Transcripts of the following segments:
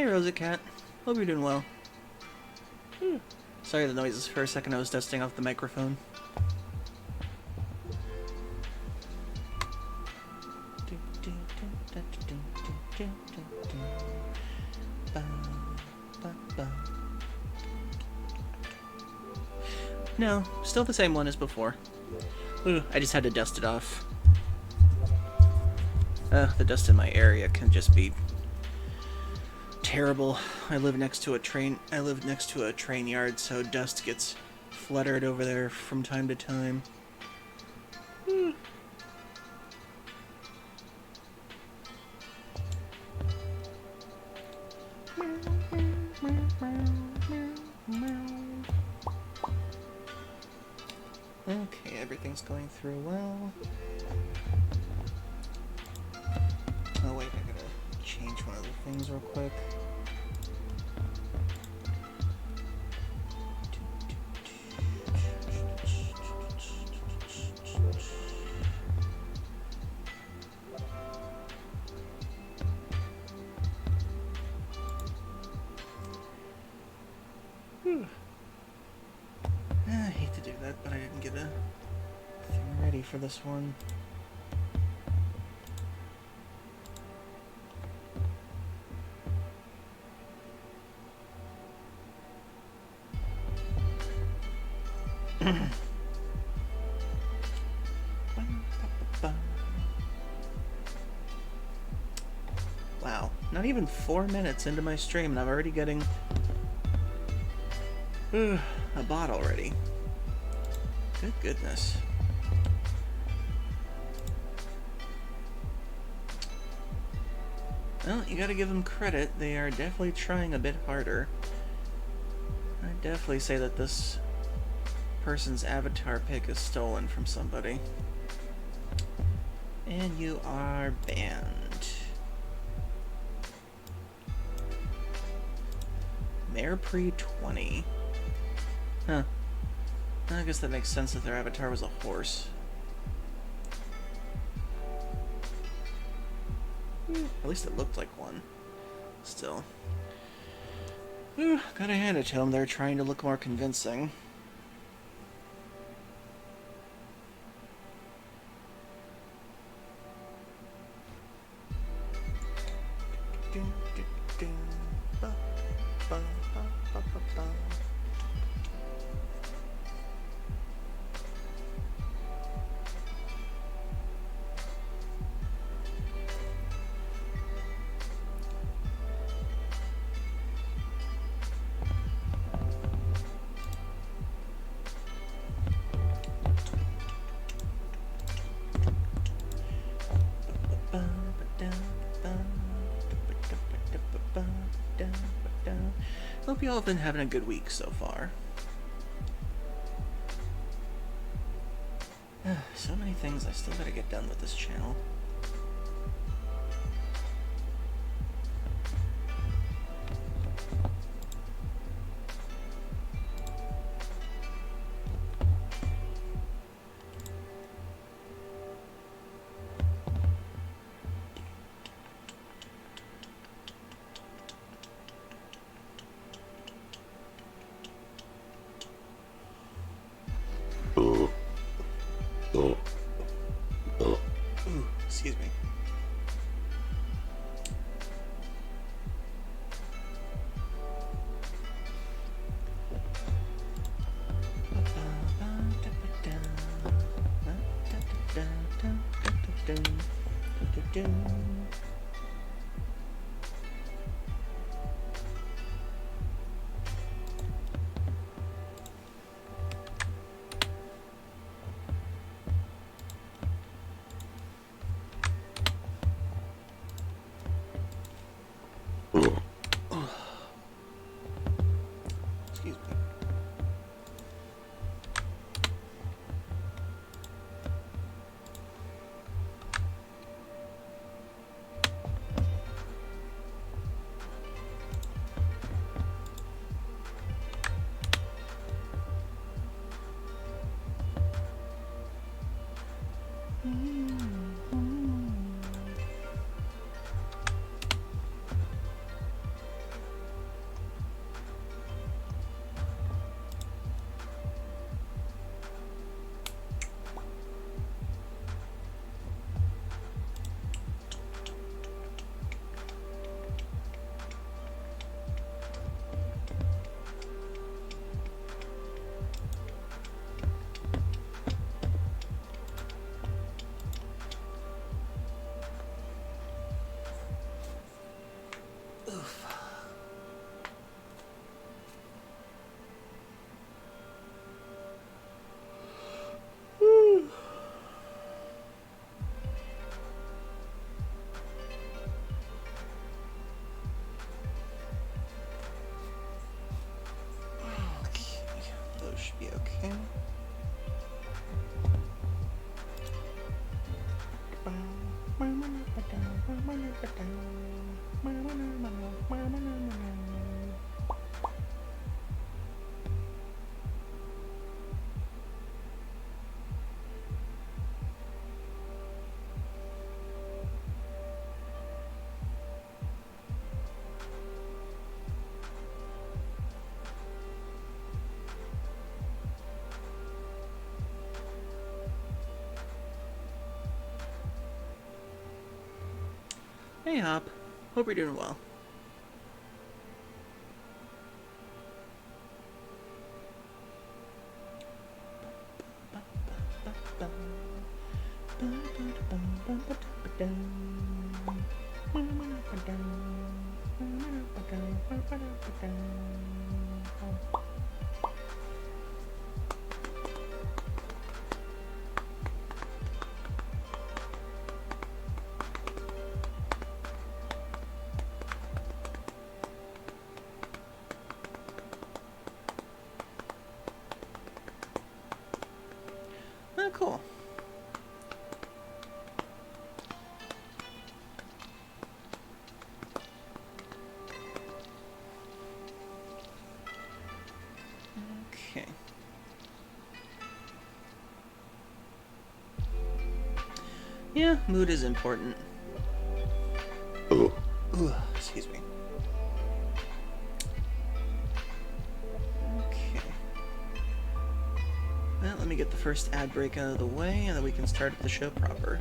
Hey, Rosa Cat. Hope you're doing well. Sorry the noises. For a second I was dusting off the microphone. No, still the same one as before. Ooh, I just had to dust it off. The dust in my area can just be terrible. I live next to a train yard, so dust gets fluttered over there from time to time. Okay, everything's going through well. Oh wait, I gotta change one of the things real quick. I hate to do that, but I didn't get a thing ready for this one. Wow, not even 4 minutes into my stream and I'm already getting a bot already. Good goodness. Well, you gotta give them credit. They are definitely trying a bit harder. I'd definitely say that this person's avatar pic is stolen from somebody. And you are banned. Mayor Pre 20. Huh. I guess that makes sense if their avatar was a horse. At least it looked like one. Still. Gotta hand it to them, they're trying to look more convincing. Hope you all have been having a good week so far. So many things I still gotta get done with this channel. Excuse me. Excuse me. should be okay. Hey Hop, hope you're doing well. Oh, cool. Okay. Yeah, mood is important. Ooh, excuse me. Okay. Well, let me get the first ad break out of the way, and then we can start the show proper.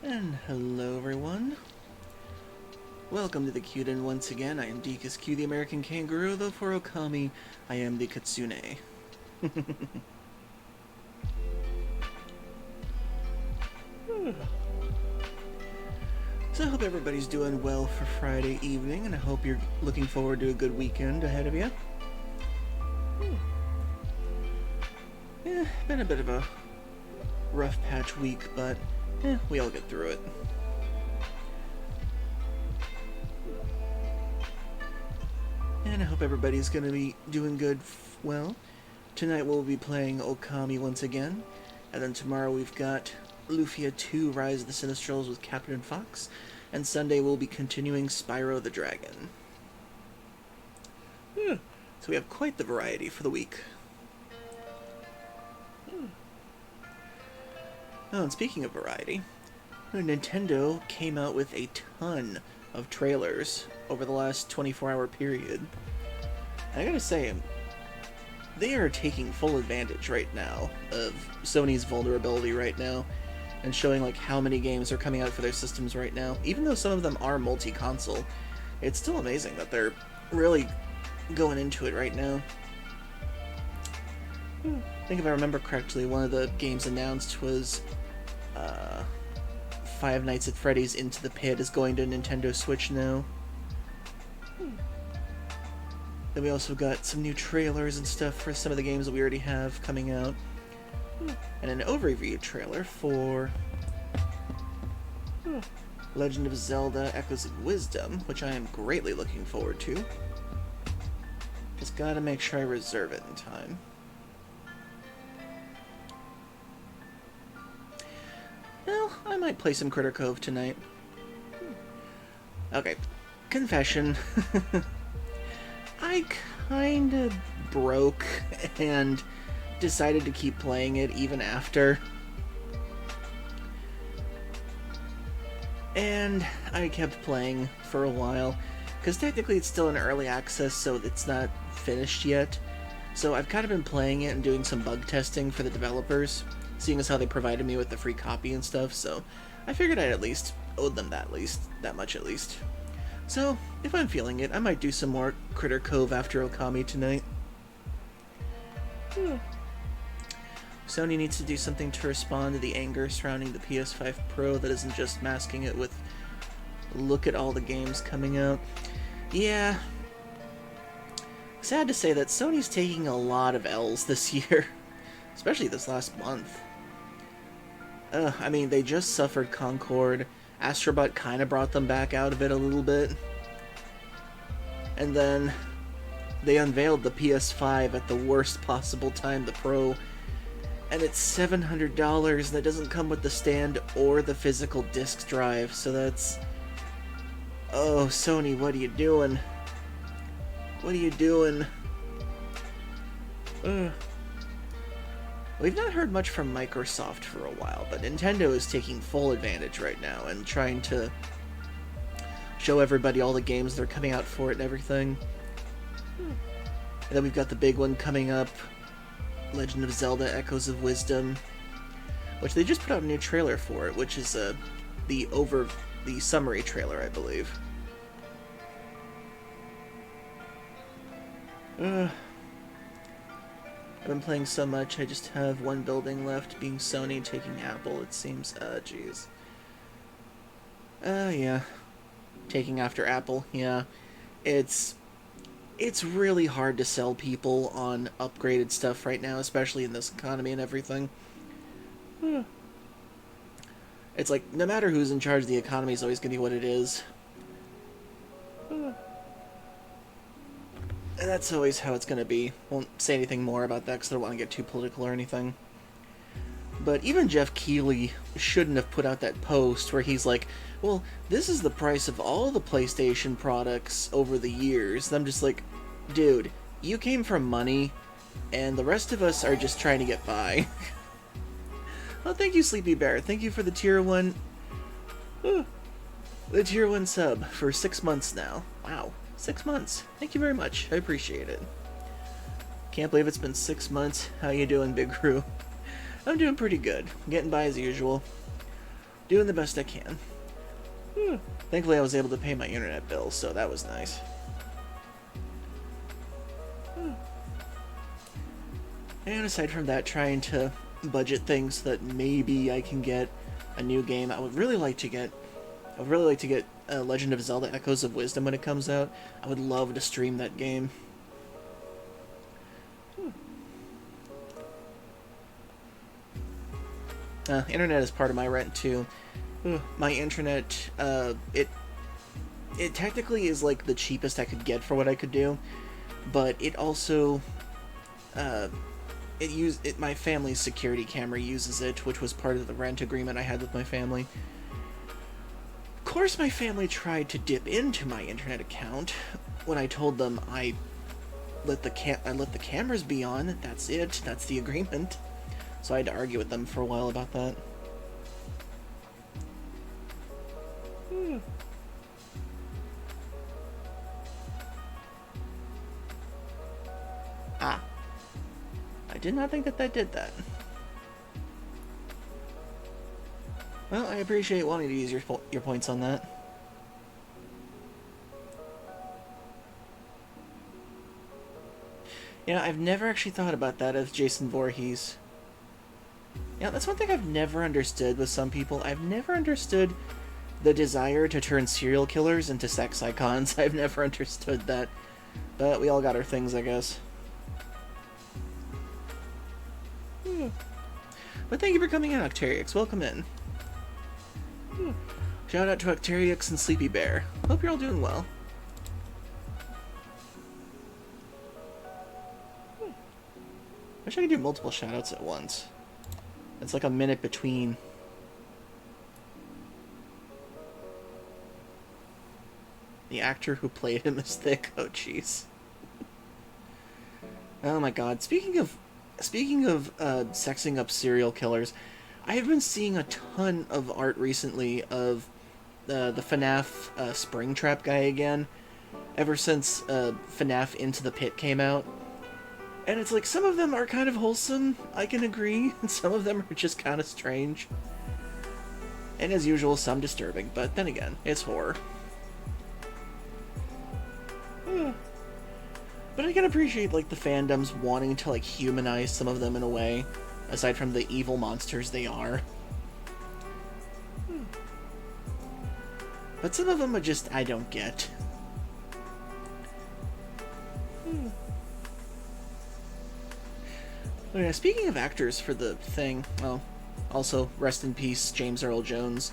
And hello everyone. Welcome to the Kyuden once again. I am Dekus Q, the American Kangaroo, though for Okami, I am the Kitsune. So I hope everybody's doing well for Friday evening, and I hope you're looking forward to a good weekend ahead of you. Yeah, been a bit of a rough patch week, but we all get through it. And I hope everybody's gonna be doing good. Well, tonight we'll be playing Okami once again, and then tomorrow we've got Lufia 2 Rise of the Sinistrals with Captain Fox, and Sunday we'll be continuing Spyro the Dragon. So we have quite the variety for the week. Oh, and speaking of variety, Nintendo came out with a ton of trailers over the last 24-hour period. And I gotta say, they are taking full advantage right now of Sony's vulnerability right now, and showing like how many games are coming out for their systems right now. Even though some of them are multi-console, it's still amazing that they're really going into it right now. I think if I remember correctly, one of the games announced was Five Nights at Freddy's Into the Pit is going to Nintendo Switch now. Then we also got some new trailers and stuff for some of the games that we already have coming out. And an overview trailer for Legend of Zelda Echoes of Wisdom, which I am greatly looking forward to. Just gotta make sure I reserve it in time. Well, I might play some Critter Cove tonight. Okay, confession. I kinda broke and decided to keep playing it even after. And I kept playing for a while, because technically it's still in early access, so it's not finished yet. So I've kind of been playing it and doing some bug testing for the developers, seeing as how they provided me with the free copy and stuff, so I figured I'd at least owe them that much at least. So, if I'm feeling it, I might do some more Critter Cove after Okami tonight. Sony needs to do something to respond to the anger surrounding the PS5 Pro that isn't just masking it with look at all the games coming out. Yeah. Sad to say that Sony's taking a lot of L's this year, especially this last month. I mean, they just suffered Concord. Astrobot kind of brought them back out of it a little bit. And then they unveiled the PS5 at the worst possible time, the Pro. And it's $700, and it doesn't come with the stand or the physical disc drive, so that's... Oh, Sony, what are you doing? What are you doing? We've not heard much from Microsoft for a while, but Nintendo is taking full advantage right now and trying to show everybody all the games that are coming out for it and everything. And then we've got the big one coming up, Legend of Zelda Echoes of Wisdom, which they just put out a new trailer for it, which is the summary trailer, I believe. I've been playing so much, I just have one building left, being Sony taking Apple, it seems. Jeez. Yeah. Taking after Apple, yeah. It's really hard to sell people on upgraded stuff right now, especially in this economy and everything. It's like, no matter who's in charge, the economy is always going to be what it is. And that's always how it's going to be. Won't say anything more about that because I don't want to get too political or anything. But even Jeff Keighley shouldn't have put out that post where he's like, well, this is the price of all the PlayStation products over the years. And I'm just like, dude, you came from money, and the rest of us are just trying to get by. Well, thank you, Sleepy Bear. Thank you for the tier 1... the tier 1 sub for 6 months now. Wow. 6 months. Thank you very much. I appreciate it. Can't believe it's been 6 months. How you doing, Big Crew? I'm doing pretty good. Getting by as usual. Doing the best I can. Thankfully I was able to pay my internet bill, so that was nice. And aside from that, trying to budget things so that maybe I can get a new game. I would really like to get Legend of Zelda Echoes of Wisdom when it comes out. I would love to stream that game. Internet is part of my rent too. My internet, it technically is like the cheapest I could get for what I could do, but it also, my family's security camera uses it, which was part of the rent agreement I had with my family. Of course, my family tried to dip into my internet account when I told them I let the cameras be on. That's it. That's the agreement. So I had to argue with them for a while about that. Did not think that did that. Well, I appreciate wanting to use your points on that. Yeah, I've never actually thought about that as Jason Voorhees. Yeah, that's one thing I've never understood with some people. I've never understood the desire to turn serial killers into sex icons. I've never understood that. But we all got our things, I guess. But thank you for coming in, Octarix. Welcome in. Shout out to Octarix and Sleepy Bear. Hope you're all doing well. Wish I could do multiple shoutouts at once. It's like a minute between. The actor who played him is thick. Oh, jeez. Oh my god. Speaking of sexing up serial killers, I have been seeing a ton of art recently of the FNAF Springtrap guy again, ever since FNAF Into the Pit came out. And it's like, some of them are kind of wholesome, I can agree, and some of them are just kind of strange. And as usual, some disturbing, but then again, it's horror. But I can appreciate, like, the fandoms wanting to, like, humanize some of them in a way, aside from the evil monsters they are. But some of them are just, I don't get. Oh yeah, speaking of actors for the thing, well, also, rest in peace, James Earl Jones.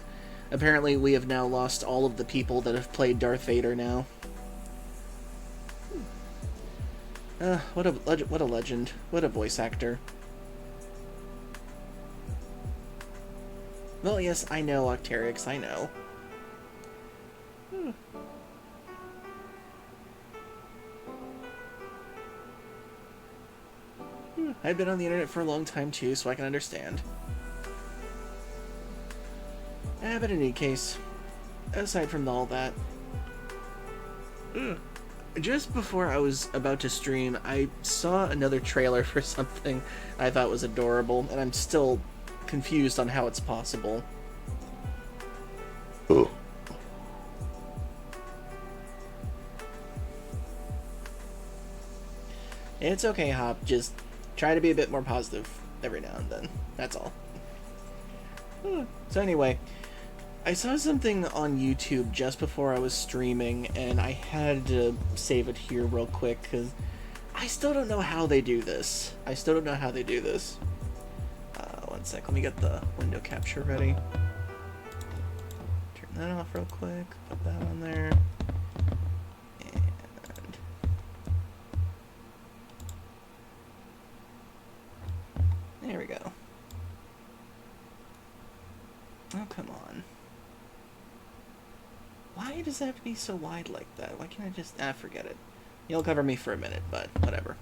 Apparently, we have now lost all of the people that have played Darth Vader now. What a legend. What a voice actor. Well, yes, I know, Octarix, I know. I've been on the internet for a long time too, so I can understand. But in any case, aside from all that, just before I was about to stream, I saw another trailer for something I thought was adorable, and I'm still confused on how it's possible. Oh. It's okay, Hop. Just try to be a bit more positive every now and then. That's all. So anyway, I saw something on YouTube just before I was streaming, and I had to save it here real quick, because I still don't know how they do this. One sec, let me get the window capture ready. Turn that off real quick, put that on there. There we go. Oh, come on. Why does it have to be so wide like that? Why can't I just... forget it. You'll cover me for a minute, but whatever.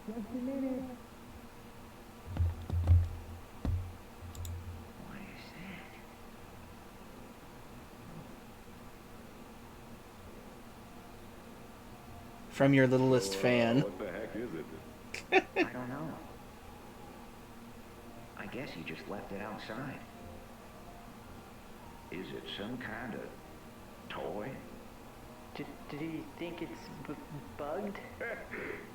Just a minute. What is that? From your littlest fan. What the heck is it? I don't know. I guess he just left it outside. Is it some kind of toy? Did he think it's bugged?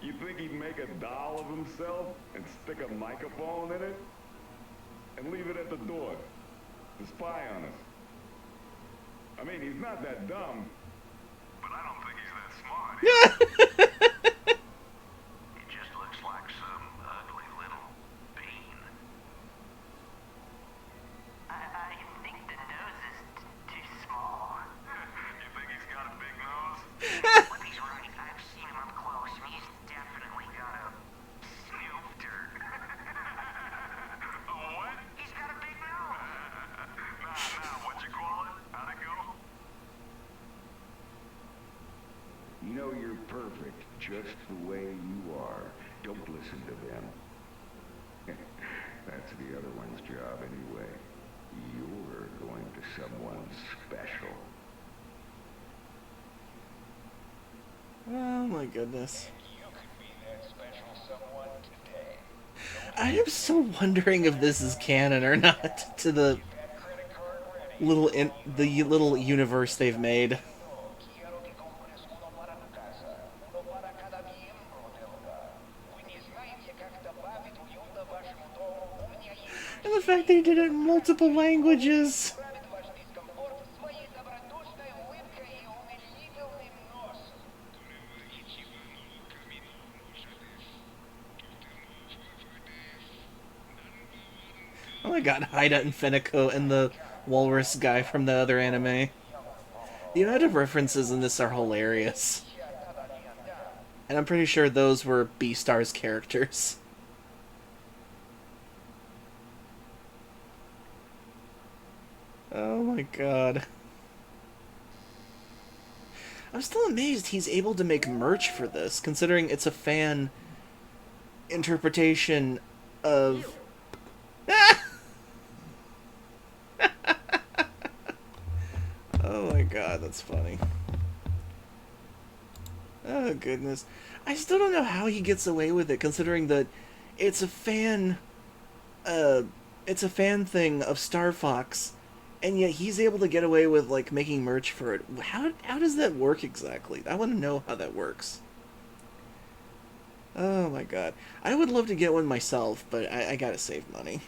You think he'd make a doll of himself and stick a microphone in it? And leave it at the door to spy on us? I mean, he's not that dumb, but I don't think he's that smart. It just looks like some ugly little bean. I think the nose is too small. You think he's got a big nose? What he's right, I've seen him up close, and he's definitely got a snooper. A what? He's got a big nose. Nah, what you call it? How'd it go? You know you're perfect, just the way you are. Don't listen to them. That's the other one's job anyway. You're going to someone special. Oh my goodness. I am still wondering if this is canon or not to the little universe they've made. And the fact they did it in multiple languages. Oh my god, Haida and Fenico and the walrus guy from the other anime. The amount of references in this are hilarious. And I'm pretty sure those were Beastar's characters. Oh my god. I'm still amazed he's able to make merch for this, considering it's a fan interpretation of... Oh my god, that's funny. Oh goodness. I still don't know how he gets away with it, considering that it's a fan... it's a fan thing of Star Fox, and yet he's able to get away with, like, making merch for it. How does that work exactly? I want to know how that works. Oh my god. I would love to get one myself, but I gotta save money.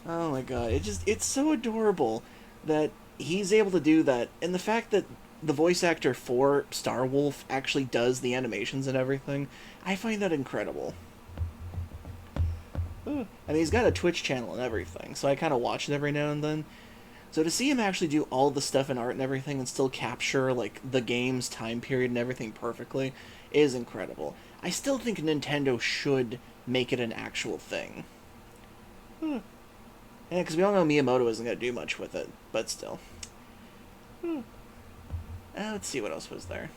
Oh my god, it's so adorable that he's able to do that, and the fact that the voice actor for Star Wolf actually does the animations and everything, I find that incredible. I mean, he's got a Twitch channel and everything, so I kind of watch it every now and then. So to see him actually do all the stuff in art and everything and still capture, like, the game's time period and everything perfectly is incredible. I still think Nintendo should make it an actual thing. Yeah, because we all know Miyamoto isn't going to do much with it, but still. Let's see what else was there.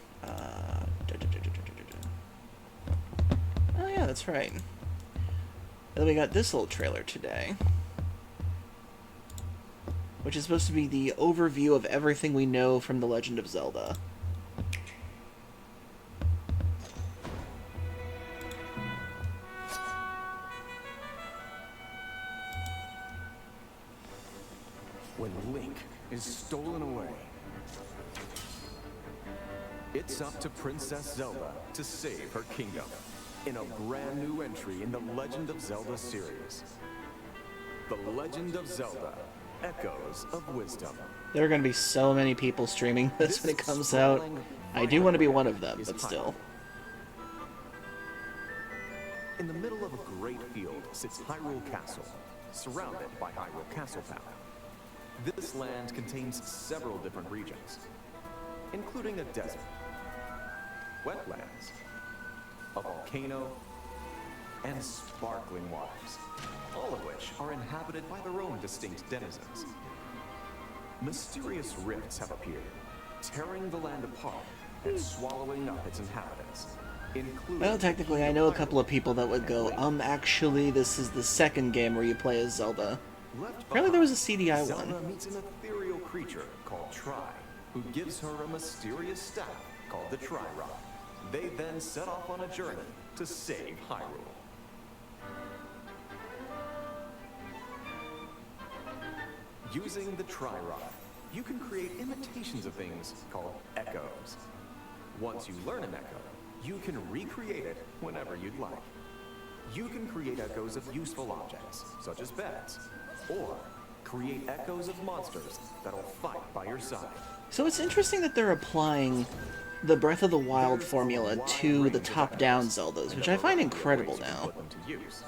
Oh yeah, that's right. And then we got this little trailer today, which is supposed to be the overview of everything we know from The Legend of Zelda. When Link is stolen away, it's up to Princess Zelda to save her kingdom in a brand new entry in the Legend of Zelda series. The Legend of Zelda: Echoes of Wisdom. There are going to be so many people streaming this when it comes out. I do want to be one of them, but still. In the middle of a great field sits Hyrule Castle, surrounded by Hyrule Castle Path. This land contains several different regions, including a desert, wetlands, a volcano, and sparkling waters, all of which are inhabited by their own distinct denizens. Mysterious rifts have appeared, tearing the land apart and swallowing up its inhabitants, including... Well, technically, I know a couple of people that would go, actually, this is the second game where you play as Zelda. Apparently there was a CDI one. Zelda meets an ethereal creature called Tri, who gives her a mysterious staff called the Tri-Rod. They then set off on a journey to save Hyrule. Using the Tri-Rod, you can create imitations of things called echoes. Once you learn an echo, you can recreate it whenever you'd like. You can create echoes of useful objects, such as beds, or create echoes of monsters that'll fight by your side. So it's interesting that they're applying the Breath of the Wild formula to the top-down Zeldas, which I find incredible now. Put them to use.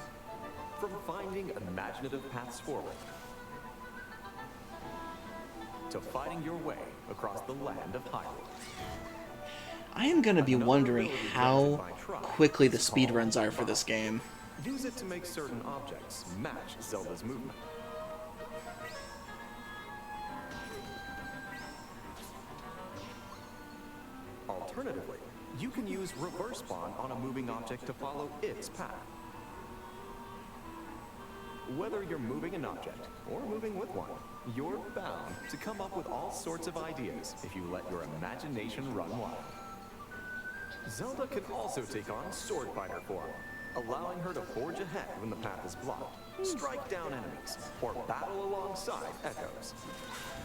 From finding imaginative paths forward, to fighting your way across the land of Hyrule. I am going to be wondering how quickly the speedruns are for this game. Use it to make certain objects match Zelda's movement. Alternatively, you can use reverse spawn on a moving object to follow its path. Whether you're moving an object or moving with one, you're bound to come up with all sorts of ideas if you let your imagination run wild. Zelda can also take on sword fighter form, allowing her to forge ahead when the path is blocked, strike down enemies, or battle alongside echoes.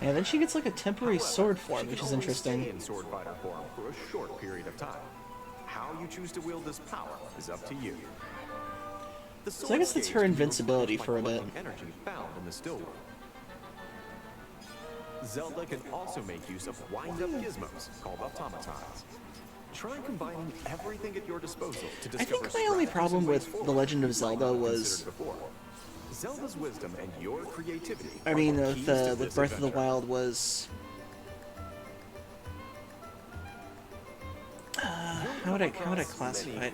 And then she gets like a temporary However, sword she form, can which is only stay interesting. in sword fighter form for a short period of time. How you choose to wield this power is up to you. The So I guess that's sword's her gauge can be invincibility replenished for by a bit. collecting energy found in the still world. Zelda can also make use of wind-up gizmos called automatons. Try combining everything at your disposal to I discover think my only strategies problem and ways with forward The Legend of you might Zelda not have was, considered before. Zelda's wisdom and your creativity I are mean, the keys with to with this Breath of the adventure. Wild was, how would I classify it?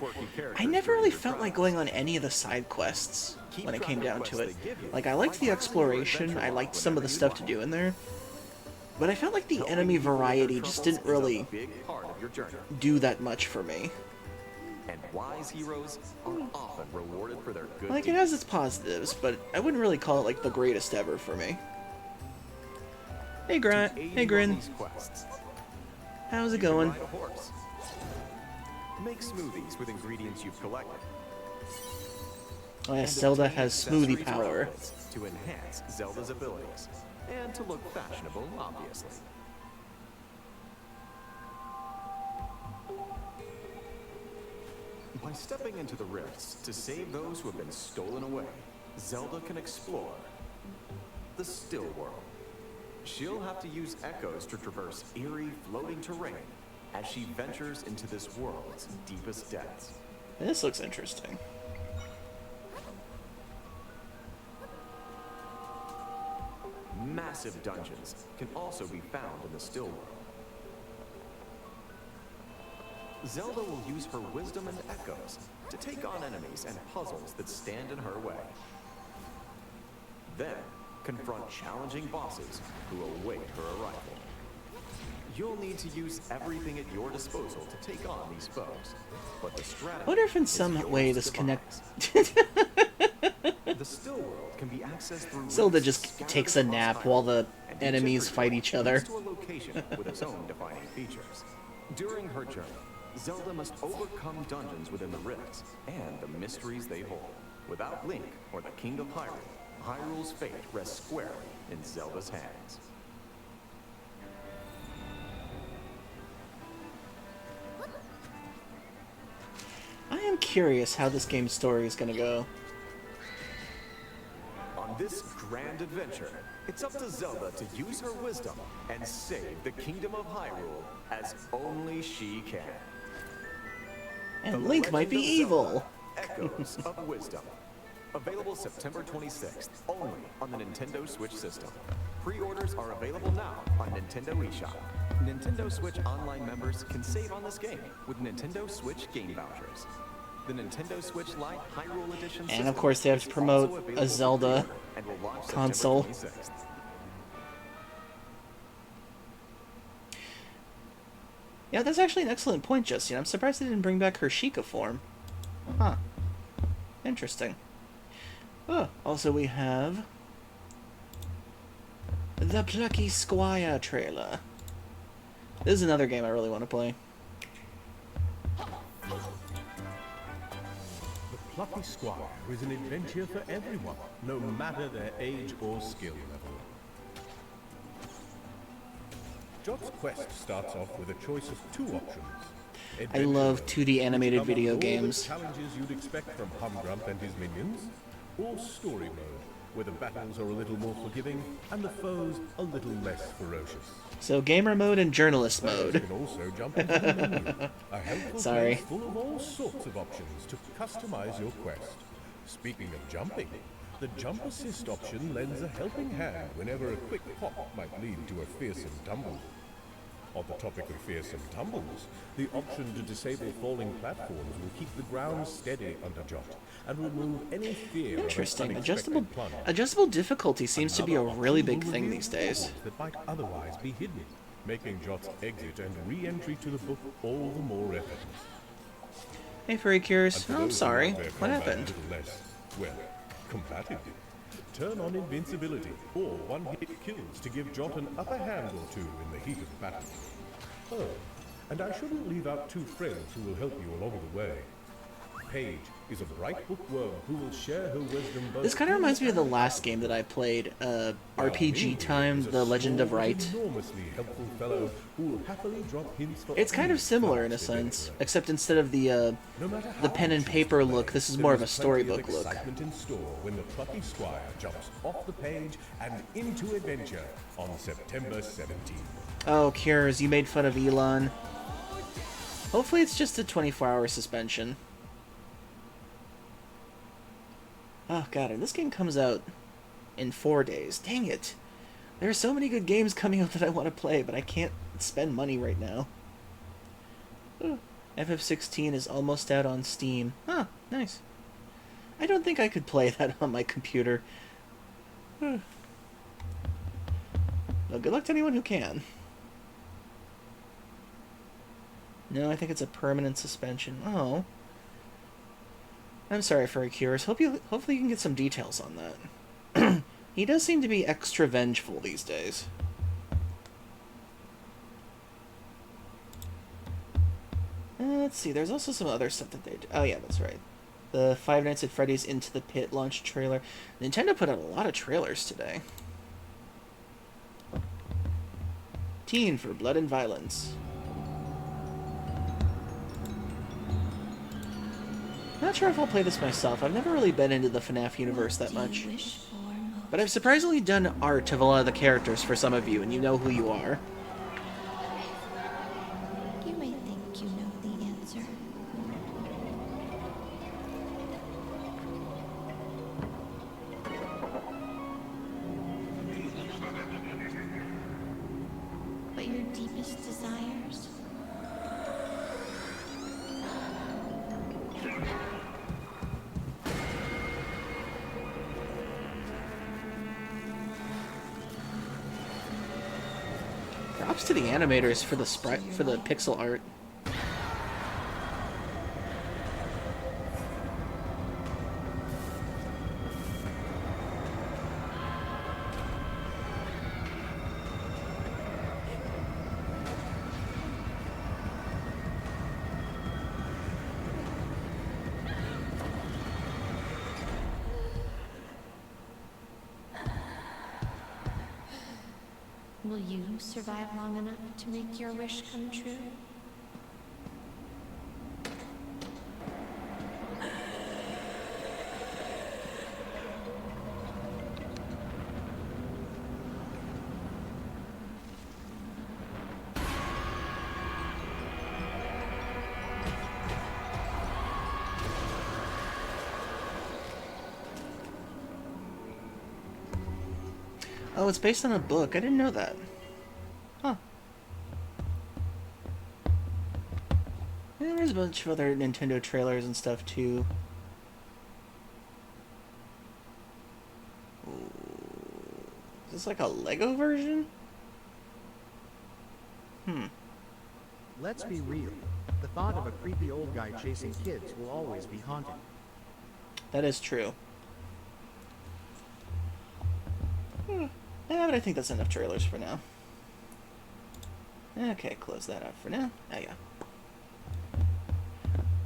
I never really felt like going on any of the side quests when it came down to it. Like, I liked the exploration, I liked some of the stuff to do in there, but I felt like the enemy variety just didn't really do that much for me. And wise heroes are often rewarded for their good Like, it has its positives, but I wouldn't really call it like the greatest ever for me. Hey, Grant. Hey, Grin. How's it going? Ride a horse. Make smoothies with ingredients you've collected. Oh yeah, And Zelda obtain has smoothie accessories or power. outfits to enhance Zelda's abilities and to look fashionable, obviously. By stepping into the rifts to save those who have been stolen away, Zelda can explore the still world. She'll have to use echoes to traverse eerie, floating terrain as she ventures into this world's deepest depths. This looks interesting. Massive dungeons can also be found in the still world. Zelda will use her wisdom and echoes to take on enemies and puzzles that stand in her way. Then, confront challenging bosses who await her arrival. You'll need to use everything at your disposal to take on these foes, but the strategy I wonder if in is some yours way to this connects. devise. The still world can be accessed through Zelda rifts just scattered takes a across nap Hyrule, while the and enemies each fight entry each door other. leads to a location with its own defining features. During her journey, Zelda must overcome dungeons within the rifts and the mysteries they hold. Without Link or the King of Hyrule, Hyrule's fate rests squarely in Zelda's hands. I am curious how this game's story is gonna go. On this grand adventure, it's up to Zelda to use her wisdom and save the Kingdom of Hyrule as only she can. And The Link might be Legend of evil. Zelda, Echoes of Wisdom. Available September 26th, only on the Nintendo Switch system. Pre-orders are available now on Nintendo eShop. Nintendo Switch Online members can save on this game with Nintendo Switch game vouchers. The Nintendo Switch Lite Hyrule Edition And system of course they have to is promote also a available for Zelda pre-order and will launch September console. 26th. Yeah, that's actually an excellent point, Justin. I'm surprised they didn't bring back her Sheikah form. Huh. Interesting. Oh, also we have the Plucky Squire trailer. This is another game I really want to play. The Plucky Squire is an adventure for everyone, no matter their age or skill level. Jot's quest starts off with a choice of two options. I Adventure love mode, 2D animated which video covers all the games. challenges you'd expect from Humgrump and his minions, or story mode, where the battles are a little more forgiving and the foes a little less ferocious. So gamer mode and journalist Players mode. can also jump into the menu, a helpful Sorry. place full of all sorts of options to customize your quest. Speaking of jumping, the jump assist option lends a helping hand whenever a quick pop might lead to a fearsome tumble. On the topic of fearsome tumbles, the option to disable falling platforms will keep the ground steady under Jot and remove any fear Interesting. of an Adjustable unexpected plunge. adjustable difficulty seems to be a Another really option big will thing reveal these days. portals that might otherwise be hidden, making Jot's exit and re-entry to the book all the more effortless. Hey, Furry Cures. And for Oh, I'm those who sorry. like their What combat happened? a little less, well, combative. Turn on invincibility or one-hit kills to give Jot an upper hand or two in the heat of battle. Oh, and I shouldn't leave out two friends who will help you along the way. page is a bright bookworm who will share her wisdom both. This kind of reminds me of the last game that I played, RPG Time, The Legend of Right. Enormously helpful fellow who will happily drop hints for It's kind of similar in a sense, except instead of the pen and paper look, this is more of a storybook look. Excitement in store when the plucky squire jumps off the page and into adventure on September 17th. Oh, Cures, you made fun of Elon. Hopefully it's just a 24-hour suspension. Oh god, and this game comes out in 4 days. Dang it. There are so many good games coming out that I want to play, but I can't spend money right now. FF16 is almost out on Steam. Huh, nice. I don't think I could play that on my computer. Well, good luck to anyone who can. No, I think it's a permanent suspension. Oh. I'm sorry for Cures. Hopefully you can get some details on that. He does seem to be extra vengeful these days. Let's see, there's also some other stuff that they do. Oh yeah, that's right. The Five Nights at Freddy's Into the Pit launch trailer. Nintendo put out a lot of trailers today. Teen for Blood and Violence. Not sure if I'll play this myself. I've never really been into the FNAF universe that much. But I've surprisingly done art of a lot of the characters for some of you, and you know who you are. You may think you know the answer. But your deepest desires? Props to the animators for the pixel art. Will you survive long enough to make your wish come true? Oh, it's based on a book. I didn't know that. Huh. Yeah, there's a bunch of other Nintendo trailers and stuff, too. Ooh. Is this like a Lego version? Let's be real. The thought of a creepy old guy chasing kids will always be haunting. That is true. Yeah, but I think that's enough trailers for now. Okay, close that up for now. Oh, yeah.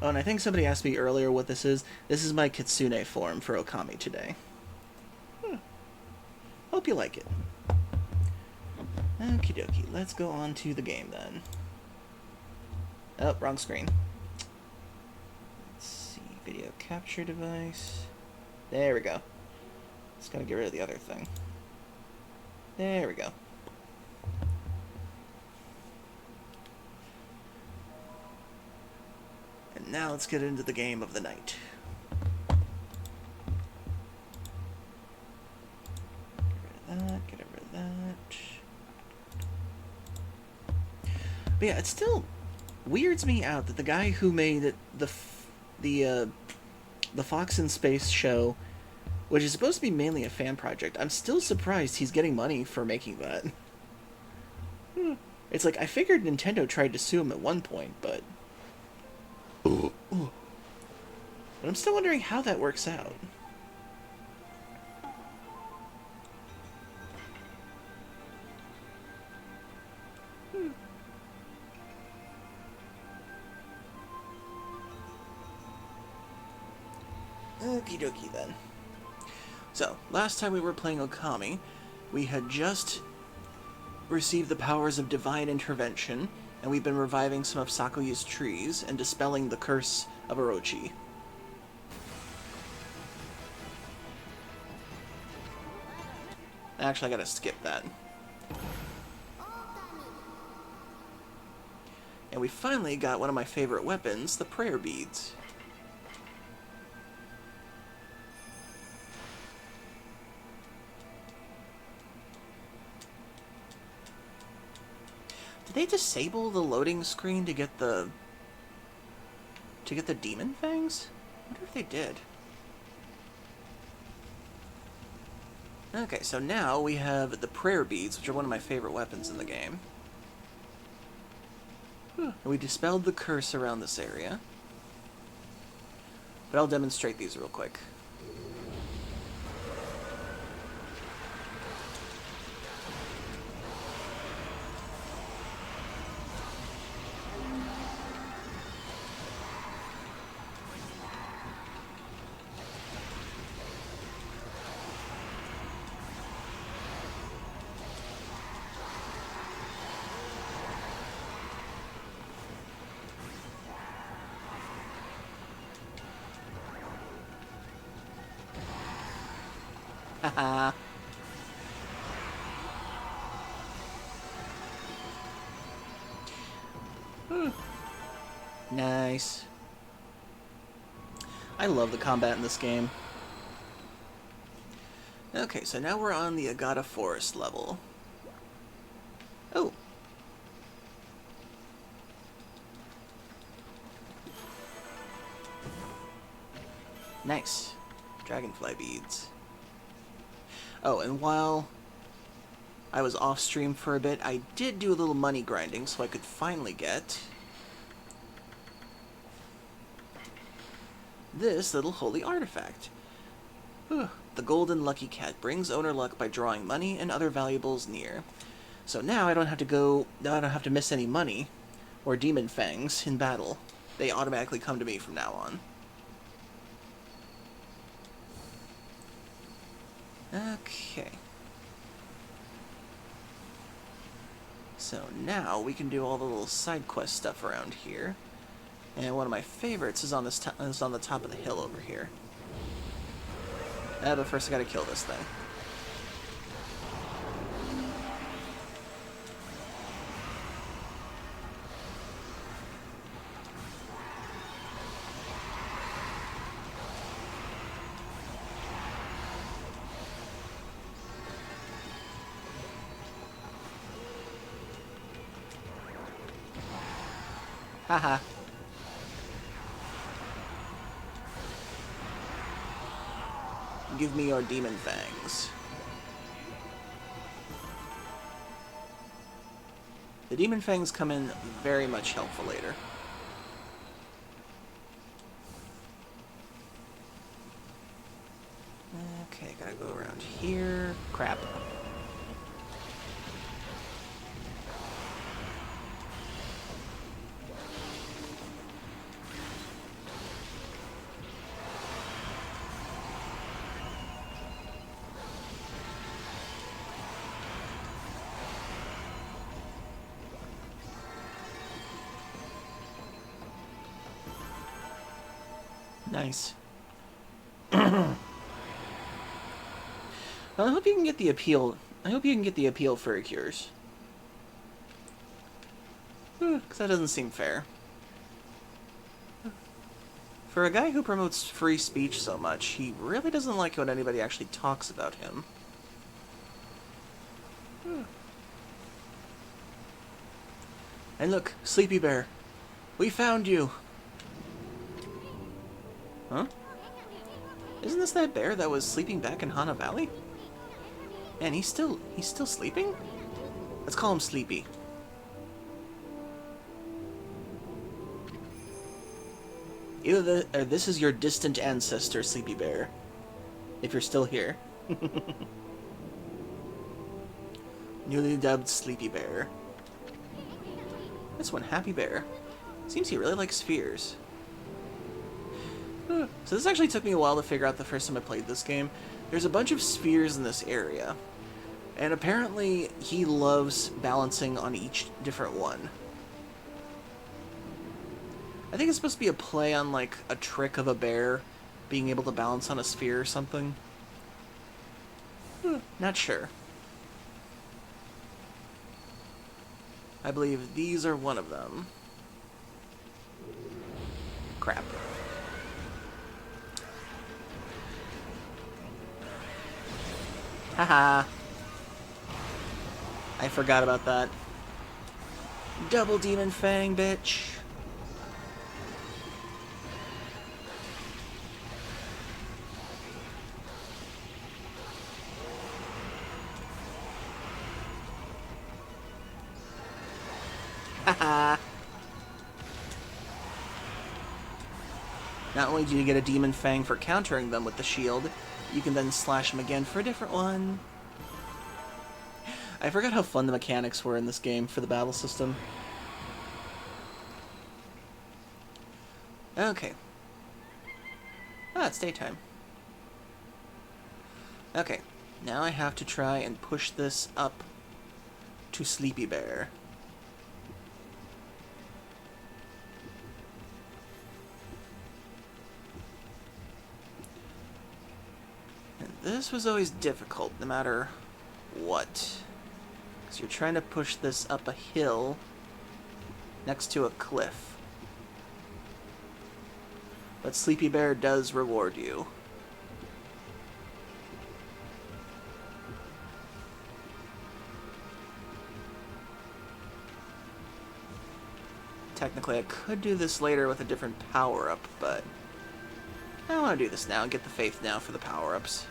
Oh, and I think somebody asked me earlier what this is. This is my Kitsune form for Okami today. Hope you like it. Okie dokie, let's go on to the game then. Oh, wrong screen. Let's see, video capture device. There we go. Just gotta get rid of the other thing. There we go. And now let's get into the game of the night. Get rid of that, get rid of that. But yeah, it still weirds me out that the guy who made the Fox in Space show, which is supposed to be mainly a fan project, I'm still surprised he's getting money for making that. It's like, I figured Nintendo tried to sue him at one point, but... But I'm still wondering how that works out. Okie dokie then. So, last time we were playing Okami, we had just received the powers of divine intervention, and we've been reviving some of Sakuya's trees and dispelling the curse of Orochi. Actually, I gotta skip that. And we finally got one of my favorite weapons, the prayer beads. Did they disable the loading screen to get the demon fangs? I wonder if they did. Okay, so now we have the prayer beads, which are one of my favorite weapons in the game. And we dispelled the curse around this area. But I'll demonstrate these real quick. Haha. Nice. I love the combat in this game. Okay, so now we're on the Agata Forest level. Oh. Nice. Dragonfly beads. Oh, and while I was off stream for a bit, I did do a little money grinding so I could finally get this little holy artifact. The golden lucky cat brings owner luck by drawing money and other valuables near. So now I don't have to miss any money or demon fangs in battle. They automatically come to me from now on. Okay. So now we can do all the little side quest stuff around here. And one of my favorites is on this is on the top of the hill over here. But first I gotta kill this thing. Haha. Give me your demon fangs. The demon fangs come in very much helpful later. Okay, gotta go around here. Crap. Nice. I hope you can get the appeal. I hope you can get the appeal for cures. Because that doesn't seem fair. For a guy who promotes free speech so much, he really doesn't like when anybody actually talks about him. And look, Sleepy Bear. We found you! Huh? Isn't this that bear that was sleeping back in Hana Valley? Man, he's still sleeping? Let's call him Sleepy. Either this is your distant ancestor, Sleepy Bear. If you're still here. Newly dubbed Sleepy Bear. This one, Happy Bear. Seems he really likes spheres. So this actually took me a while to figure out the first time I played this game. There's a bunch of spheres in this area, and apparently he loves balancing on each different one. I think it's supposed to be a play on, like, a trick of a bear being able to balance on a sphere or something. Not sure. I believe these are one of them. Crap. Haha. I forgot about that. Double Demon Fang, bitch. Haha. Not only do you get a Demon Fang for countering them with the shield, you can then slash them again for a different one. I forgot how fun the mechanics were in this game for the battle system. Okay. Ah, it's daytime. Okay, now I have to try and push this up to Sleepy Bear. And this was always difficult, no matter what. Because you're trying to push this up a hill next to a cliff. But Sleepy Bear does reward you. Technically, I could do this later with a different power-up, but I want to do this now and get the faith now for the power-ups.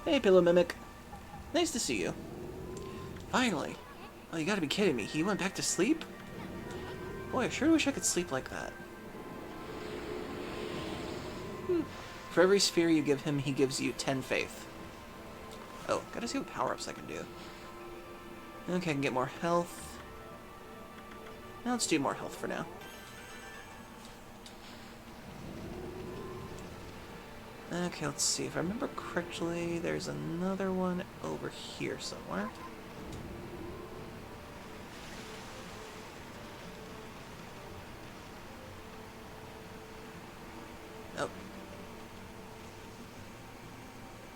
Hey, Pillow Mimic. Nice to see you. Finally. Oh, you gotta be kidding me. He went back to sleep? Boy, I sure wish I could sleep like that. For every sphere you give him, he gives you 10 faith. Oh, gotta see what power-ups I can do. Okay, I can get more health. Now let's do more health for now. Okay, let's see. If I remember correctly, there's another one over here somewhere. Oh.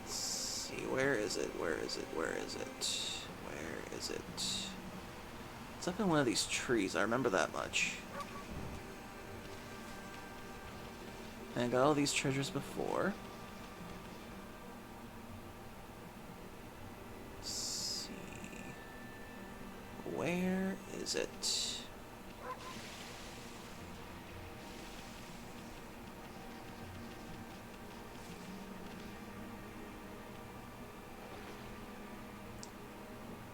Let's see, where is it? Where is it? Where is it? Where is it? It's up in one of these trees, I remember that much. And I got all these treasures before. Let's see. Where is it?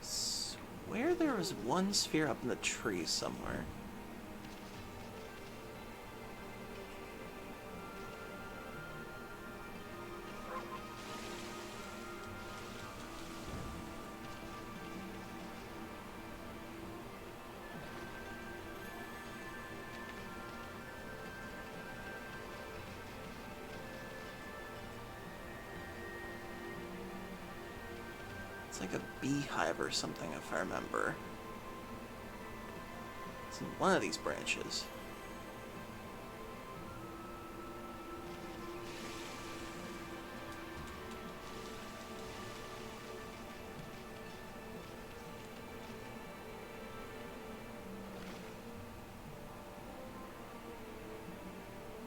Swear there was one sphere up in the tree somewhere. It's like a beehive or something, if I remember. It's in one of these branches.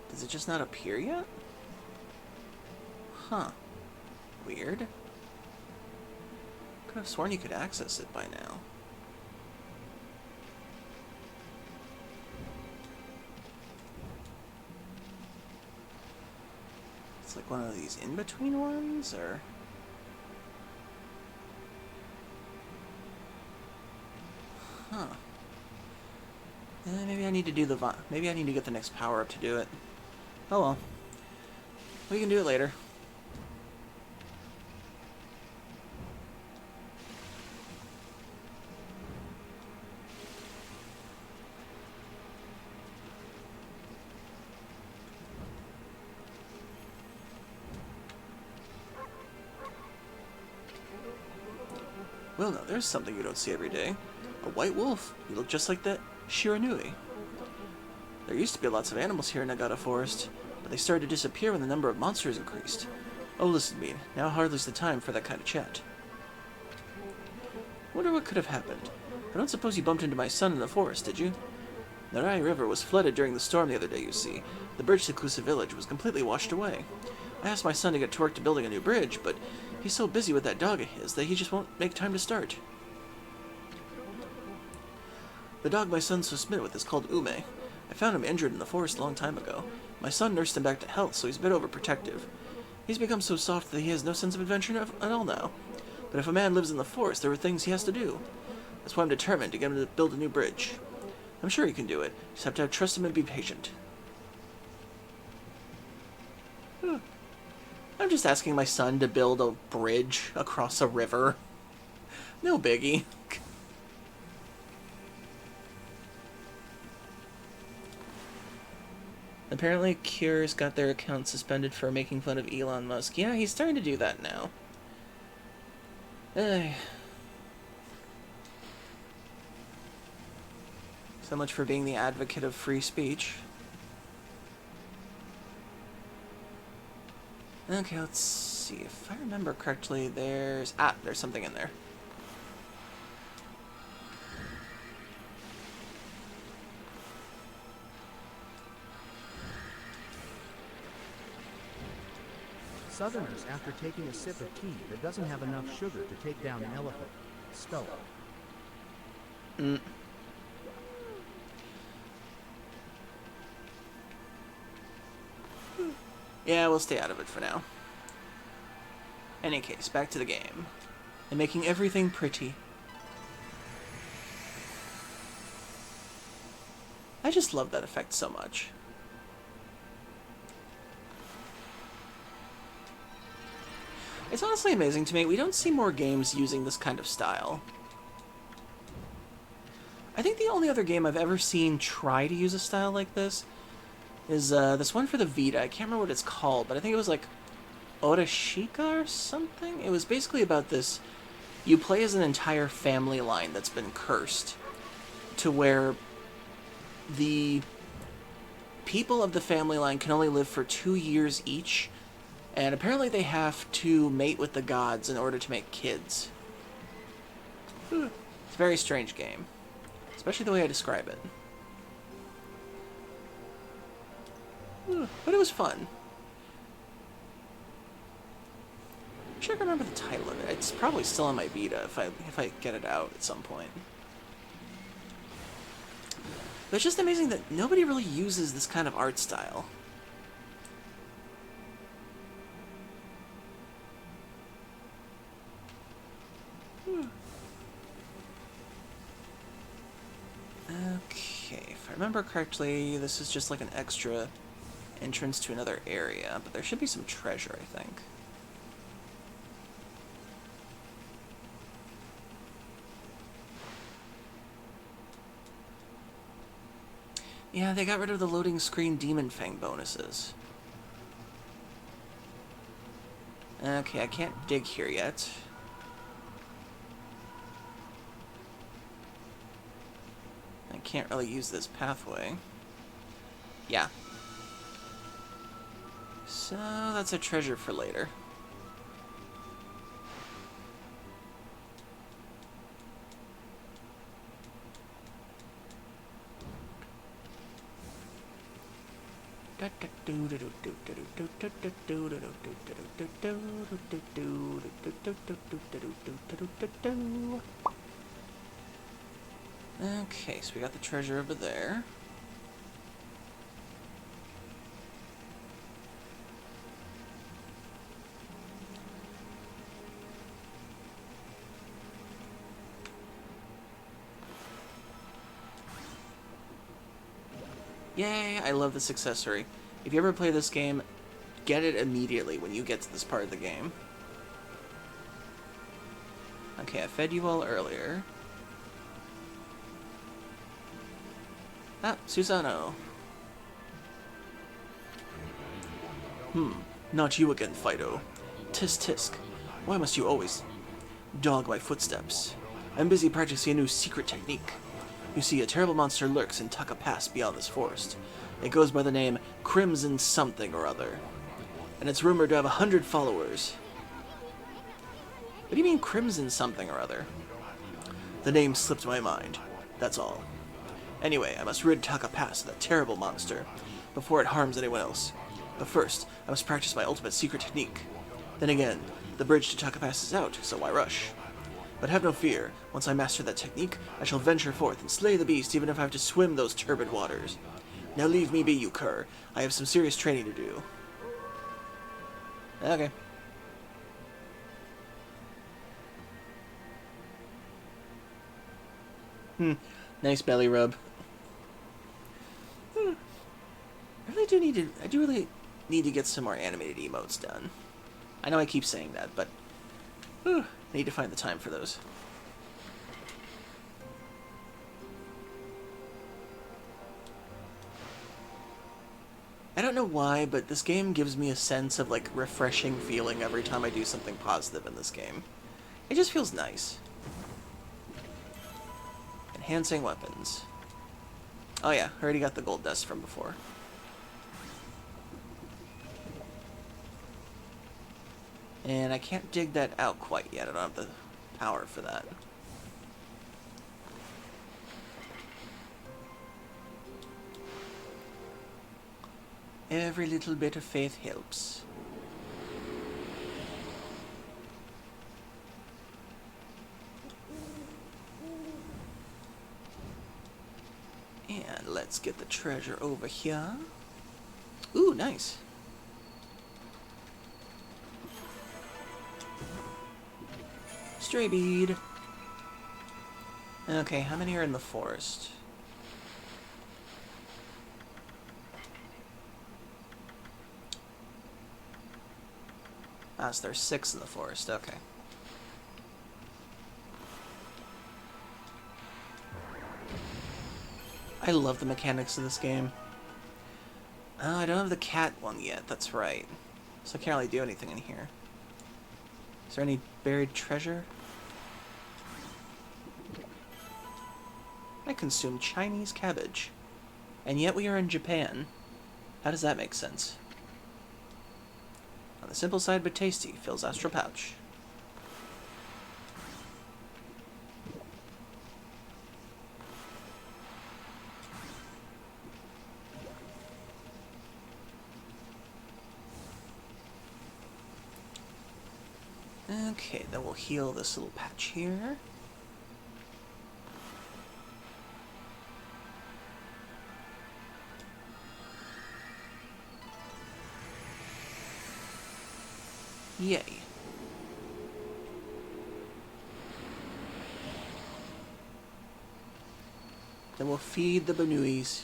Does it just not appear yet? Huh. Weird. Could have sworn you could access it by now. It's like one of these in-between ones, or... Huh. Maybe I need to do the... Maybe I need to get the next power-up to do it. Oh well. We can do it later. Well, now there's something you don't see every day. A white wolf. You look just like that Shiranui. There used to be lots of animals here in Nagata Forest, but they started to disappear when the number of monsters increased. Oh, listen to me. Now hardly's the time for that kind of chat. Wonder what could have happened. I don't suppose you bumped into my son in the forest, did you? The Narai River was flooded during the storm the other day, you see. The bridge to Kusa village was completely washed away. I asked my son to get to work to building a new bridge, but he's so busy with that dog of his that he just won't make time to start. The dog my son's so smitten with is called Ume. I found him injured in the forest a long time ago. My son nursed him back to health, so he's a bit overprotective. He's become so soft that he has no sense of adventure at all now. But if a man lives in the forest, there are things he has to do. That's why I'm determined to get him to build a new bridge. I'm sure he can do it. Just have to trust him and be patient. I'm just asking my son to build a bridge across a river. No biggie. Apparently, Cure's got their account suspended for making fun of Elon Musk. Yeah, he's starting to do that now. So much for being the advocate of free speech. Okay, let's see. If I remember correctly, there's something in there. Southerners, after taking a sip of tea that doesn't have enough sugar to take down an elephant, spell it. Yeah, we'll stay out of it for now. Any case, back to the game. And making everything pretty. I just love that effect so much. It's honestly amazing to me. We don't see more games using this kind of style. I think the only other game I've ever seen try to use a style like this is this one for the Vita. I can't remember what it's called, but I think it was like Orashika or something? It was basically about this. You play as an entire family line that's been cursed to where the people of the family line can only live for 2 years each, and apparently they have to mate with the gods in order to make kids. It's a very strange game, especially the way I describe it. But it was fun. I wish I could remember the title of it. It's probably still on my Vita if I get it out at some point. But it's just amazing that nobody really uses this kind of art style. Okay, if I remember correctly, this is just like an extra entrance to another area, but there should be some treasure, I think. Yeah, they got rid of the loading screen Demon Fang bonuses. Okay, I can't dig here yet. I can't really use this pathway. Yeah. So, that's a treasure for later. Okay, so we got the treasure over there. Yay, I love this accessory. If you ever play this game, get it immediately when you get to this part of the game. Okay, I fed you all earlier. Ah, Susano. Not you again, Fido. Tisk tisk. Why must you always... dog my footsteps. I'm busy practicing a new secret technique. You see, a terrible monster lurks in Taka Pass beyond this forest. It goes by the name Crimson something or other, and it's rumored to have 100 followers. What do you mean Crimson something or other? The name slipped my mind, that's all. Anyway, I must rid Taka Pass of that terrible monster before it harms anyone else. But first, I must practice my ultimate secret technique. Then again, the bridge to Taka Pass is out, so why rush? But have no fear, once I master that technique, I shall venture forth and slay the beast even if I have to swim those turbid waters. Now leave me be, you cur. I have some serious training to do. Okay. Nice belly rub. I do really need to get some more animated emotes done. I know I keep saying that, but I need to find the time for those. I don't know why, but this game gives me a sense of, like, refreshing feeling every time I do something positive in this game. It just feels nice. Enhancing weapons. Oh yeah, I already got the gold dust from before. And I can't dig that out quite yet. I don't have the power for that. Every little bit of faith helps. And let's get the treasure over here. Ooh, nice. Stray bead. Okay, how many are in the forest? Ah, so there's 6 in the forest, okay. I love the mechanics of this game. Oh, I don't have the cat one yet, that's right. So I can't really do anything in here. Is there any buried treasure? I consume Chinese cabbage. And yet we are in Japan. How does that make sense? On the simple side but tasty, fills astral pouch. Okay, then we'll heal this little patch here. Yay. Then we'll feed the Banuis.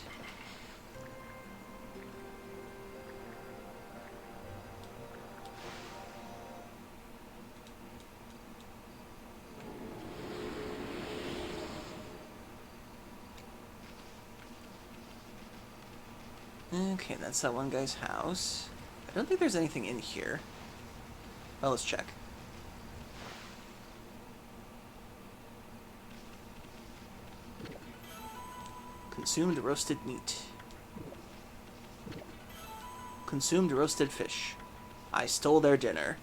Okay, that's that one guy's house. I don't think there's anything in here. Well, let's check. Consumed roasted meat. Consumed roasted fish. I stole their dinner.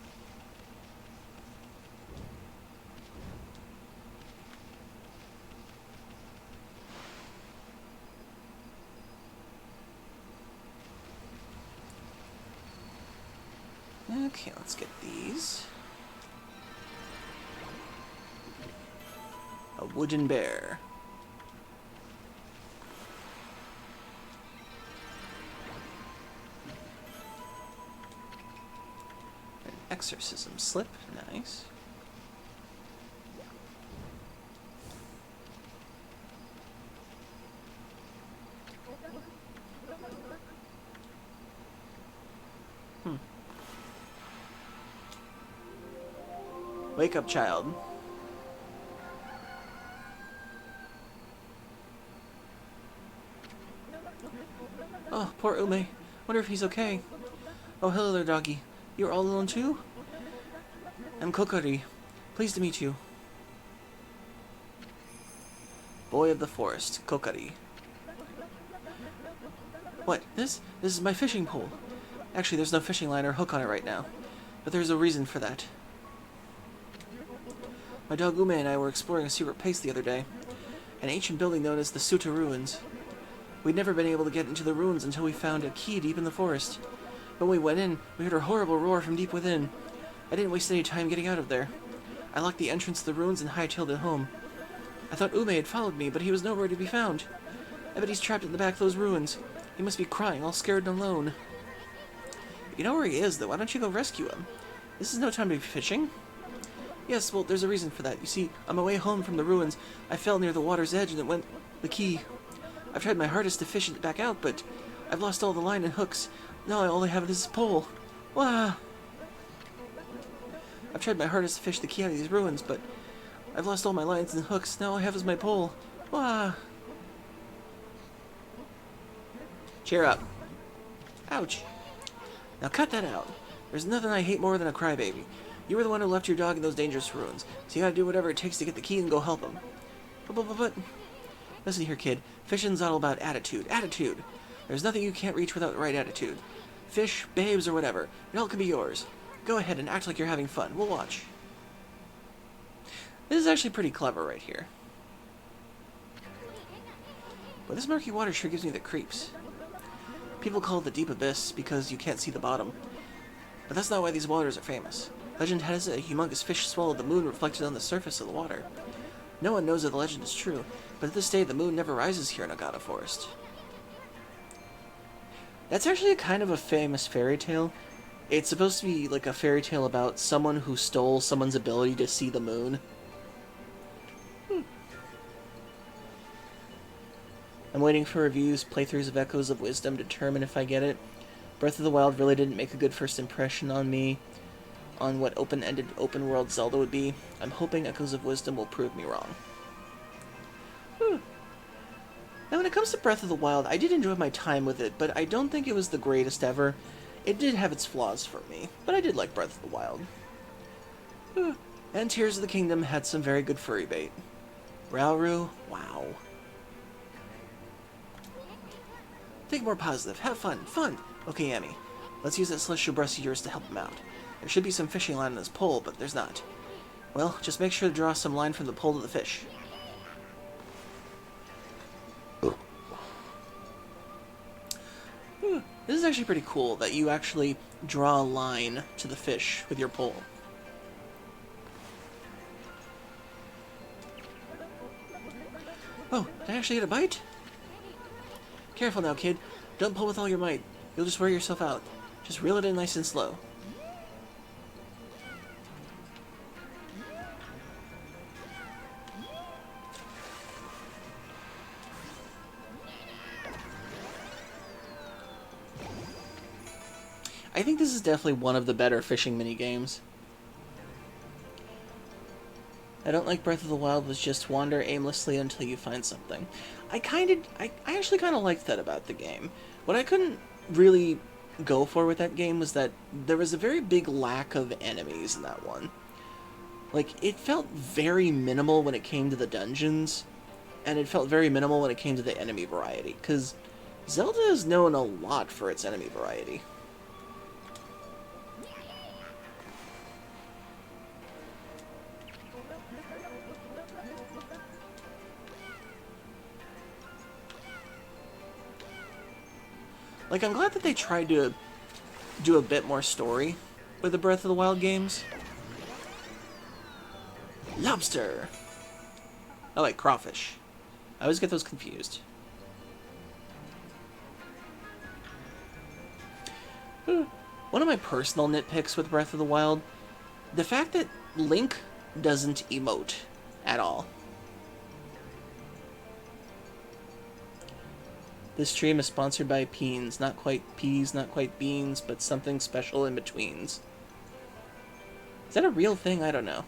Okay, let's get these. A wooden bear. An exorcism slip, nice. Wake up, child. Oh, poor Ume. Wonder if he's okay. Oh, hello there, doggy. You're all alone too? I'm Kokori. Pleased to meet you. Boy of the forest, Kokari. What? This is my fishing pole. Actually, there's no fishing line or hook on it right now. But there's a reason for that. My dog Ume and I were exploring a secret place the other day. An ancient building known as the Suta Ruins. We'd never been able to get into the ruins until we found a key deep in the forest. When we went in, we heard a horrible roar from deep within. I didn't waste any time getting out of there. I locked the entrance to the ruins and hightailed it home. I thought Ume had followed me, but he was nowhere to be found. I bet he's trapped in the back of those ruins. He must be crying, all scared and alone. You know where he is, though. Why don't you go rescue him? This is no time to be fishing. Yes, well, there's a reason for that. You see, on my way home from the ruins, I fell near the water's edge and it went the key. I've tried my hardest to fish it back out, but I've lost all the line and hooks. Now I only have this pole. Wah! I've tried my hardest to fish the key out of these ruins, but I've lost all my lines and hooks. Now all I have is my pole. Wah! Cheer up. Ouch. Now cut that out. There's nothing I hate more than a crybaby. You were the one who left your dog in those dangerous ruins, so you gotta do whatever it takes to get the key and go help him. But... Listen here, kid. Fishing's all about attitude. Attitude! There's nothing you can't reach without the right attitude. Fish, babes, or whatever. It all can be yours. Go ahead and act like you're having fun. We'll watch. This is actually pretty clever right here. But this murky water sure gives me the creeps. People call it the deep abyss because you can't see the bottom. But that's not why these waters are famous. Legend has it a humongous fish swallowed the moon reflected on the surface of the water. No one knows if the legend is true, but to this day the moon never rises here in Agata Forest. That's actually kind of a famous fairy tale. It's supposed to be like a fairy tale about someone who stole someone's ability to see the moon. I'm waiting for reviews, playthroughs of Echoes of Wisdom to determine if I get it. Breath of the Wild really didn't make a good first impression on me on what open-ended, open-world Zelda would be. I'm hoping Echoes of Wisdom will prove me wrong. Now, when it comes to Breath of the Wild, I did enjoy my time with it, but I don't think it was the greatest ever. It did have its flaws for me, but I did like Breath of the Wild. And Tears of the Kingdom had some very good furry bait. Rauru, wow. Think more positive. Have fun. Fun! Okay, Amy. Let's use that celestial brush of yours to help him out. There should be some fishing line on his pole, but there's not. Well, just make sure to draw some line from the pole to the fish. This is actually pretty cool that you actually draw a line to the fish with your pole. Oh, did I actually get a bite? Careful now, kid. Don't pull with all your might. You'll just wear yourself out. Just reel it in nice and slow. I think this is definitely one of the better fishing minigames. I don't like Breath of the Wild was just wander aimlessly until you find something. I actually kind of liked that about the game. What I couldn't really go for with that game was that there was a very big lack of enemies in that one. Like, it felt very minimal when it came to the dungeons, and it felt very minimal when it came to the enemy variety, because Zelda is known a lot for its enemy variety. Like, I'm glad that they tried to do a bit more story with the Breath of the Wild games. Lobster! Oh, wait, crawfish. I always get those confused. One of my personal nitpicks with Breath of the Wild, the fact that Link doesn't emote at all. This stream is sponsored by Peens. Not quite peas, not quite beans, but something special in betweens. Is that a real thing? I don't know.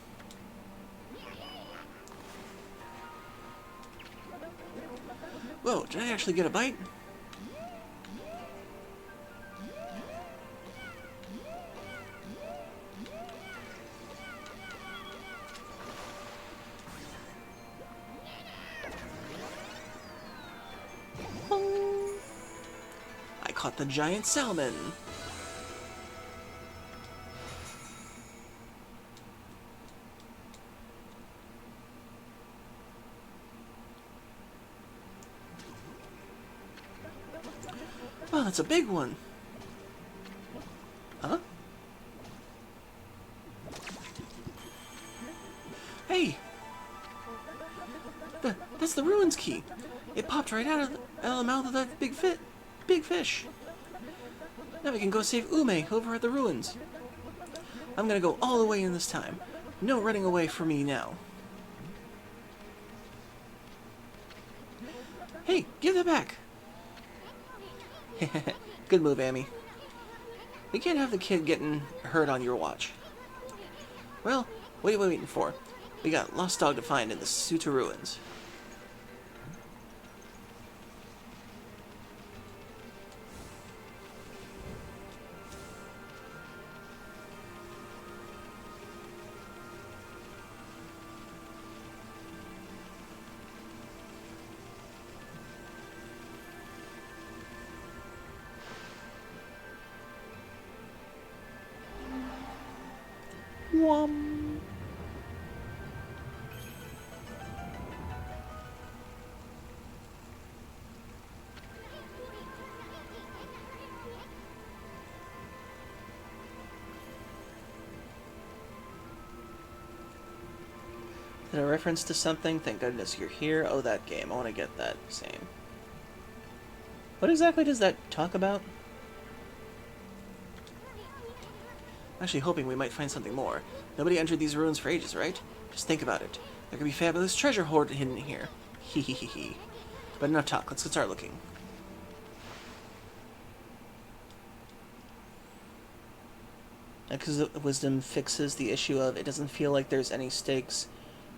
Whoa, did I actually get a bite? caught the giant salmon. Oh, that's a big one. Huh? Hey! That's the ruins key. It popped right out of the mouth of that big fish. Now we can go save Ume over at the ruins. I'm gonna go all the way in this time. No running away from me now. Hey, give that back. Good move, Amy. We can't have the kid getting hurt on your watch. Well, what are we waiting for? We got lost dog to find in the Suta ruins. Whom. Is it a reference to something? Thank goodness you're here. Oh, that game. I want to get that. Same. What exactly does that talk about? I'm actually hoping we might find something more. Nobody entered these ruins for ages, right? Just think about it. There could be fabulous treasure hoard hidden here. Hee hee hee hee. But enough talk. Let's start looking. Because wisdom fixes the issue of it doesn't feel like there's any stakes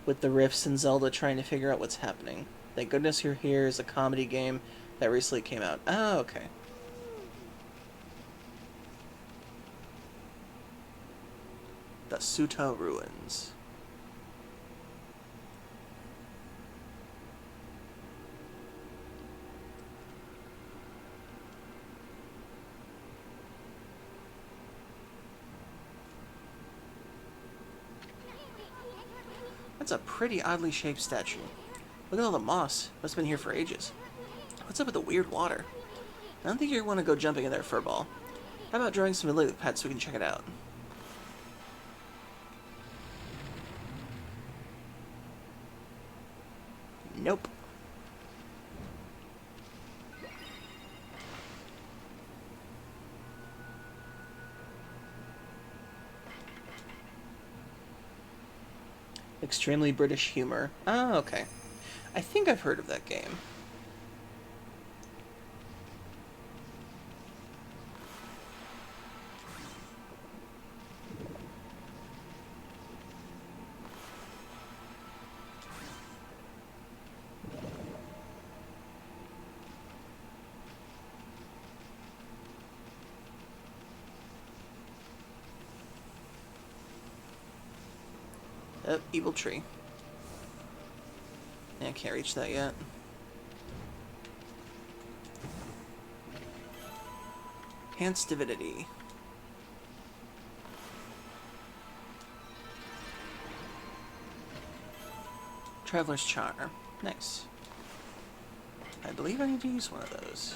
with the Rifts and Zelda trying to figure out what's happening. Thank goodness you're here is a comedy game that recently came out. Oh, okay. The Suta ruins. That's a pretty oddly shaped statue. Look at all the moss. Must have been here for ages. What's up with the weird water? I don't think you want to go jumping in there, Furball. How about drawing some lily pads so we can check it out? Nope. Extremely British humor. Oh, okay. I think I've heard of that game. Evil tree. Yeah, I can't reach that yet. Enhanced divinity. Traveler's charm. Nice. I believe I need to use one of those.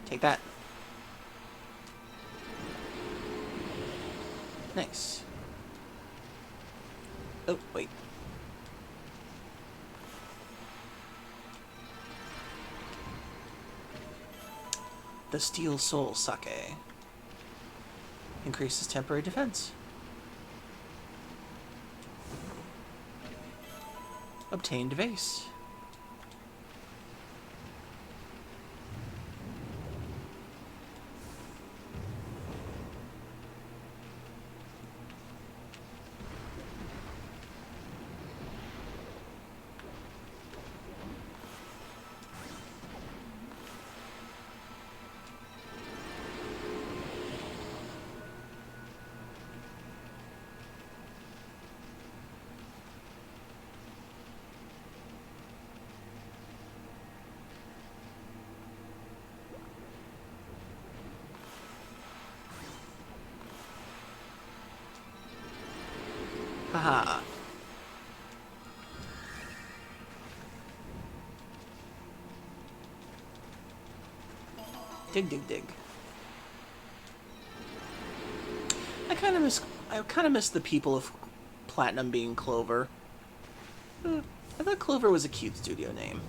Take that. Nice. Oh, wait. The Steel Soul Sake. Increases temporary defense. Obtained vase. Aha. Dig, dig, dig. I kind of miss the people of Platinum being Clover. I thought Clover was a cute studio name.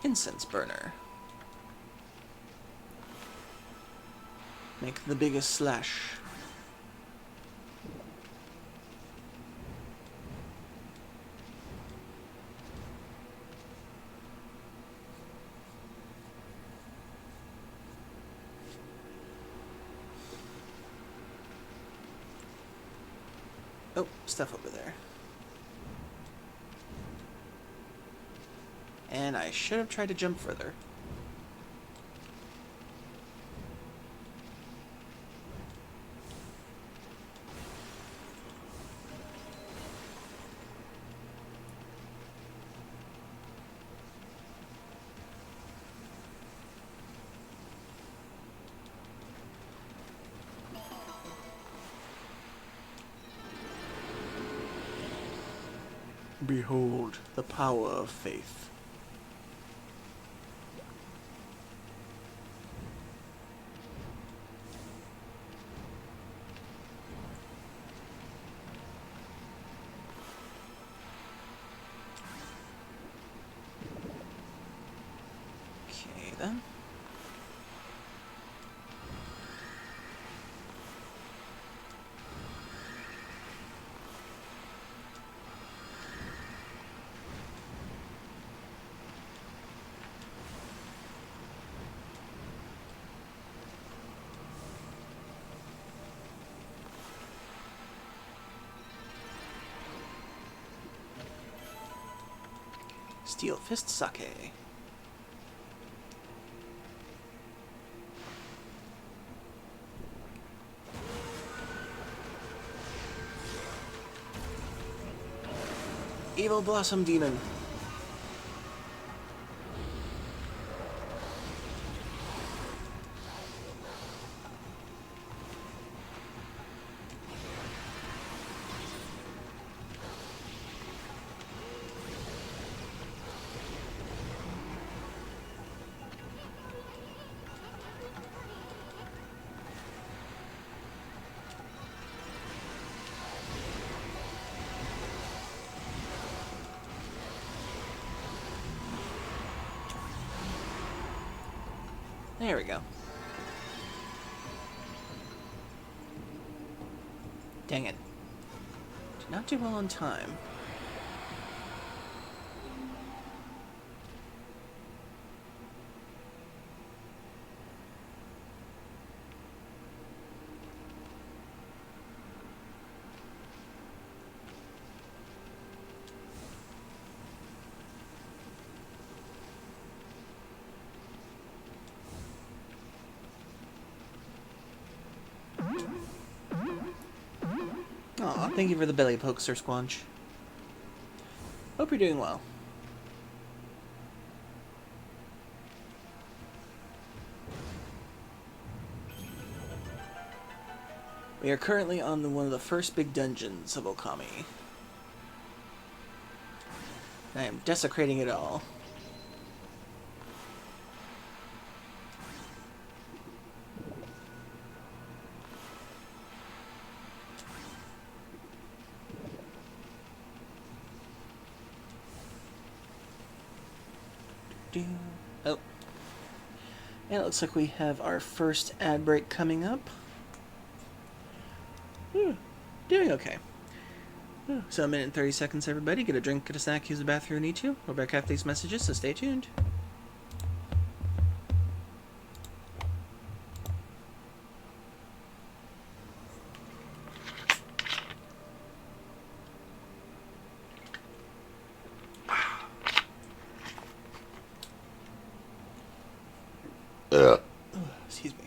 Incense burner. Make the biggest slash. Oh, stuff over there. And I should have tried to jump further. Behold the power of faith. Okay, then. Steel Fist Sake. Evil Blossom Demon. There we go. Dang it. Did not do well on time. Aw, thank you for the belly poke, Sir Squanch. Hope you're doing well. We are currently on one of the first big dungeons of Okami. I am desecrating it all. Oh. And it looks like we have our first ad break coming up. Doing okay. So 1 minute and 30 seconds, everybody. Get a drink, get a snack, use the bathroom if you need to. We'll back after these messages, so stay tuned. Excuse me.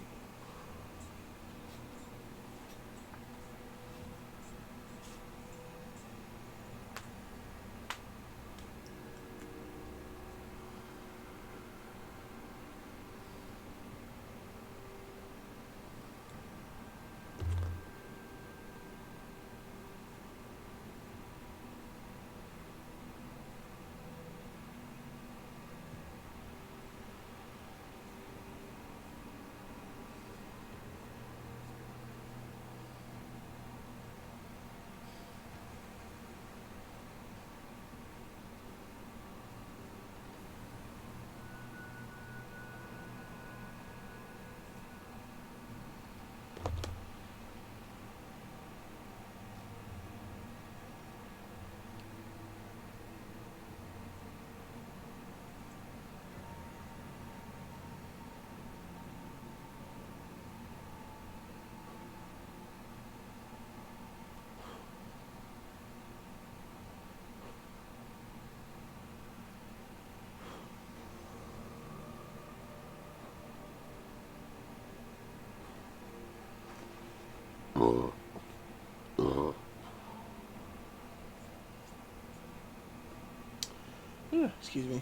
Excuse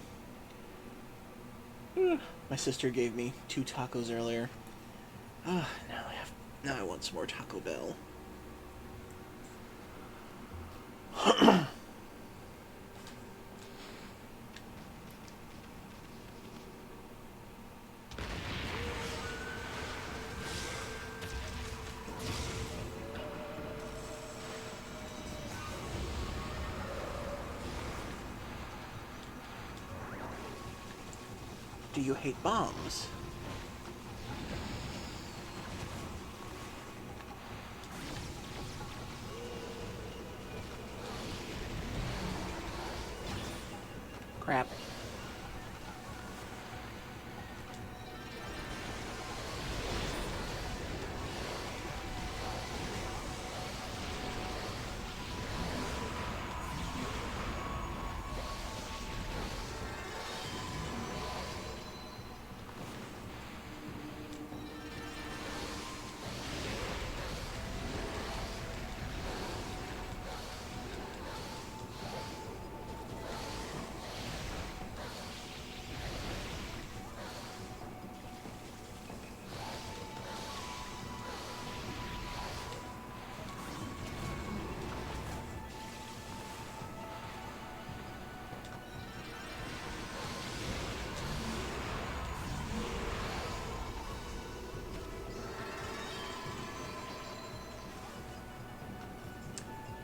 me. My sister gave me 2 tacos earlier. Now I want some more Taco Bell. Do you hate bombs? Crap.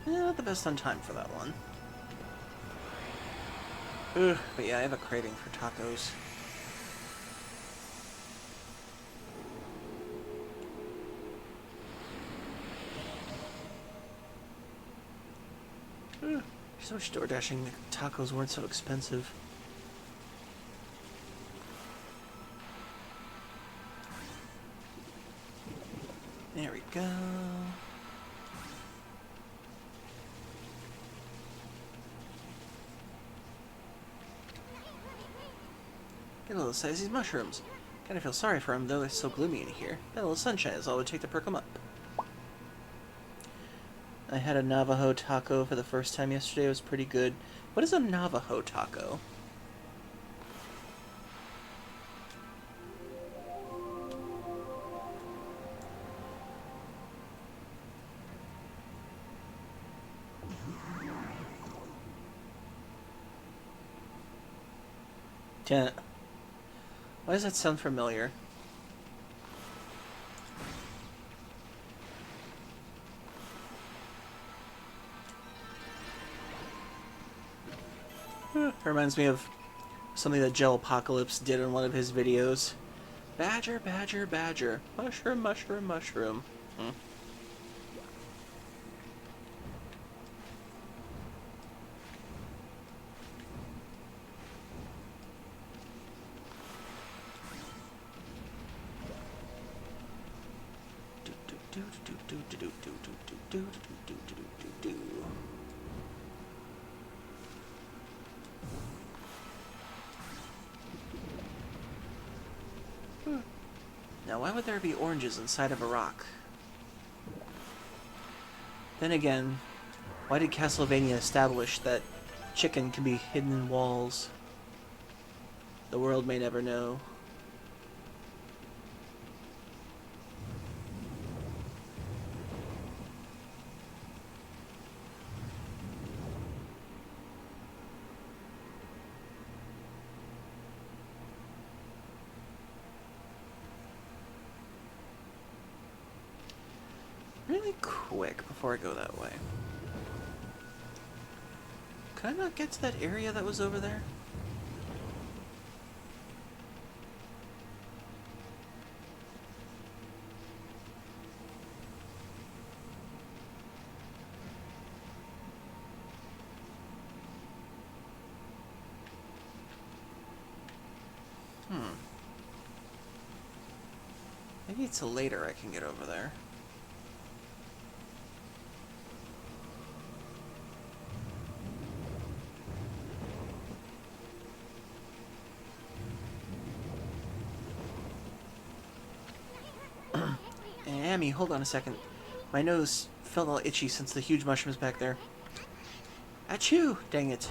Not the best on time for that one. Ugh, but yeah, I have a craving for tacos. So much door dashing, the tacos weren't so expensive. There we go. Get a little size of these mushrooms. Kinda feel sorry for him, though it's so gloomy in here. That little sunshine is all it would take to perk him up. I had a Navajo taco for the first time yesterday. It was pretty good. What is a Navajo taco? Damn it. Why does that sound familiar? Reminds me of something that Gel Apocalypse did in one of his videos. Badger, badger, badger. Mushroom, mushroom, mushroom. Now, why would there be oranges inside of a rock? Then again, why did Castlevania establish that chicken can be hidden in walls? The world may never know. Really quick before I go that way. Could I not get to that area that was over there? Maybe it's later I can get over there. Amy, hold on a second. My nose felt all itchy since the huge mushrooms back there. Achoo! Dang it.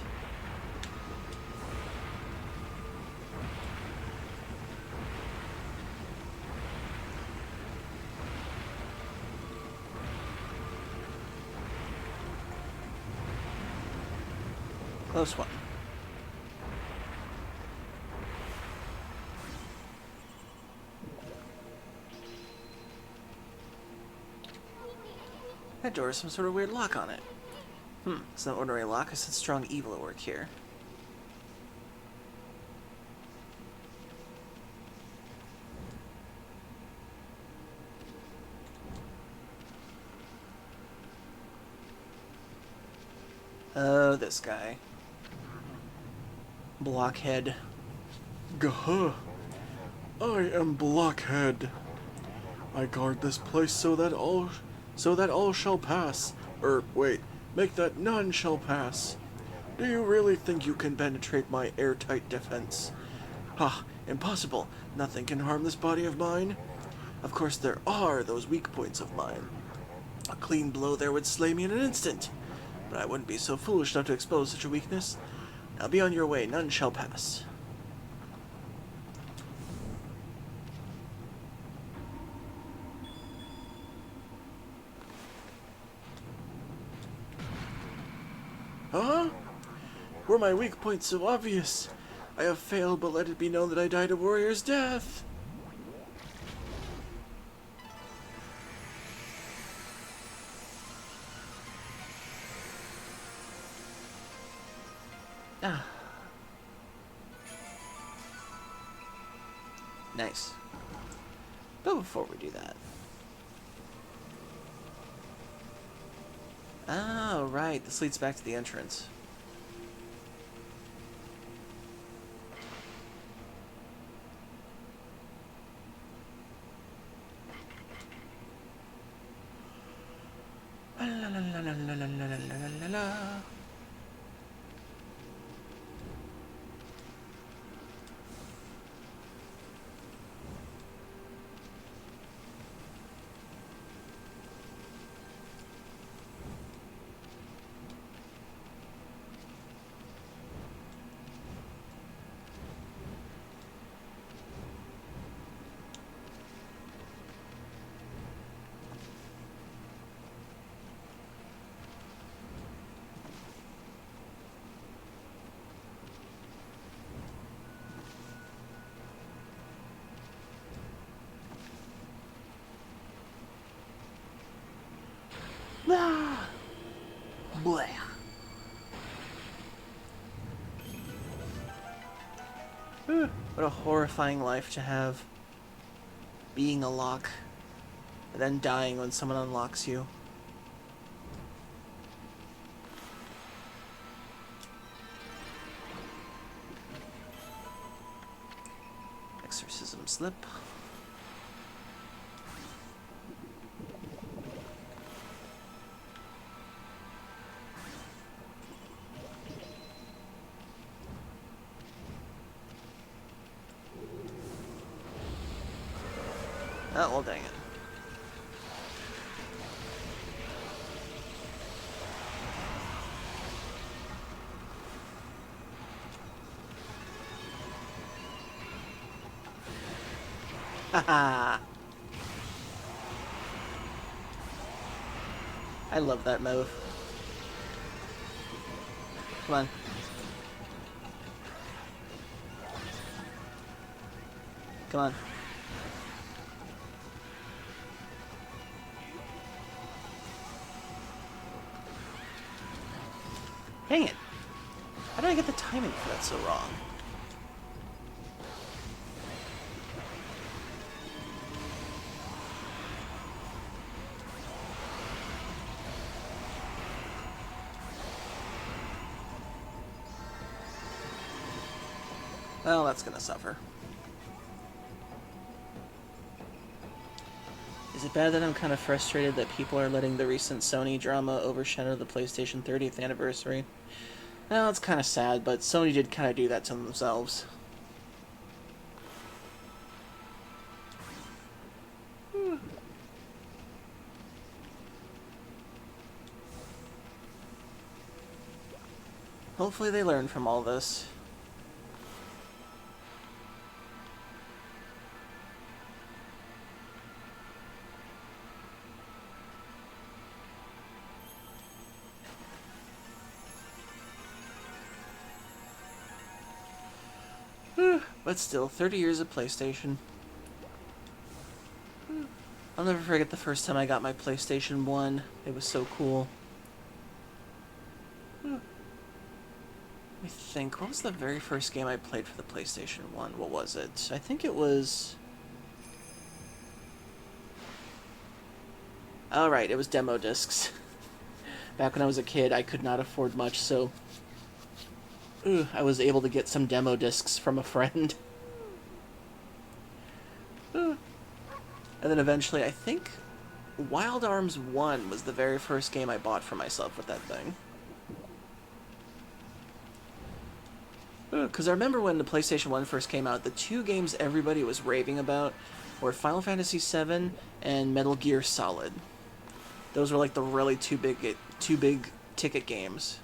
Close one. That door has some sort of weird lock on it. It's not an ordinary lock. I sense strong evil at work here. Oh, this guy. Blockhead. Gah! I am Blockhead. I guard this place so that all shall pass. Wait, make that none shall pass. Do you really think you can penetrate my airtight defense? Ha! Impossible. Nothing can harm this body of mine. Of course there are those weak points of mine. A clean blow there would slay me in an instant. But I wouldn't be so foolish not to expose such a weakness. Now be on your way, none shall pass. Huh? Were my weak points so obvious? I have failed, but let it be known that I died a warrior's death. Ah. Nice. But before we do that... Oh, right. This leads back to the entrance. La la la la la la la la la la. Ah! Blech. What a horrifying life to have. Being a lock, and then dying when someone unlocks you. Exorcism slip. Oh, well, dang it. Haha. I love that move. Come on. Come on. Dang it. How did I get the timing for that so wrong? Well, that's gonna suffer. Is it bad that I'm kind of frustrated that people are letting the recent Sony drama overshadow the PlayStation 30th anniversary? Well, it's kind of sad, but Sony did kind of do that to themselves. Hopefully they learn from all this. But still, 30 years of PlayStation. I'll never forget the first time I got my PlayStation 1. It was so cool. Let me think. What was the very first game I played for the PlayStation 1? What was it? I think it was... Oh, right. It was demo discs. Back when I was a kid, I could not afford much, so... I was able to get some demo discs from a friend. And then eventually, I think Wild Arms 1 was the very first game I bought for myself with that thing. Because I remember when the PlayStation 1 first came out, the two games everybody was raving about were Final Fantasy VII and Metal Gear Solid. Those were like the really two big ticket games.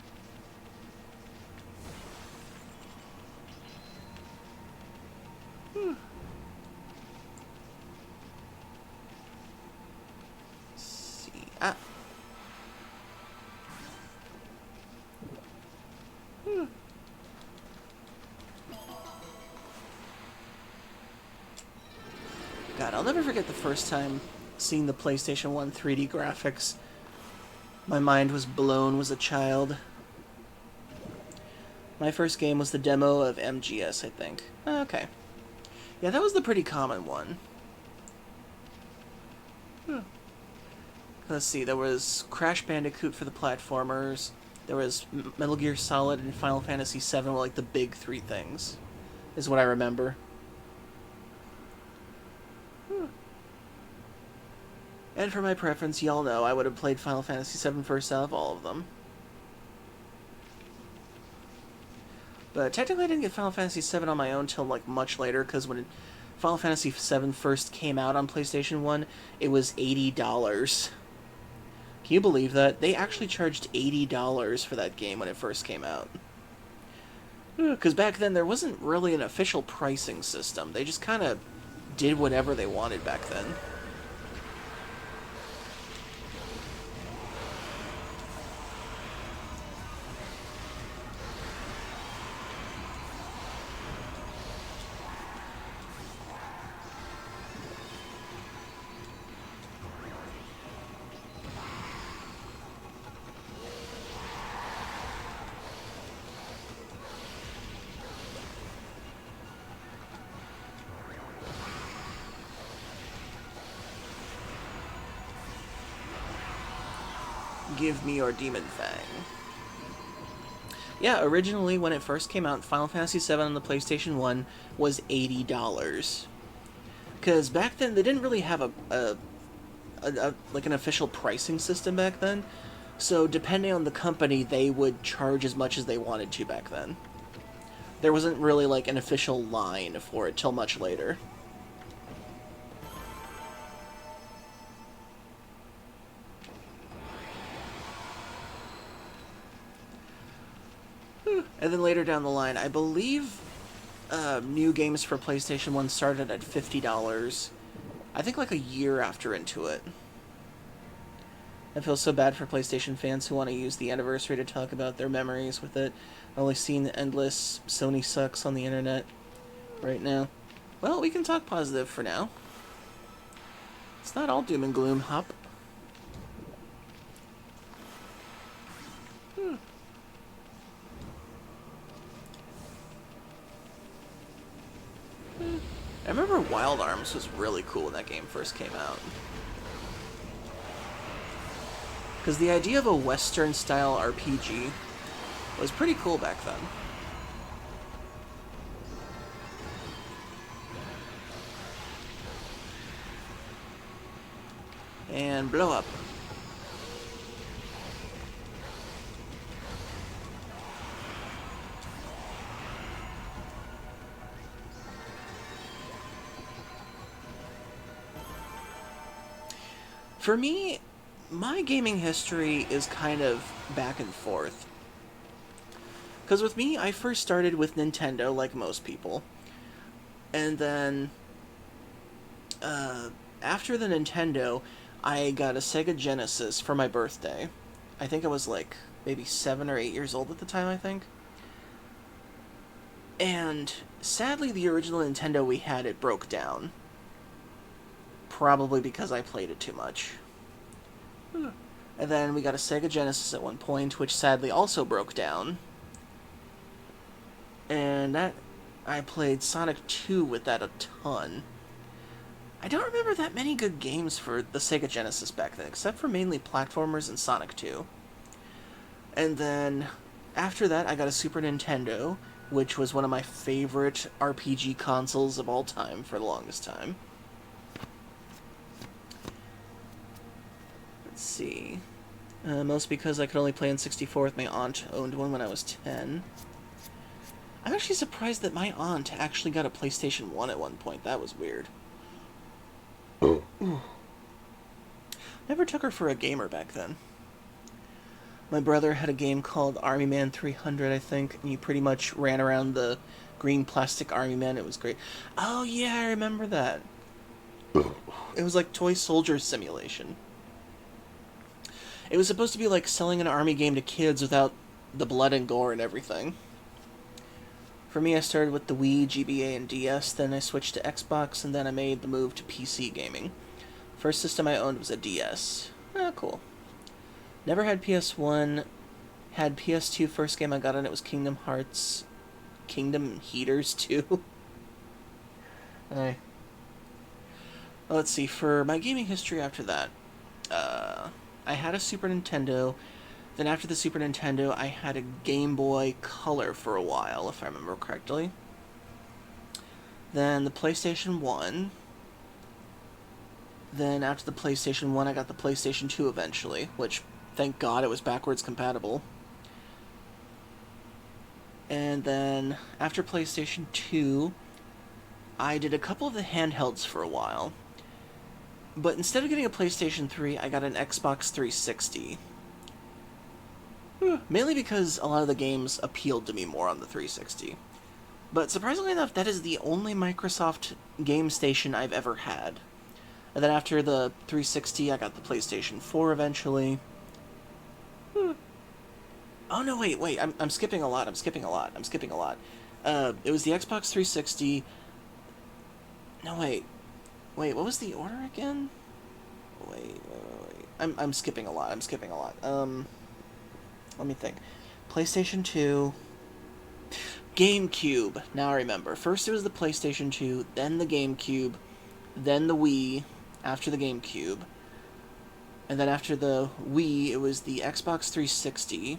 God, I'll never forget the first time seeing the PlayStation 1 3D graphics. My mind was blown as a child. My first game was the demo of MGS, I think. Okay. Yeah, that was the pretty common one. Let's see, there was Crash Bandicoot for the platformers. There was Metal Gear Solid and Final Fantasy VII were like the big three things, is what I remember. And for my preference, y'all know I would have played Final Fantasy VII first out of all of them. But technically I didn't get Final Fantasy VII on my own till like much later, because when Final Fantasy VII first came out on PlayStation 1, it was $80. Can you believe that? They actually charged $80 for that game when it first came out. Because back then there wasn't really an official pricing system. They just kind of did whatever they wanted back then. Give me your Demon Fang. Yeah, originally when it first came out, Final Fantasy VII on the PlayStation 1 was $80. Because back then they didn't really have like an official pricing system back then. So depending on the company, they would charge as much as they wanted to back then. There wasn't really like an official line for it till much later. And then later down the line, I believe new games for PlayStation 1 started at $50. I think like a year after into it. I feel so bad for PlayStation fans who want to use the anniversary to talk about their memories with it. I've only seen endless Sony sucks on the internet right now. Well, we can talk positive for now. It's not all doom and gloom, Hop. I remember Wild Arms was really cool when that game first came out. Because the idea of a Western-style RPG was pretty cool back then. And blow up. For me, my gaming history is kind of back and forth. Because with me, I first started with Nintendo, like most people. And then, after the Nintendo, I got a Sega Genesis for my birthday. I think I was like maybe 7 or 8 years old at the time, I think. And sadly, the original Nintendo we had, it broke down. Probably because I played it too much. And then we got a Sega Genesis at one point, which sadly also broke down. And that I played Sonic 2 with that a ton. I don't remember that many good games for the Sega Genesis back then, except for mainly platformers and Sonic 2. And then, after that, I got a Super Nintendo, which was one of my favorite RPG consoles of all time for the longest time. Let's see. Most because I could only play on 64 with my aunt owned one when I was 10. I'm actually surprised that my aunt actually got a PlayStation 1 at one point. That was weird. Never took her for a gamer back then. My brother had a game called Army Man 300, I think, and you pretty much ran around the green plastic Army Man. It was great. Oh, yeah, I remember that. It was like Toy Soldier Simulation. It was supposed to be like selling an army game to kids without the blood and gore and everything. For me, I started with the Wii, GBA, and DS, then I switched to Xbox, and then I made the move to PC gaming. First system I owned was a DS. Ah, cool. Never had PS1. Had PS2. First game I got on it was Kingdom Hearts. Kingdom Heaters 2. Aye. Well, let's see. For my gaming history after that, I had a Super Nintendo. Then after the Super Nintendo, I had a Game Boy Color for a while, if I remember correctly. Then the PlayStation 1. Then after the PlayStation 1, I got the PlayStation 2 eventually, which, thank God, it was backwards compatible. And then after PlayStation 2, I did a couple of the handhelds for a while. But instead of getting a PlayStation 3, I got an Xbox 360. Mainly because a lot of the games appealed to me more on the 360. But surprisingly enough, that is the only Microsoft game station I've ever had. And then after the 360, I got the PlayStation 4 eventually. Oh no, wait, I'm skipping a lot. It was the Xbox 360. No, wait, what was the order again? Wait. I'm skipping a lot. Let me think. PlayStation 2. GameCube. Now I remember. First it was the PlayStation 2, then the GameCube, then the Wii, after the GameCube. And then after the Wii, it was the Xbox 360.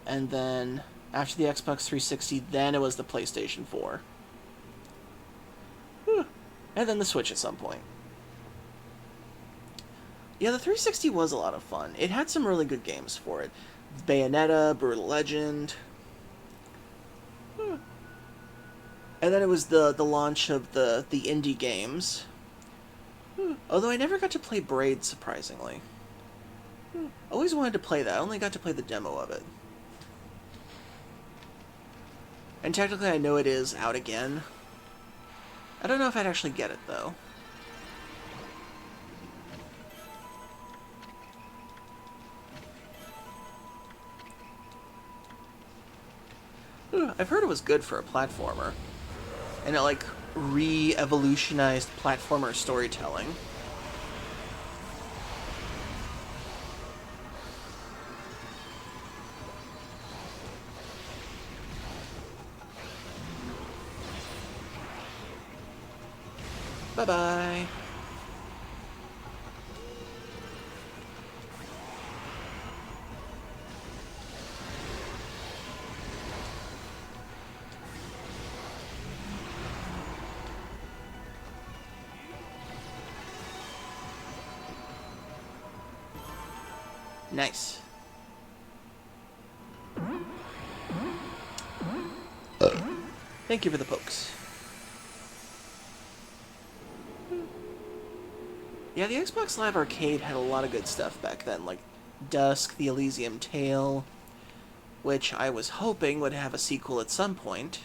And then after the Xbox 360, then it was the PlayStation 4. And then the Switch at some point. Yeah, the 360 was a lot of fun. It had some really good games for it. Bayonetta, Brutal Legend. And then it was the launch of the indie games. Although I never got to play Braid, surprisingly. Always wanted to play that. I only got to play the demo of it. And technically I know it is out again. I don't know if I'd actually get it, though. I've heard it was good for a platformer. And it, like, re-evolutionized platformer storytelling. Bye-bye. Nice. Thank you for the pokes. Yeah, the Xbox Live Arcade had a lot of good stuff back then, like Dusk, the Elysium Tale. which I was hoping would have a sequel at some point.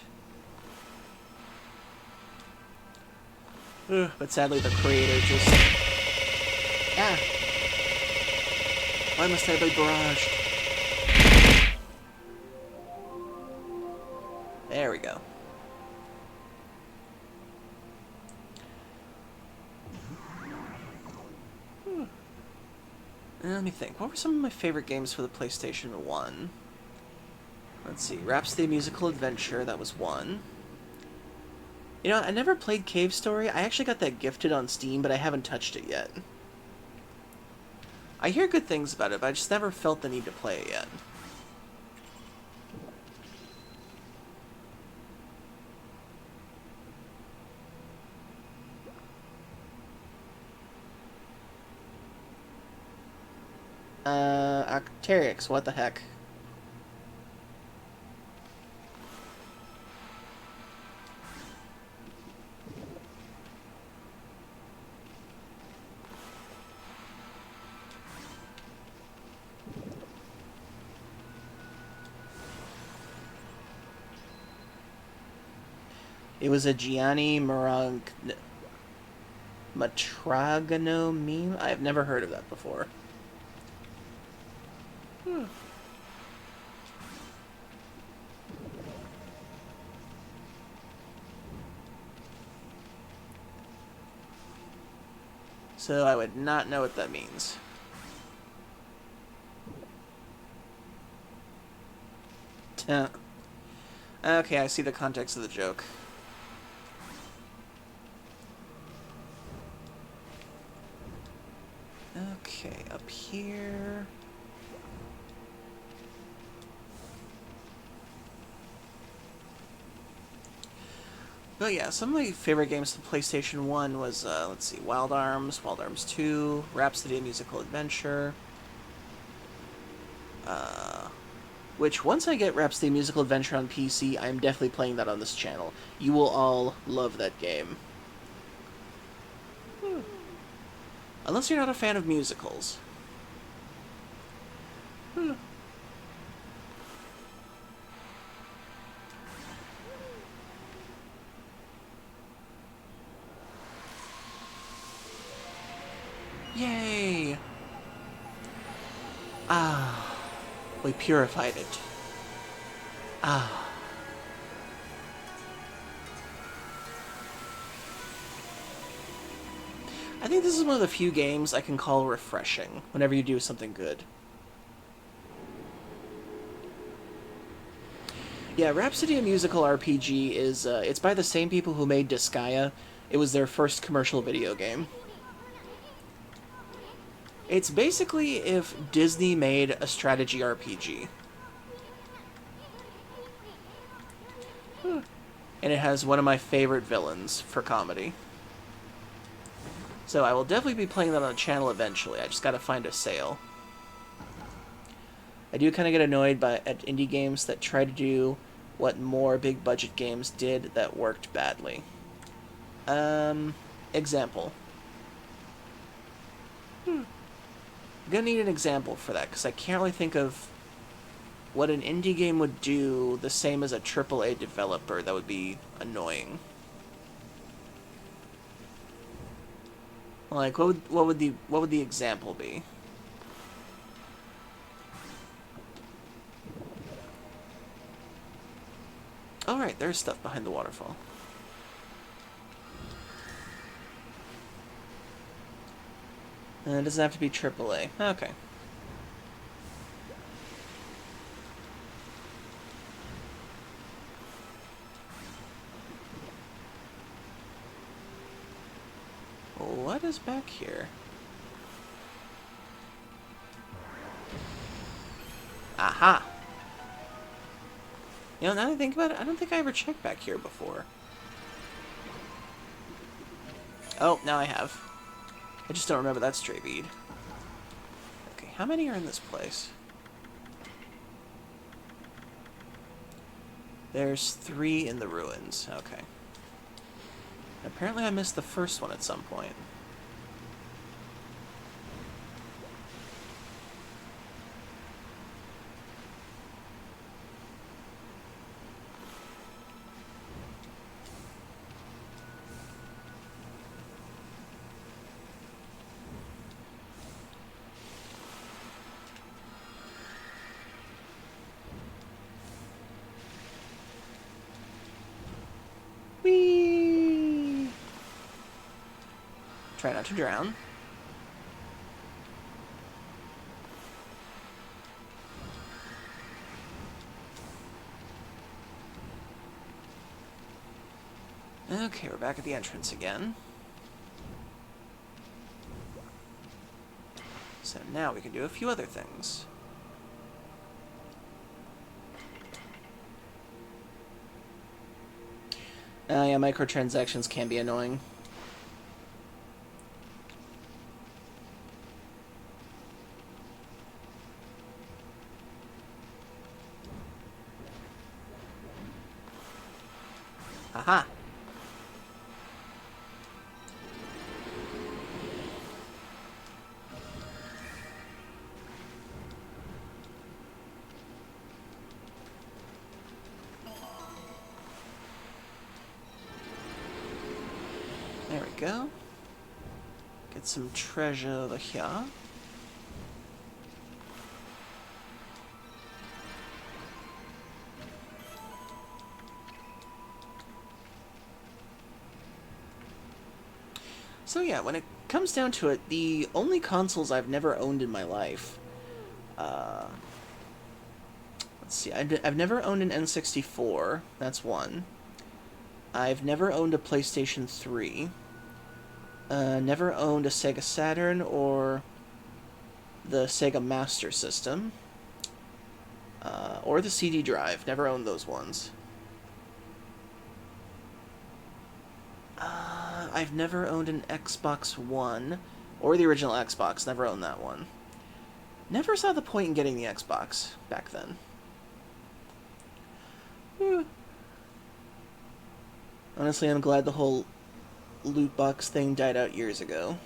But sadly, the creator just... Ah! Why must I be barraged? There we go. Let me think. What were some of my favorite games for the PlayStation 1? Let's see. Rhapsody Musical Adventure, that was one. You know, I never played Cave Story. I actually got that gifted on Steam, but I haven't touched it yet. I hear good things about it, but I just never felt the need to play it yet. Octarix, what the heck? It was a Gianni Matragano meme? I have never heard of that before. So I would not know what that means. Okay, I see the context of the joke. Okay, up here... But yeah, some of my favorite games to PlayStation 1 was, let's see, Wild Arms, Wild Arms 2, Rhapsody a Musical Adventure. Which, once I get Rhapsody a Musical Adventure on PC, I'm definitely playing that on this channel. You will all love that game. Unless you're not a fan of musicals. Yay! Ah, we purified it. Ah. I think this is one of the few games I can call refreshing whenever you do something good. Yeah, Rhapsody a Musical RPG is, it's by the same people who made Disgaea. It was their first commercial video game. It's basically if Disney made a strategy RPG. And it has one of my favorite villains for comedy. So I will definitely be playing that on the channel eventually. I just gotta find a sale. I do kind of get annoyed at indie games that try to do what more big budget games did that worked badly. Example. I'm gonna need an example for that, because I can't really think of what an indie game would do the same as a AAA developer that would be annoying. Like, what would the example be? Alright, there's stuff behind the waterfall. And it doesn't have to be AAA. Okay. What is back here? Aha! You know, now that I think about it, I don't think I ever checked back here before. Oh, now I have. I just don't remember that stray bead. Okay, how many are in this place? There's 3 in the ruins. Okay. Apparently I missed the first one at some point. Try not to drown. Okay, we're back at the entrance again. So now we can do a few other things. Yeah, microtransactions can be annoying. Aha! There we go. Get some treasure over here. So yeah, when it comes down to it, the only consoles I've never owned in my life, let's see, I've never owned an N64, that's one. I've never owned a PlayStation 3. Never owned a Sega Saturn or the Sega Master System. Or the CD drive, never owned those ones. I've never owned an Xbox One, or the original Xbox, never owned that one. Never saw the point in getting the Xbox back then. Honestly, I'm glad the whole loot box thing died out years ago.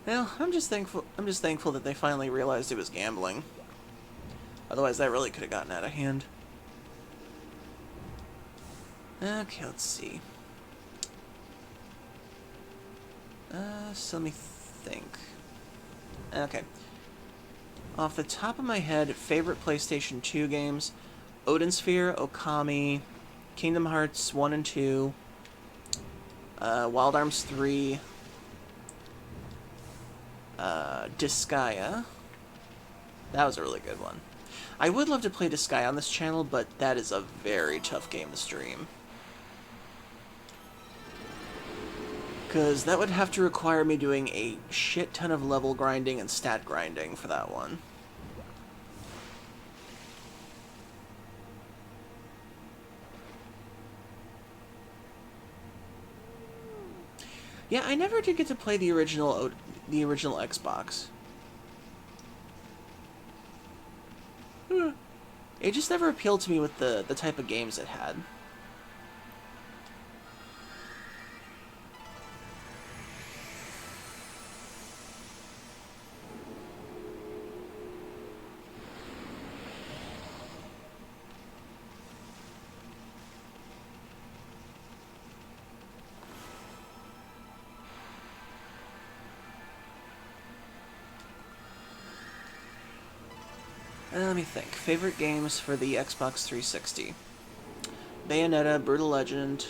Well, I'm just thankful that they finally realized it was gambling. Otherwise, that really could have gotten out of hand. Okay, let's see. So let me think. Okay. Off the top of my head, favorite PlayStation 2 games: Odin Sphere, Okami, Kingdom Hearts 1 and 2, Wild Arms 3, Disgaea. That was a really good one. I would love to play Disgaea on this channel, but that is a very tough game to stream. Because that would have to require me doing a shit ton of level grinding and stat grinding for that one. Yeah, I never did get to play the original Xbox. It just never appealed to me with the type of games it had. Let me think. Favorite games for the Xbox 360. Bayonetta, Brutal Legend,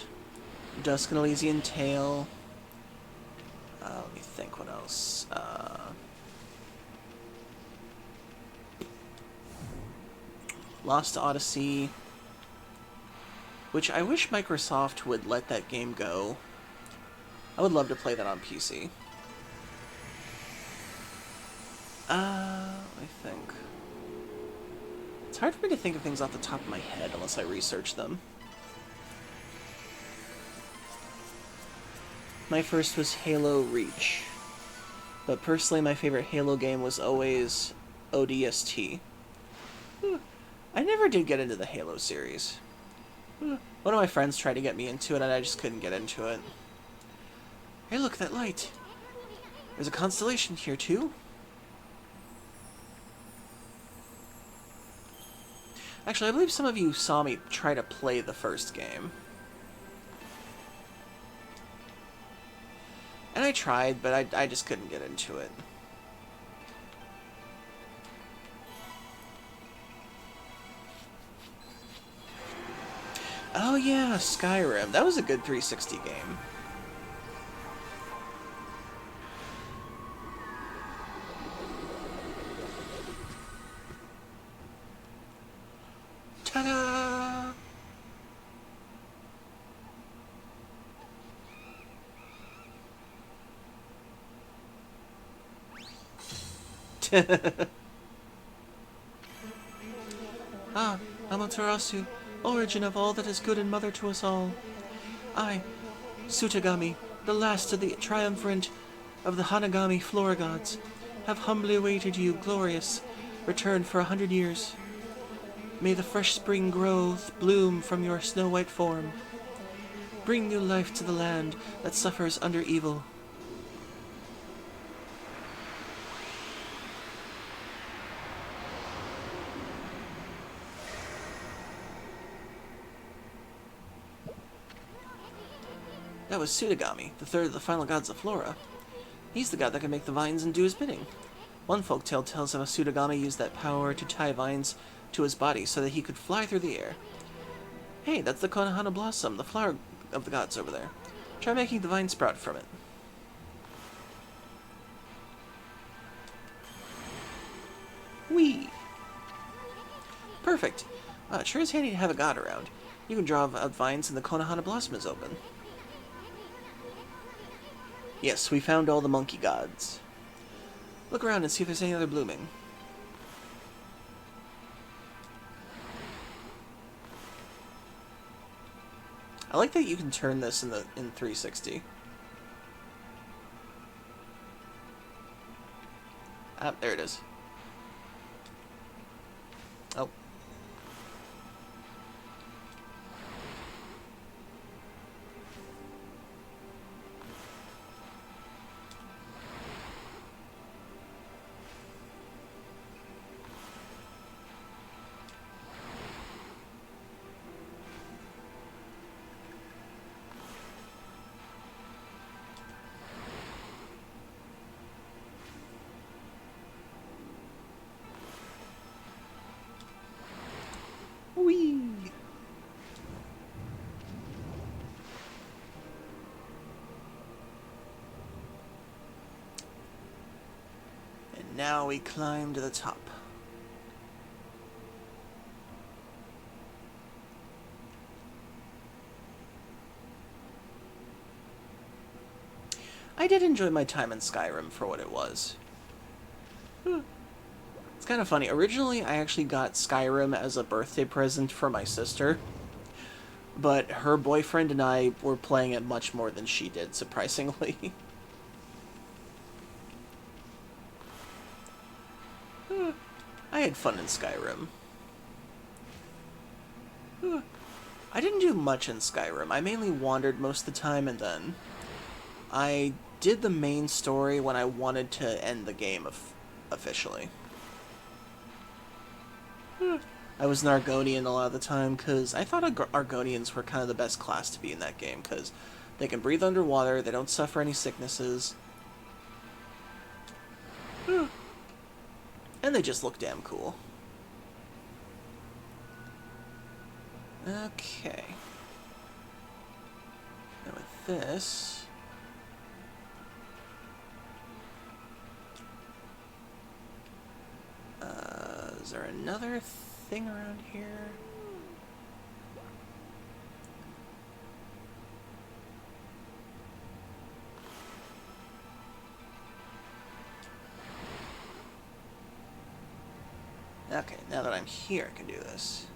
Dusk and Elysian Tale. Let me think, what else? Lost Odyssey. Which I wish Microsoft would let that game go. I would love to play that on PC. Let me think. It's hard for me to think of things off the top of my head unless I research them. My first was Halo Reach. But personally, my favorite Halo game was always ODST. I never did get into the Halo series. One of my friends tried to get me into it, and I just couldn't get into it. Hey, look, that light! There's a constellation here, too. Actually, I believe some of you saw me try to play the first game. And I tried, but I just couldn't get into it. Oh yeah, Skyrim. That was a good 360 game. Ta-da! Ah, Amaterasu, origin of all that is good and mother to us all. I, Sutagami, the last of the triumvirate of the Hanagami Flora gods, have humbly awaited you, glorious, return for 100 years. May the fresh spring growth bloom from your snow-white form. Bring new life to the land that suffers under evil. That was Sudagami, the third of the final gods of Flora. He's the god that can make the vines and do his bidding. One folktale tells of how Sudagami used that power to tie vines to his body so that he could fly through the air. Hey, that's the Konohana Blossom, the flower of the gods over there. Try making the vine sprout from it. Whee! Perfect. It sure is handy to have a god around. You can draw out vines and the Konohana Blossom is open. Yes, we found all the monkey gods. Look around and see if there's any other blooming. I like that you can turn this in 360. Ah, there it is. Oh. Whee! And now we climb to the top. I did enjoy my time in Skyrim for what it was. It's kind of funny. Originally, I actually got Skyrim as a birthday present for my sister, but her boyfriend and I were playing it much more than she did, surprisingly. I had fun in Skyrim. I didn't do much in Skyrim. I mainly wandered most of the time, and then I did the main story when I wanted to end the game officially. I was an Argonian a lot of the time, because I thought Argonians were kind of the best class to be in that game, because they can breathe underwater, they don't suffer any sicknesses, and they just look damn cool. Okay. Now with this... is there another thing around here? Okay, now that I'm here, I can do this.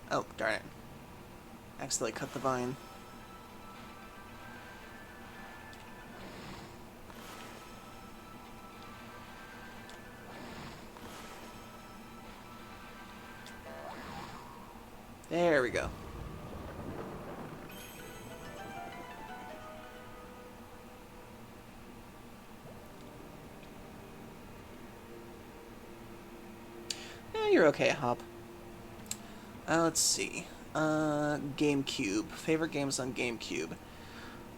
Oh, darn it. Accidentally cut the vine. There we go. you're okay, Hop. Let's see. GameCube. Favorite games on GameCube.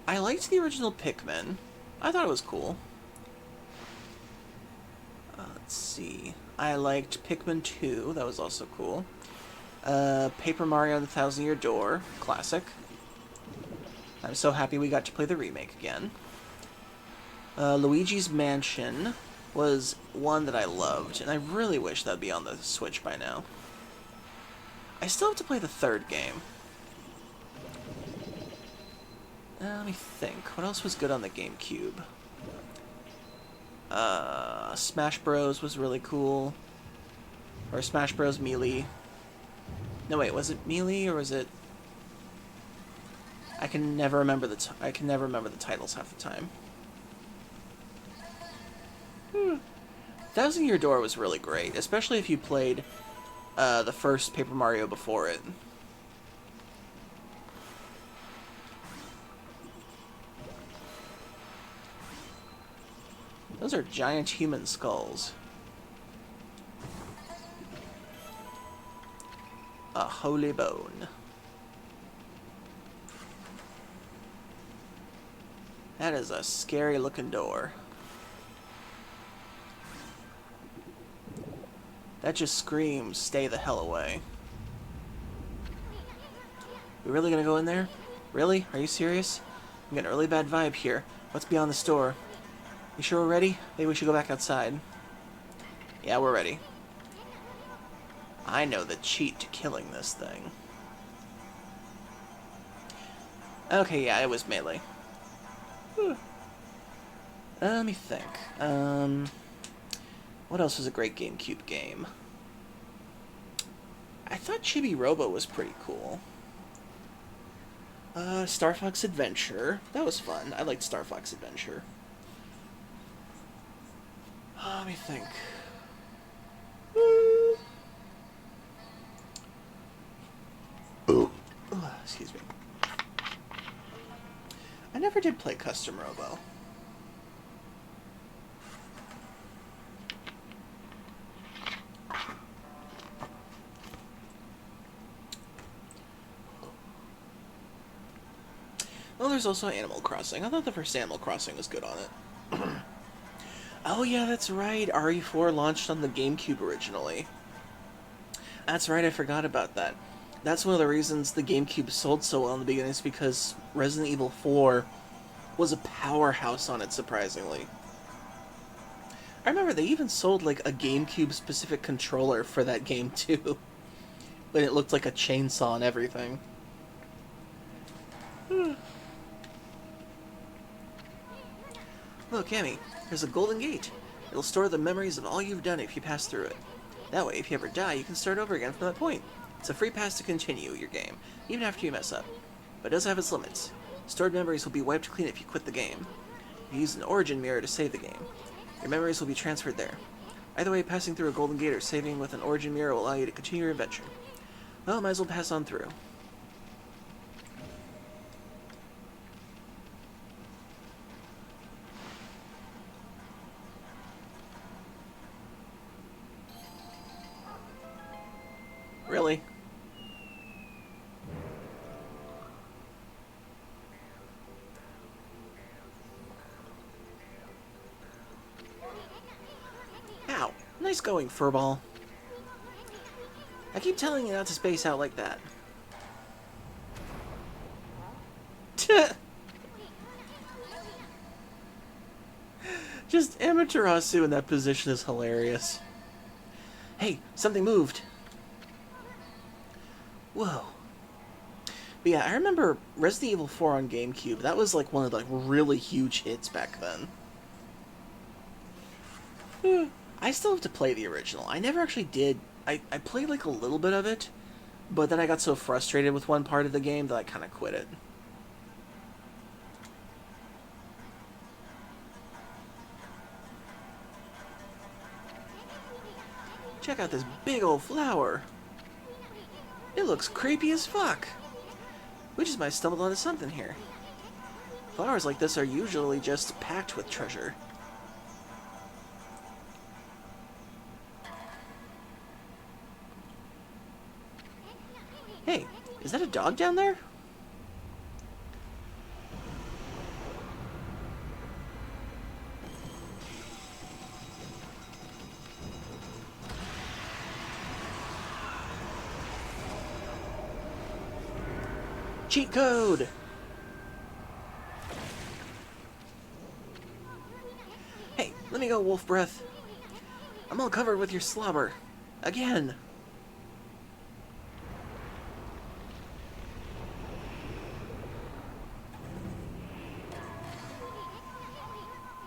I liked the original Pikmin. I thought it was cool. Let's see. I liked Pikmin 2. That was also cool. Paper Mario and the Thousand Year Door. Classic. I'm so happy we got to play the remake again. Luigi's Mansion was one that I loved, and I really wish that'd be on the Switch by now. I still have to play the third game. Let me think. What else was good on the GameCube? Smash Bros. Was really cool. Or Smash Bros. Melee. No, wait, was it Melee or was it... I can never remember the titles half the time. Thousand Year Door was really great, especially if you played the first Paper Mario before it. Those are giant human skulls. A holy bone. That is a scary looking door. That just screams, stay the hell away. We really gonna go in there? Really? Are you serious? I'm getting a really bad vibe here. What's beyond the store? You sure we're ready? Maybe we should go back outside. Yeah, we're ready. I know the cheat to killing this thing. Okay, yeah, it was melee. Let me think. What else was a great GameCube game? I thought Chibi Robo was pretty cool. Star Fox Adventure. That was fun. I liked Star Fox Adventure. Let me think. Excuse me. I never did play Custom Robo. Well, there's also Animal Crossing. I thought the first Animal Crossing was good on it. Oh yeah, that's right. RE4 launched on the GameCube originally. That's right, I forgot about that. That's one of the reasons the GameCube sold so well in the beginning, is because Resident Evil 4 was a powerhouse on it, surprisingly. I remember they even sold like a GameCube-specific controller for that game too. But it looked like a chainsaw and everything. Look, Cammy, there's a golden gate. It'll store the memories of all you've done if you pass through it. That way, if you ever die, you can start over again from that point. It's a free pass to continue your game, even after you mess up. But it does have its limits. Stored memories will be wiped clean if you quit the game. You use an origin mirror to save the game. Your memories will be transferred there. Either way, passing through a golden gate or saving with an origin mirror will allow you to continue your adventure. Well, might as well pass on through. Really? Ow. Nice going, Furball. I keep telling you not to space out like that. Just Amaterasu in that position is hilarious. Hey, something moved. Whoa. But yeah, I remember Resident Evil 4 on GameCube. That was like one of the really huge hits back then. I still have to play the original. I never actually did. I played like a little bit of it, but then I got so frustrated with one part of the game that I kind of quit it. Check out this big old flower. It looks creepy as fuck. We just might stumble onto something here. Flowers like this are usually just packed with treasure. Is that a dog down there? Cheat code! Hey, let me go, wolf breath. I'm all covered with your slobber. Again!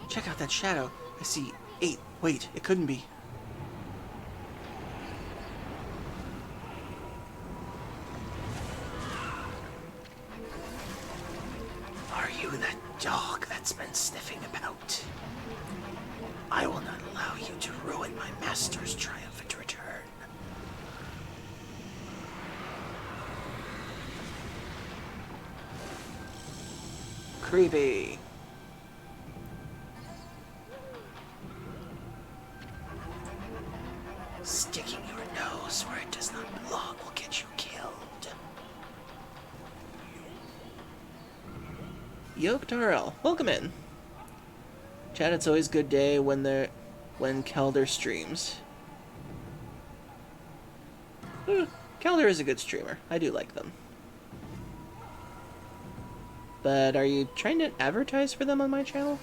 Check out that shadow. I see 8. Wait, it couldn't be. Are you that dog that's been sniffing about? I will not allow you to ruin my master's triumphant return. Creepy. Sticking your nose where it does not belong will get you killed. Yoke Tarl, welcome in. Chat, it's always a good day when Kelder streams. Kelder is a good streamer. I do like them. But are you trying to advertise for them on my channel?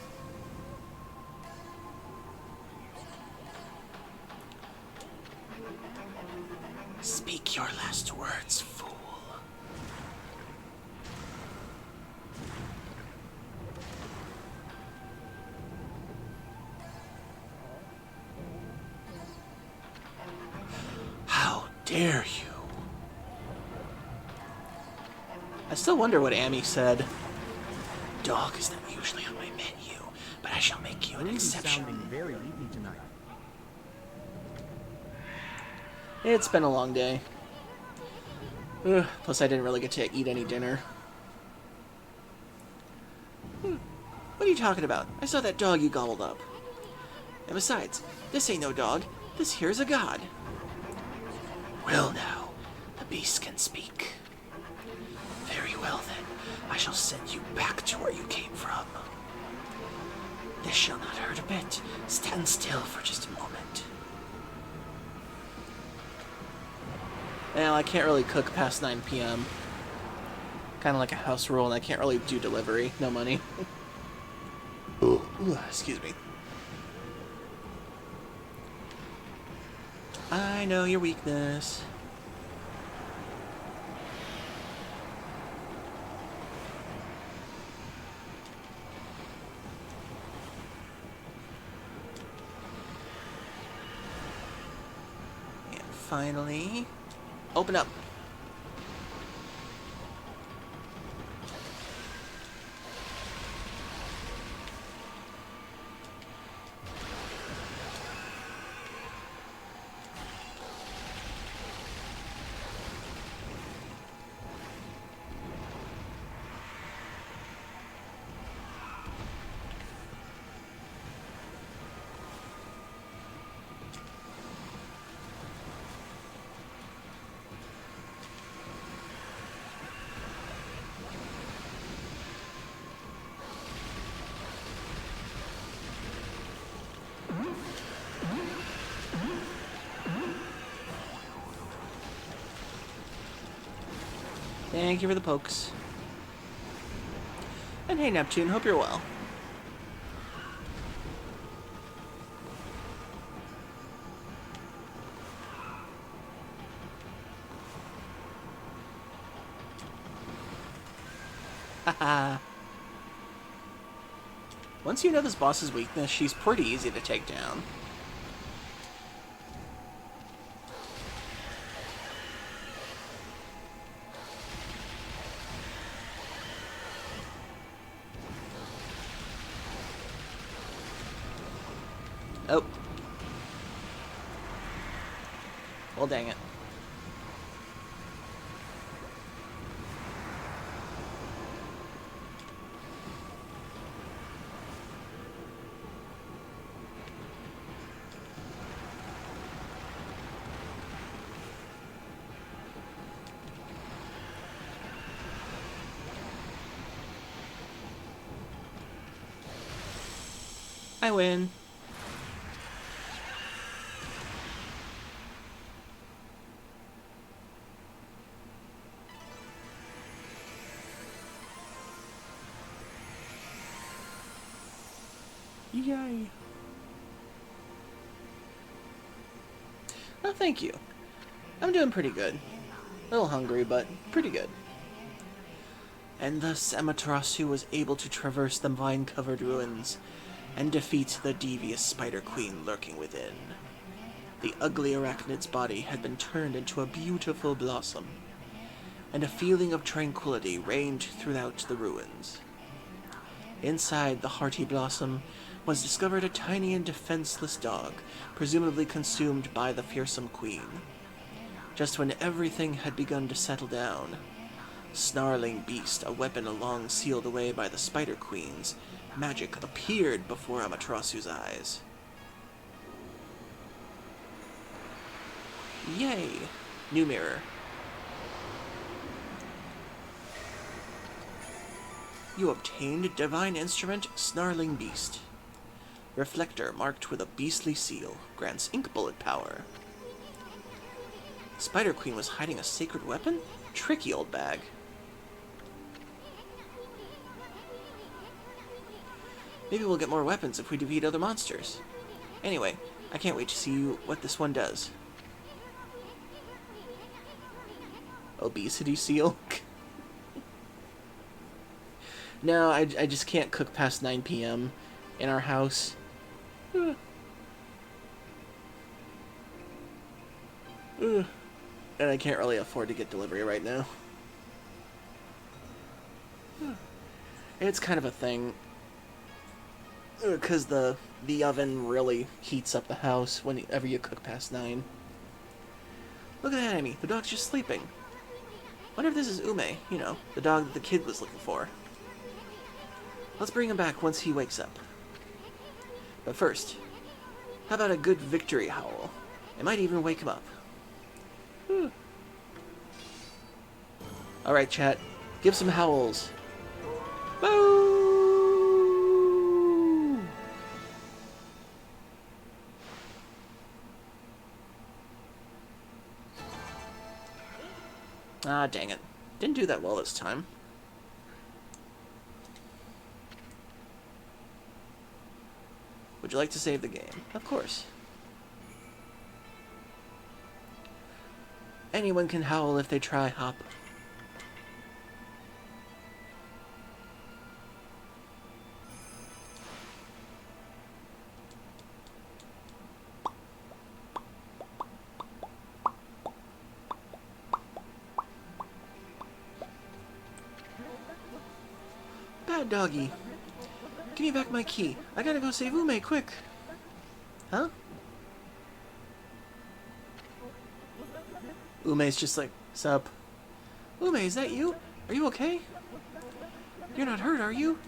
Speak your last words, fool. How dare you? I still wonder what Amy said. Dog is not usually on my menu, but I shall make you an exception. Sounding very eaten tonight. It's been a long day. Plus, I didn't really get to eat any dinner. What are you talking about? I saw that dog you gobbled up. And besides, this ain't no dog. This here's a god. Well now, the beast can speak. Very well then, I shall send you back to where you came from. This shall not hurt a bit. Stand still for just a moment. Well, I can't really cook past 9 p.m. Kind of like a house rule, and I can't really do delivery. No money. Excuse me. I know your weakness. And finally, open up. Thank you for the pokes. And hey, Neptune, hope you're well. Haha. Once you know this boss's weakness, she's pretty easy to take down. Oh. Well, dang it. I win. Yay. Oh, thank you. I'm doing pretty good. A little hungry, but pretty good. And thus Amaterasu was able to traverse the vine-covered ruins and defeat the devious Spider Queen lurking within. The ugly arachnid's body had been turned into a beautiful blossom, and a feeling of tranquility reigned throughout the ruins. Inside the hearty blossom was discovered a tiny and defenseless dog, presumably consumed by the fearsome queen. Just when everything had begun to settle down, snarling beast, a weapon long sealed away by the Spider Queen's magic, appeared before Amaterasu's eyes. Yay! New mirror. You obtained Divine Instrument Snarling Beast. Reflector marked with a beastly seal. Grants ink bullet power. Spider Queen was hiding a sacred weapon? Tricky old bag. Maybe we'll get more weapons if we defeat other monsters. Anyway, I can't wait to see what this one does. Obesity seal? No, I just can't cook past 9 p.m. in our house. And I can't really afford to get delivery right now. It's kind of a thing. Because the oven really heats up the house whenever you cook past 9. Look at that, Amy. The dog's just sleeping. Wonder if this is Ume, you know, the dog that the kid was looking for. Let's bring him back once he wakes up. But first, how about a good victory howl? It might even wake him up. Alright, chat. Give some howls. Boo! Ah, dang it. Didn't do that well this time. Would you like to save the game? Of course. Anyone can howl if they try, Hop. Bad doggy. Give me back my key. I gotta go save Ume, quick. Huh? Ume's just like, sup? Ume, is that you? Are you okay? You're not hurt, are you?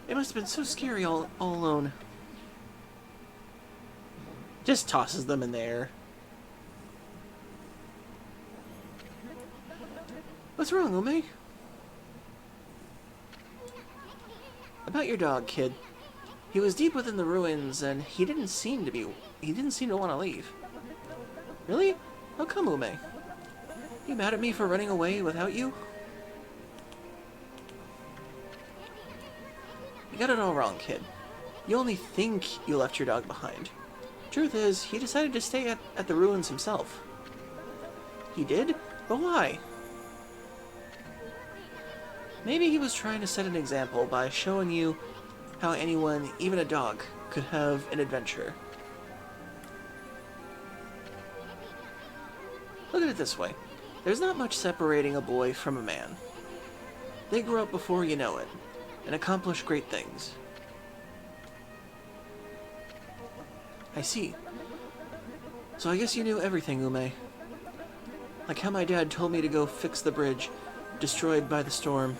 It must have been so scary all alone. Just tosses them in the air. What's wrong, Ume? About your dog, kid. He was deep within the ruins, and he didn't seem to want to leave. Really? How come, Ume? You mad at me for running away without you? You got it all wrong, kid. You only think you left your dog behind. Truth is, he decided to stay at the ruins himself. He did? But why? Maybe he was trying to set an example by showing you how anyone, even a dog, could have an adventure. Look at it this way. There's not much separating a boy from a man. They grow up before you know it, and accomplish great things. I see. So I guess you knew everything, Ume. Like how my dad told me to go fix the bridge, destroyed by the storm,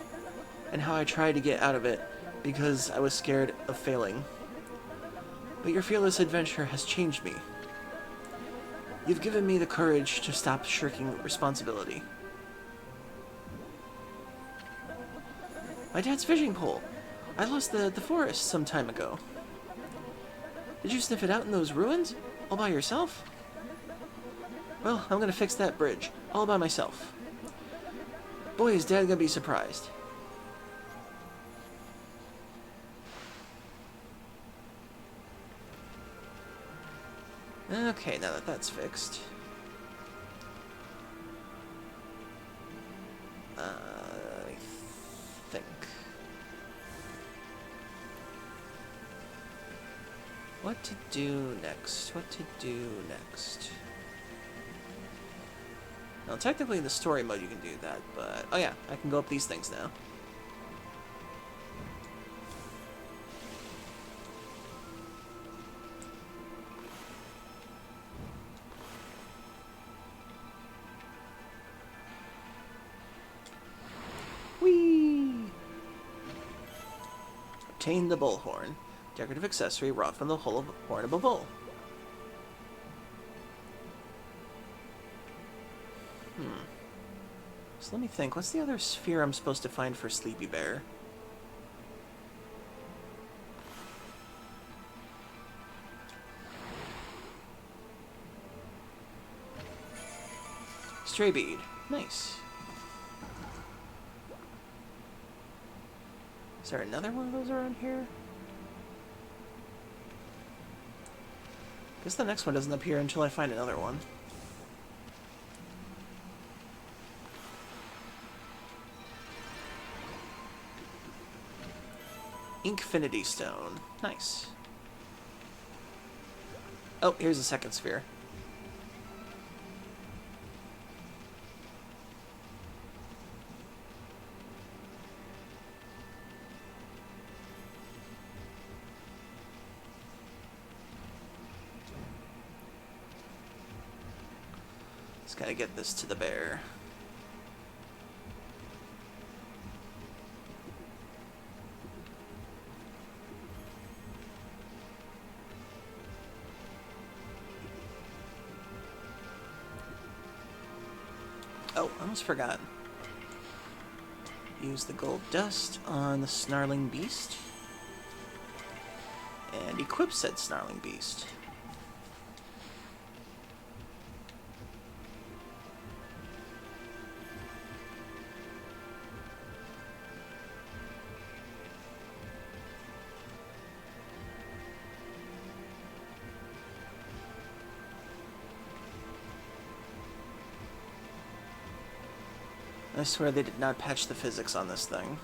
and how I tried to get out of it because I was scared of failing. But your fearless adventure has changed me. You've given me the courage to stop shirking responsibility. My dad's fishing pole. I lost the forest some time ago. Did you sniff it out in those ruins? All by yourself? Well, I'm gonna fix that bridge. All by myself. Boy, is Dad gonna be surprised. Okay, now that that's fixed. Let me think. What to do next? What to do next? Now, technically in the story mode you can do that, but... Oh yeah, I can go up these things now. Whee! Obtain the bullhorn. Decorative accessory wrought from the hull of horn of a bull. So let me think. What's the other sphere I'm supposed to find for Sleepy Bear? Stray bead. Nice. Is there another one of those around here? Guess the next one doesn't appear until I find another one. Infinity Stone. Nice. Oh, here's the second sphere. Just gotta get this to the bear. Oh, I almost forgot. Use the gold dust on the snarling beast. And equip said snarling beast. I swear they did not patch the physics on this thing.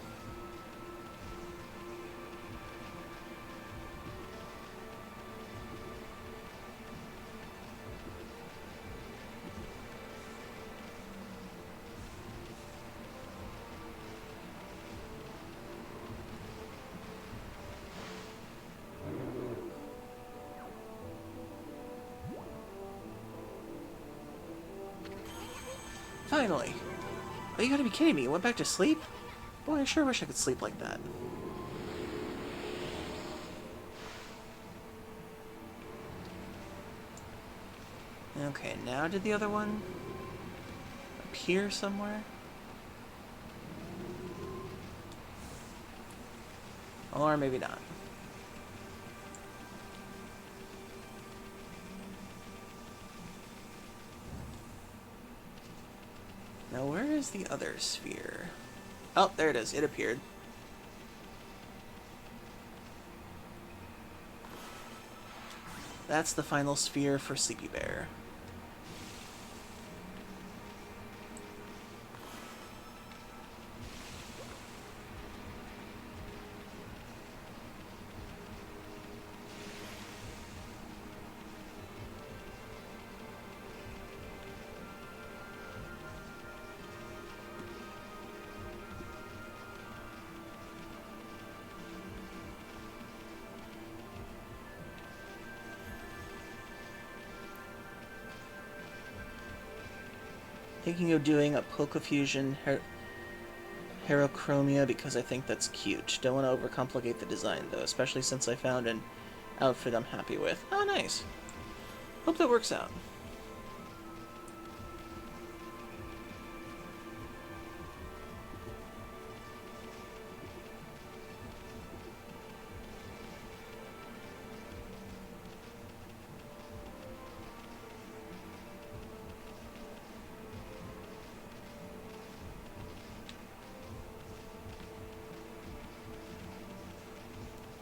Finally! Oh, you gotta be kidding me, you went back to sleep? Boy, I sure wish I could sleep like that. Okay, now did the other one appear somewhere? Or maybe not. Now, where is the other sphere? Oh, there it is. It appeared. That's the final sphere for Sleepy Bear. Thinking of doing a Polka Fusion Herochromia because I think that's cute. Don't want to overcomplicate the design though, especially since I found an outfit I'm happy with. Oh, nice. Hope that works out.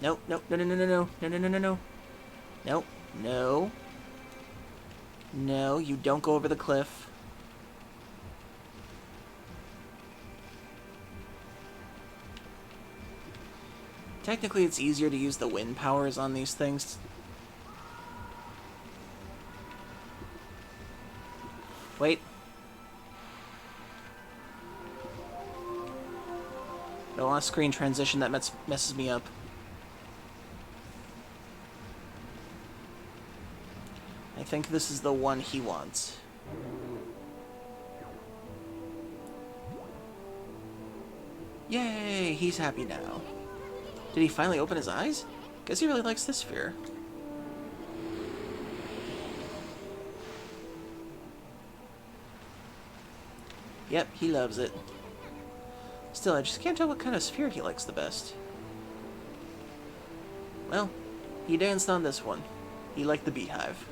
Nope, nope, no, no, no, no, no, no, no, no, no, no. Nope, no. No, you don't go over the cliff. Technically, it's easier to use the wind powers on these things. Wait. Don't want a screen transition that messes me up. I think this is the one he wants. Yay! He's happy now. Did he finally open his eyes? Guess he really likes this sphere. Yep, he loves it. Still, I just can't tell what kind of sphere he likes the best. Well, he danced on this one. He liked the beehive.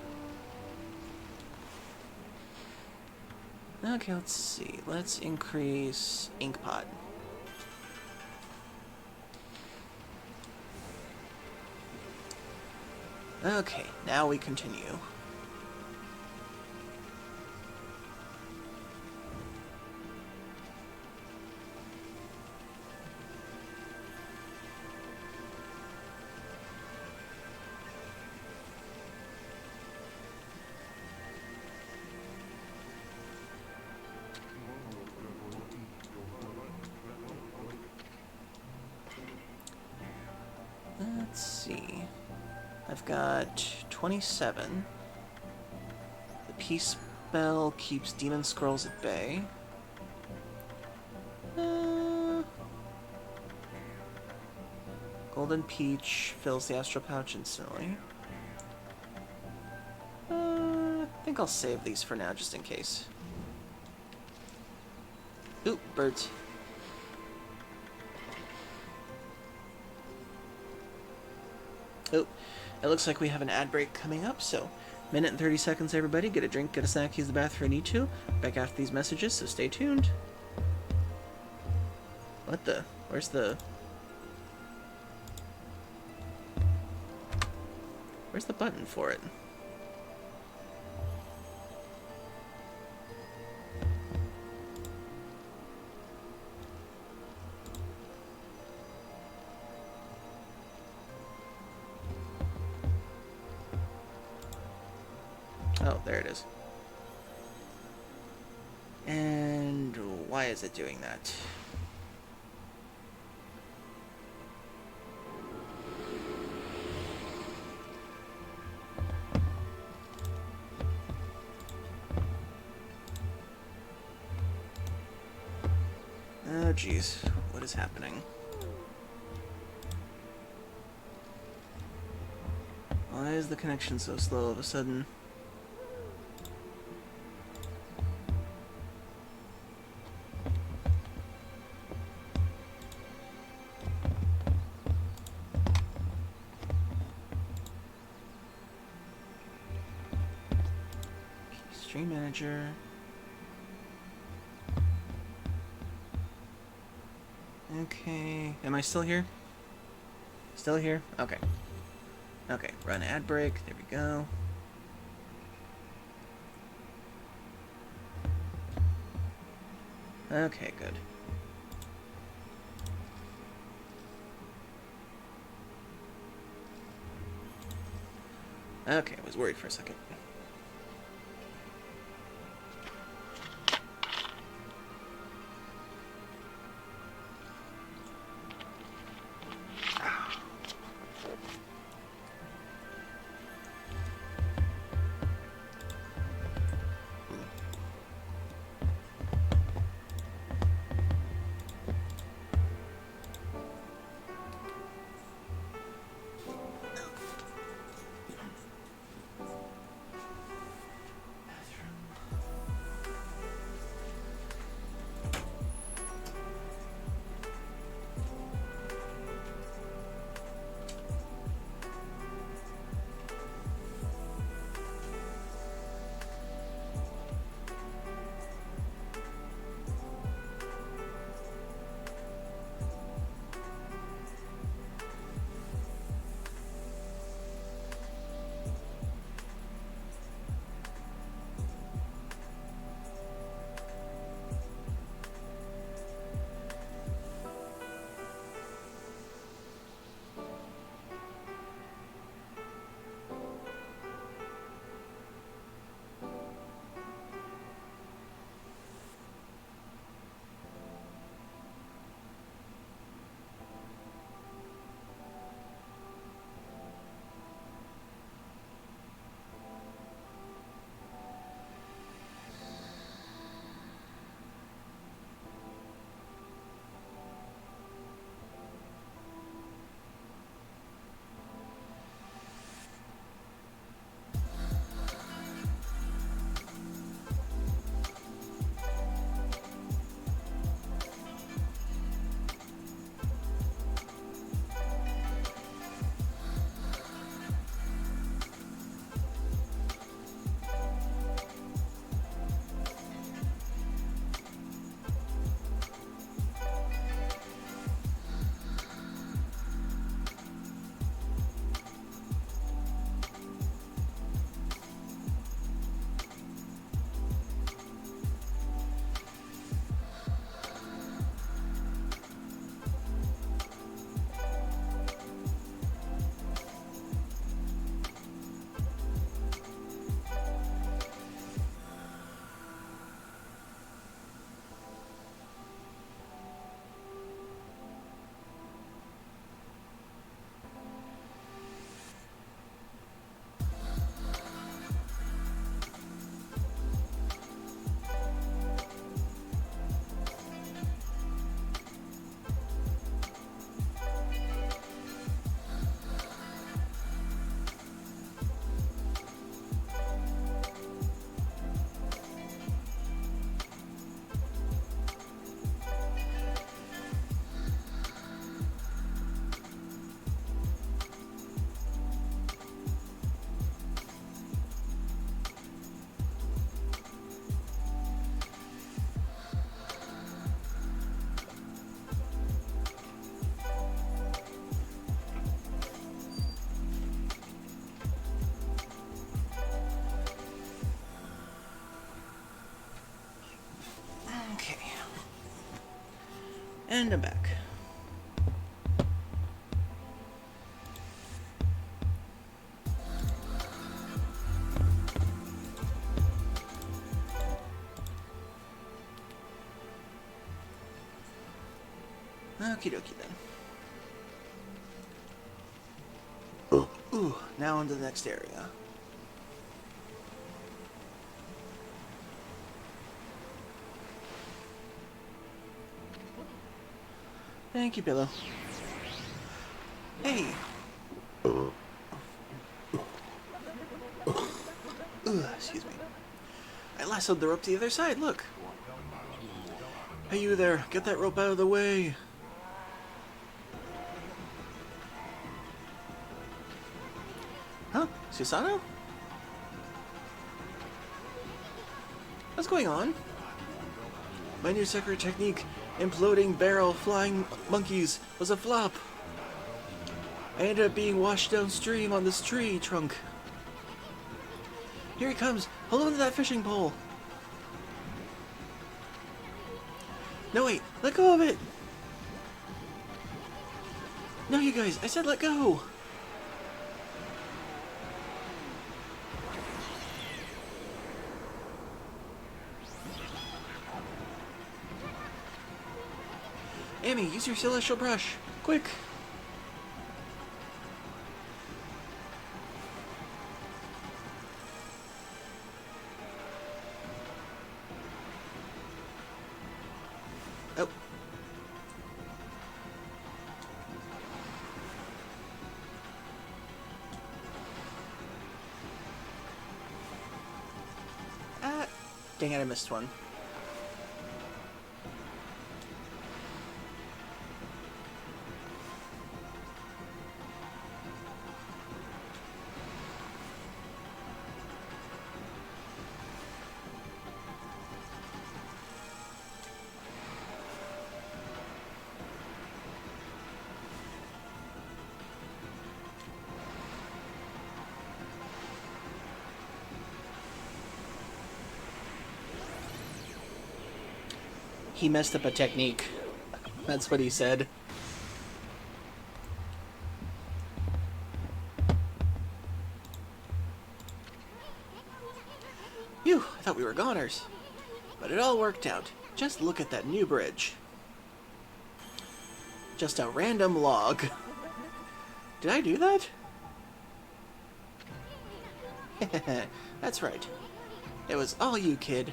Okay, let's see. Let's increase ink pot. Okay, now we continue. Let's see. I've got 27. The peace spell keeps demon scrolls at bay. Golden Peach fills the astral pouch instantly. I think I'll save these for now, just in case. Ooh, birds. Oh, it looks like we have an ad break coming up, so minute and 30 seconds, everybody. Get a drink, get a snack, use the bathroom if you need to. Back after these messages, so stay tuned. What the? Where's the button for it? Oh, there it is. And why is it doing that? Oh, jeez. What is happening? Why is the connection so slow all of a sudden? Stream manager. Okay. Am I still here? Still here? Okay. Okay, run ad break. There we go. Okay, good. Okay, I was worried for a second. And I'm back. Okie dokie then. Ooh, now on to the next area. Thank you, Pillow. Hey! Excuse me. I lassoed the rope to the other side, look! Hey, you there, get that rope out of the way! Huh? Susano? What's going on? My new secret technique, imploding barrel flying monkeys, was a flop. I ended up being washed downstream on this tree trunk. Here he comes! Hold on to that fishing pole! No, wait! Let go of it! No, you guys! I said let go! Amy, use your celestial brush! Quick! Oh. Dang it, I missed one. He messed up a technique. That's what he said. Phew, I thought we were goners. But it all worked out. Just look at that new bridge. Just a random log. Did I do that? That's right. It was all you, kid.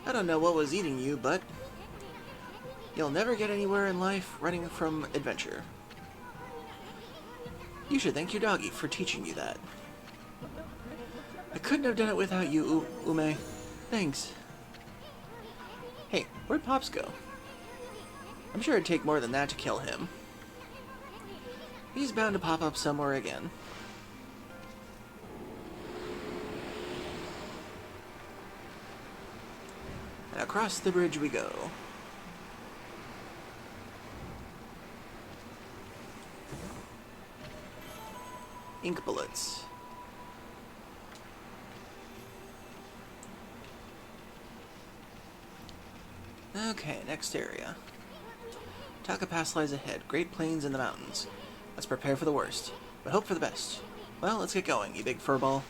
I don't know what was eating you, but you'll never get anywhere in life running from adventure. You should thank your doggy for teaching you that. I couldn't have done it without you, Ume. Thanks. Hey, where'd Pops go? I'm sure it'd take more than that to kill him. He's bound to pop up somewhere again. And across the bridge we go. Ink bullets. Okay, next area. Taka Pass lies ahead. Great Plains in the mountains. Let's prepare for the worst, but hope for the best. Well, let's get going, you big furball.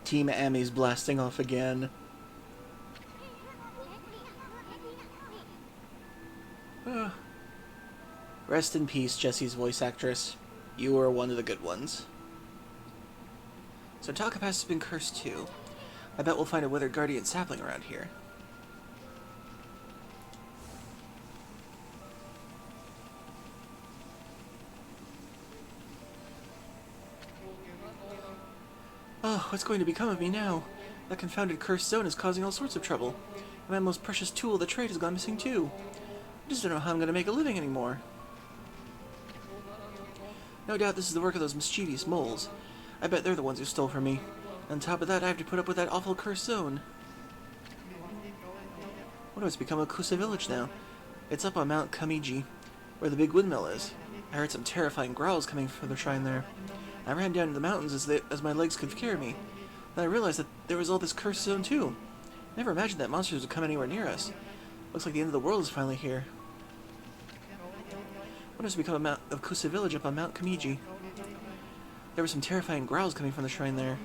Team Amy's blasting off again. Rest in peace, Jessie's voice actress. You were one of the good ones. So Taka Pass has been cursed too. I bet we'll find a withered guardian sapling around here. Oh, what's going to become of me now? That confounded cursed zone is causing all sorts of trouble. And my most precious tool, the trade, has gone missing too. I just don't know how I'm going to make a living anymore. No doubt this is the work of those mischievous moles. I bet they're the ones who stole from me. On top of that, I have to put up with that awful cursed zone. What has become of Kusa village now? It's up on Mount Kamiji, where the big windmill is. I heard some terrifying growls coming from the shrine there. I ran down to the mountains as my legs could carry me. Then I realized that there was all this cursed zone too. Never imagined that monsters would come anywhere near us. Looks like the end of the world is finally here. What has become of Kusa village up on Mount Kamiji? There were some terrifying growls coming from the shrine there.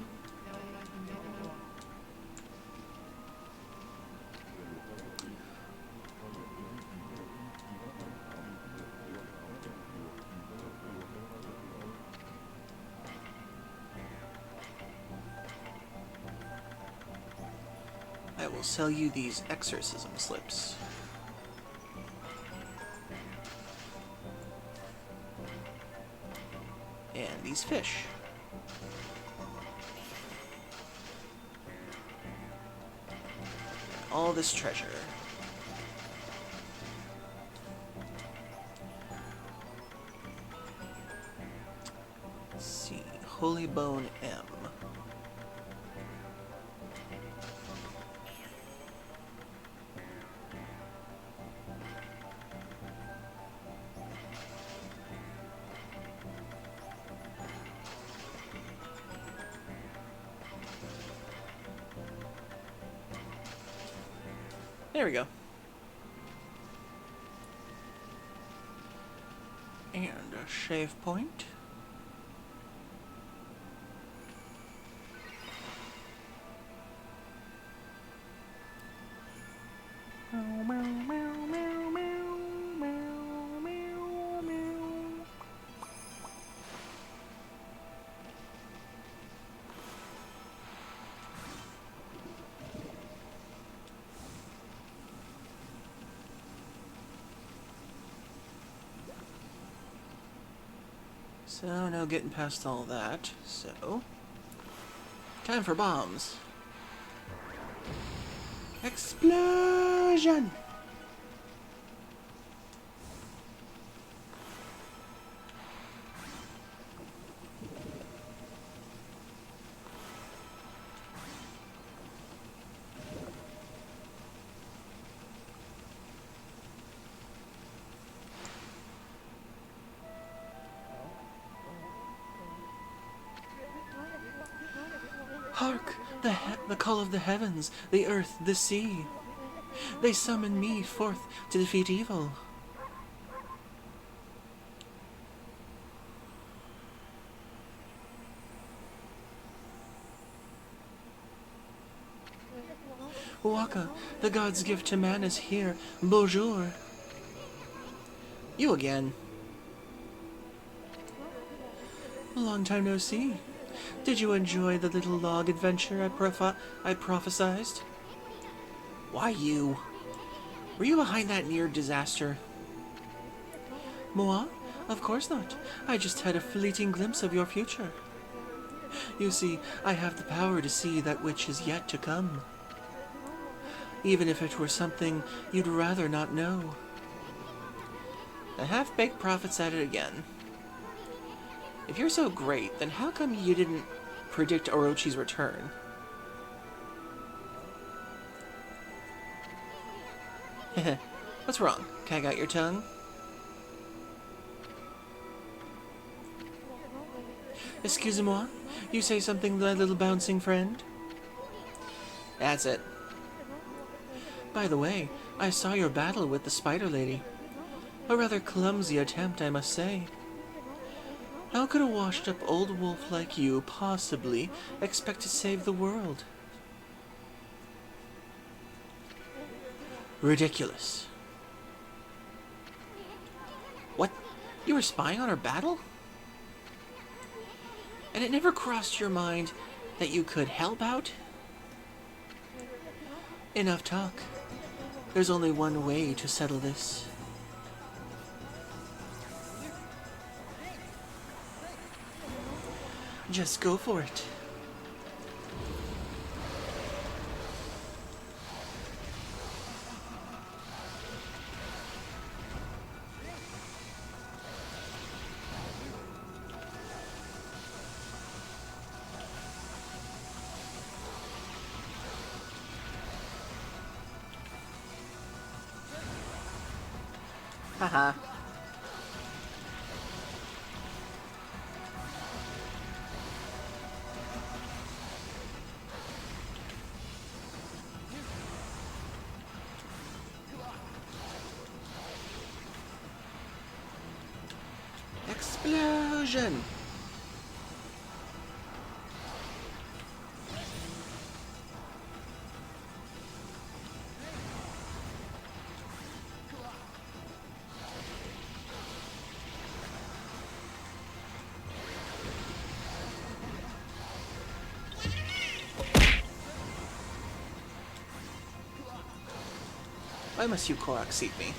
I will sell you these exorcism slips. And these fish. All this treasure. Let's see. Holy Bone M. There we go. And a shave point. So, now getting past all that, so... time for bombs. Explosion! Hark! The call of the heavens, the earth, the sea. They summon me forth to defeat evil. Waka, the god's gift to man is here. Bonjour. You again. A long time no see. Did you enjoy the little log adventure I prophesized? Why you? Were you behind that near disaster? Moi? Of course not. I just had a fleeting glimpse of your future. You see, I have the power to see that which is yet to come. Even if it were something you'd rather not know. The half-baked prophet's at it again. If you're so great, then how come you didn't predict Orochi's return? What's wrong? Kag out your tongue? Excusez-moi? You say something, my little bouncing friend? That's it. By the way, I saw your battle with the Spider Lady. A rather clumsy attempt, I must say. How could a washed-up old wolf like you possibly expect to save the world? Ridiculous. What? You were spying on our battle? And it never crossed your mind that you could help out? Enough talk. There's only one way to settle this. Just go for it. Haha. Explosion! Why must you Korok seat me?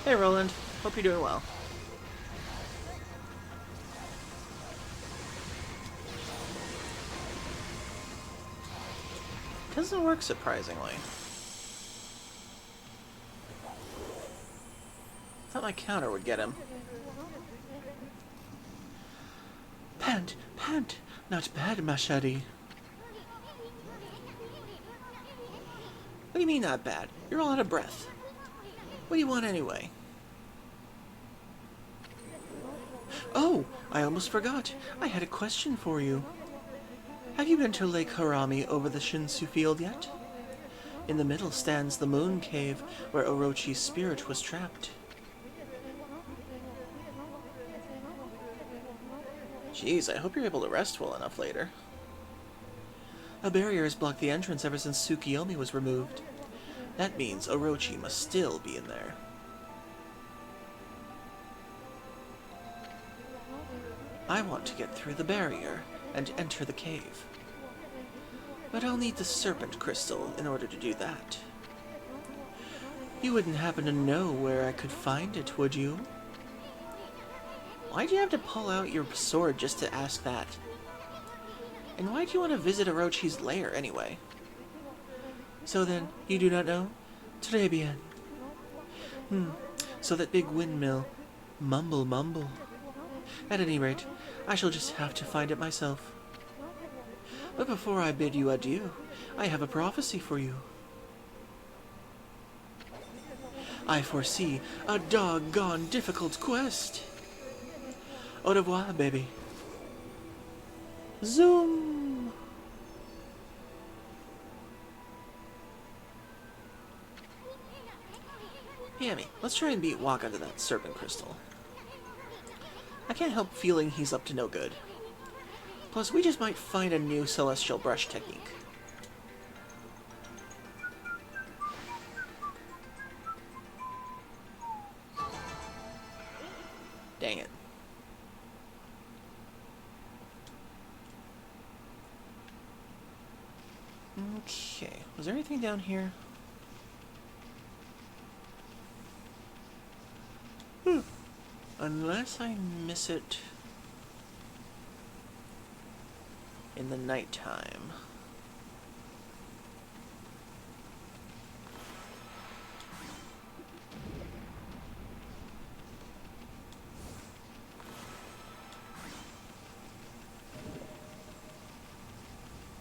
Hey Roland, hope you're doing well. Doesn't work surprisingly. Thought my counter would get him. Pant, pant, not bad, Machete. What do you mean not bad? You're all out of breath. What do you want anyway? Oh, I almost forgot. I had a question for you. Have you been to Lake Harami over the Shinsu field yet? In the middle stands the moon cave where Orochi's spirit was trapped. Jeez, I hope you're able to rest well enough later. A barrier has blocked the entrance ever since Tsukiyomi was removed. That means Orochi must still be in there. I want to get through the barrier and enter the cave. But I'll need the serpent crystal in order to do that. You wouldn't happen to know where I could find it, would you? Why'd you have to pull out your sword just to ask that? And why'd you want to visit Orochi's lair anyway? So then, you do not know? Très bien. So that big windmill. Mumble, mumble. At any rate, I shall just have to find it myself. But before I bid you adieu, I have a prophecy for you. I foresee a doggone difficult quest. Au revoir, baby. Zoom! Yami, let's try and beat Waka to that serpent crystal. I can't help feeling he's up to no good. Plus, we just might find a new celestial brush technique. Dang it. Okay, was there anything down here? Unless I miss it in the nighttime.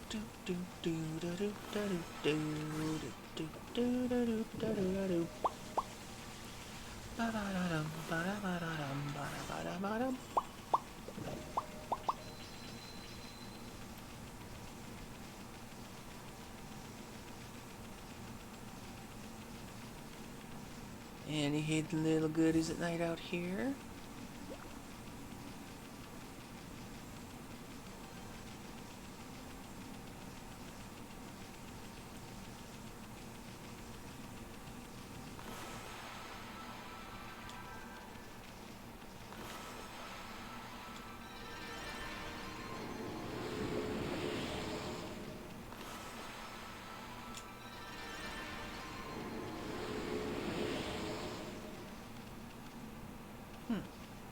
Do do do do do do do do do do do do do do. Ba-da-da-dum, ba-da-ba-da-dum, ba-da-ba-da-ba-dum. Any hidden little goodies at night out here?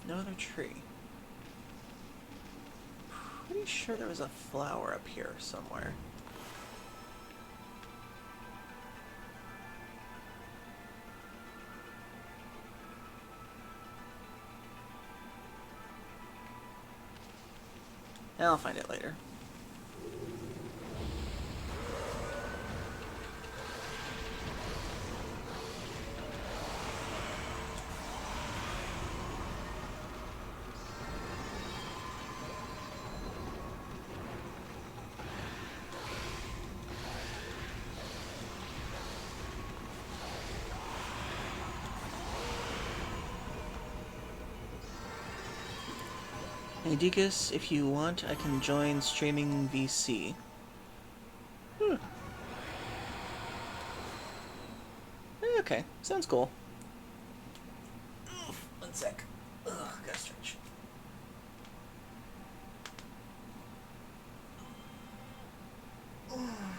No other tree. Pretty sure there was a flower up here somewhere. I'll find it later. Hey Deakus, if you want, I can join streaming VC. Okay, sounds cool. One sec. Ugh, gotta stretch. Okay.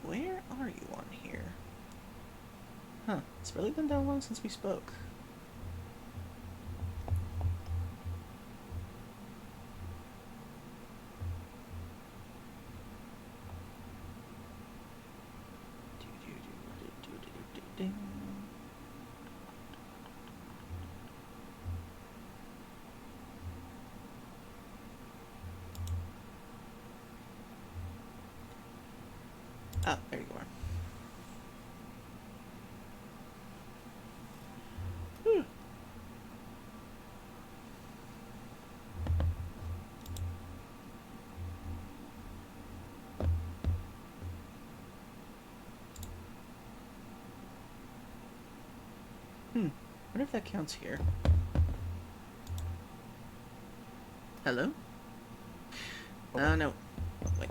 Where are you on here? Huh, it's really been that long since we spoke. Ah, there you are. Wonder if that counts here. Hello? No. Oh, wait.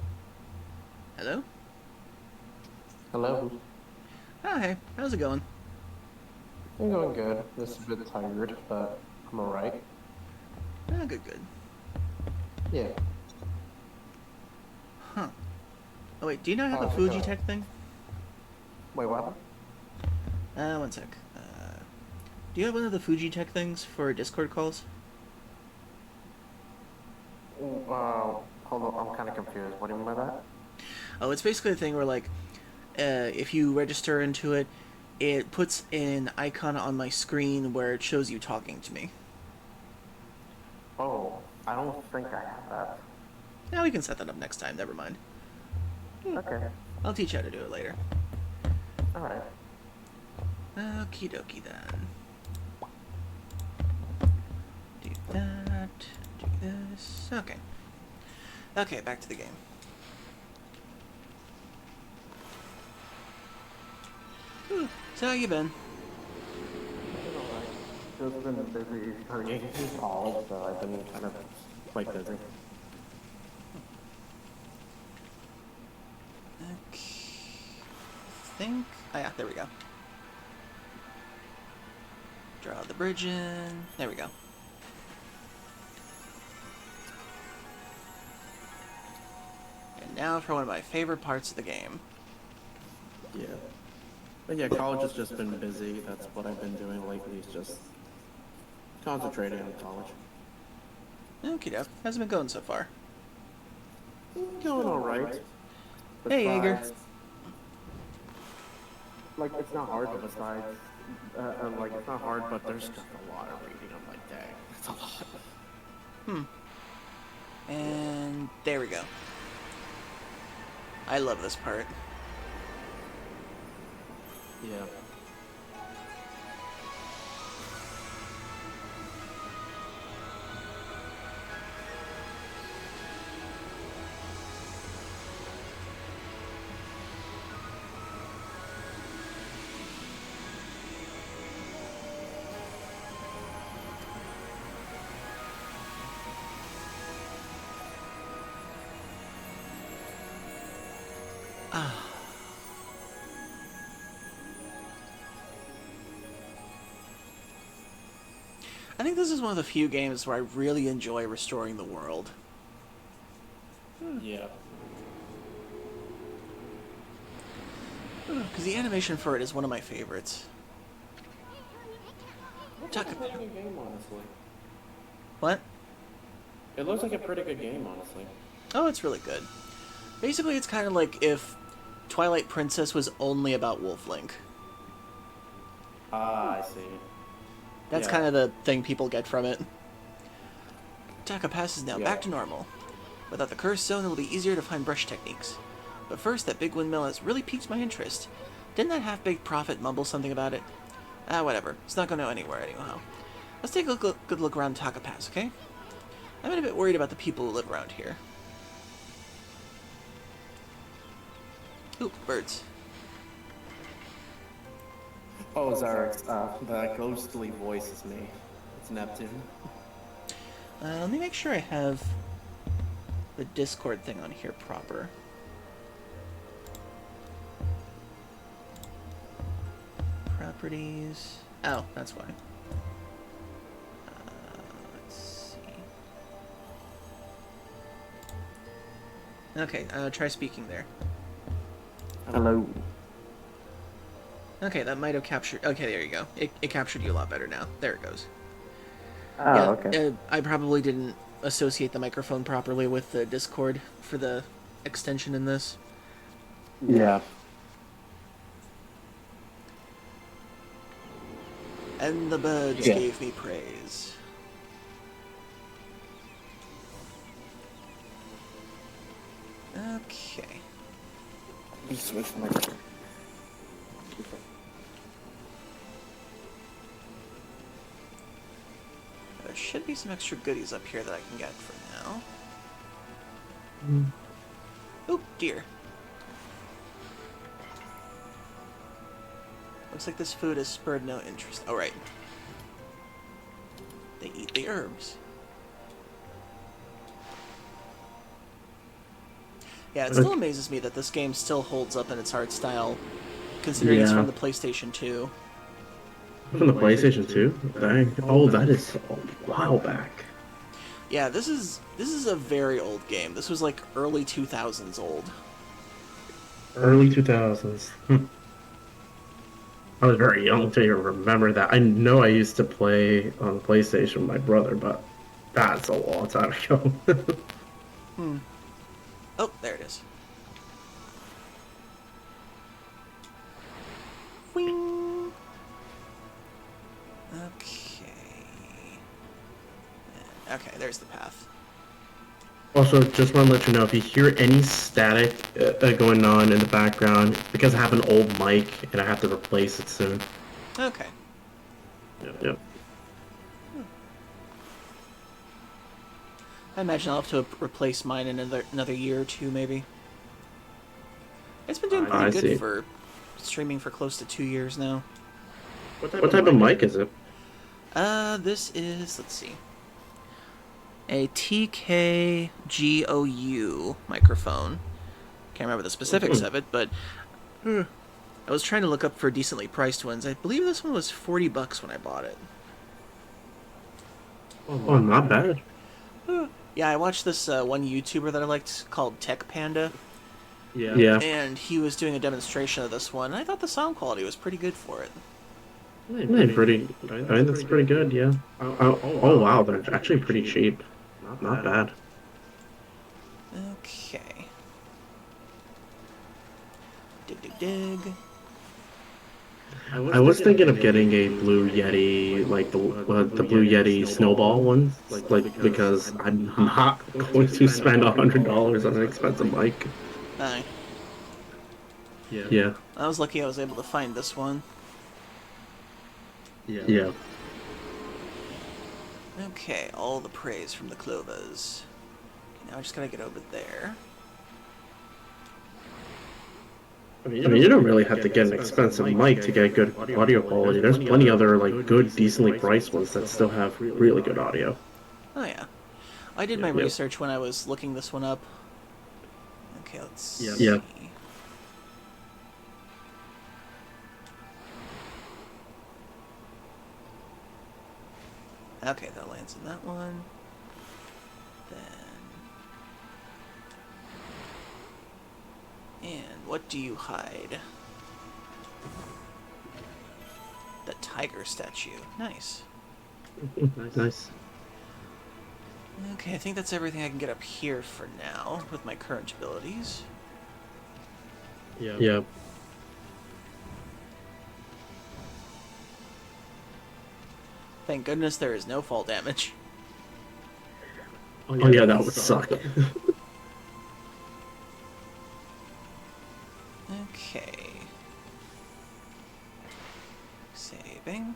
Hello? Hello. Oh, hey. How's it going? I'm going good. Just a bit tired, but I'm alright. Ah, good. Yeah. Huh. Oh, wait. Do you not have a How's it Fuji going? Tech thing? Wait, what? One sec. Do you have one of the Fuji Tech things for Discord calls? Hold on. I'm kind of confused. What do you mean by that? Oh, it's basically a thing where, like, if you register into it, it puts an icon on my screen where it shows you talking to me. Oh, I don't think I have that. Now we can set that up next time. Never mind. Okay. I'll teach you how to do it later. Alright. Okie dokie then. Do that. Do this. Okay. Okay, back to the game. So how you been? Just been busy studying in college, so I've been kind of quite busy. Okay. I think. Oh yeah, there we go. Draw the bridge in. There we go. And now for one of my favorite parts of the game. Yeah. But yeah, college has just been busy. That's what I've been doing lately, is just concentrating on college. Okie doke. How's it been going so far? Going alright. Hey, Jaeger. Like, it's not hard, but besides, like, it's not hard, but there's just a lot of reading. I'm like, dang, that's a lot. And there we go. I love this part. Yeah. I think this is one of the few games where I really enjoy restoring the world. Yeah. Because the animation for it is one of my favorites. Talk It's a pretty about... good game, honestly. What? It looks like a pretty good game, honestly. Oh, it's really good. Basically, it's kind of like if Twilight Princess was only about Wolf Link. Ah, I see. That's Yeah. kind of the thing people get from it. Taka Pass is now Yeah. back to normal. Without the cursed zone, it'll be easier to find brush techniques. But first, that big windmill has really piqued my interest. Didn't that half-baked prophet mumble something about it? Whatever. It's not going to go anywhere anyhow. Let's take a good look around Taka Pass, okay? I'm a bit worried about the people who live around here. Ooh, birds. Oh, Zarek, that ghostly voice is me. It's Neptune. Let me make sure I have the Discord thing on here proper. Properties. Oh, that's why. Let's see. Okay, try speaking there. Hello. Okay, that might have captured... Okay, there you go. It captured you a lot better now. There it goes. Oh, Yeah, okay. I probably didn't associate the microphone properly with the Discord for the extension in this. Yeah. And the birds Yeah. gave me praise. Okay. You switched my... There should be some extra goodies up here that I can get for now. Oh, dear. Looks like this food has spurred no interest. Oh, right. They eat the herbs. Yeah, it still amazes me that this game still holds up in its art style, considering it's from the PlayStation 2. From the PlayStation 2? Dang. Oh, that is a while back. Yeah, this is a very old game. This was like early 2000s old. Early 2000s. I was very young to even remember that. I know I used to play on the PlayStation with my brother, but that's a long time ago. Oh, there it is. Wing. Okay. Okay, there's the path. Also, just want to let you know, if you hear any static going on in the background, because I have an old mic and I have to replace it soon. Okay. Yep. I imagine I'll have to replace mine in another year or two, maybe. It's been doing pretty good for streaming for close to 2 years now. What type of mic is it? This is, let's see, a TKGOU microphone. Can't remember the specifics of it, but I was trying to look up for decently priced ones. I believe this one was $40 when I bought it. Oh, not bad. Yeah, I watched this one YouTuber that I liked called Tech Panda. Yeah. And he was doing a demonstration of this one, and I thought the sound quality was pretty good for it. I mean, that's pretty good, yeah. Oh, wow, they're actually pretty cheap. Not bad. Okay. Dig. I was thinking of getting a Blue Yeti, like the Blue Yeti Snowball ones, like because I'm not going to spend $100 on an expensive mic. Aye. Yeah. I was lucky I was able to find this one. Yeah. Okay, all the praise from the clovers. Okay, now I just gotta get over there. I mean, you don't really have to get an expensive mic to get good audio quality. There's plenty other, like, good, decently priced ones that still have really good audio. Oh, yeah. I did my research when I was looking this one up. Okay, let's see. Yeah. Okay, that lands in that one. Then... And what do you hide? The tiger statue. Nice. Nice. Okay, I think that's everything I can get up here for now, with my current abilities. Yeah. Thank goodness there is no fall damage. Oh yeah, that would suck. Okay. Saving.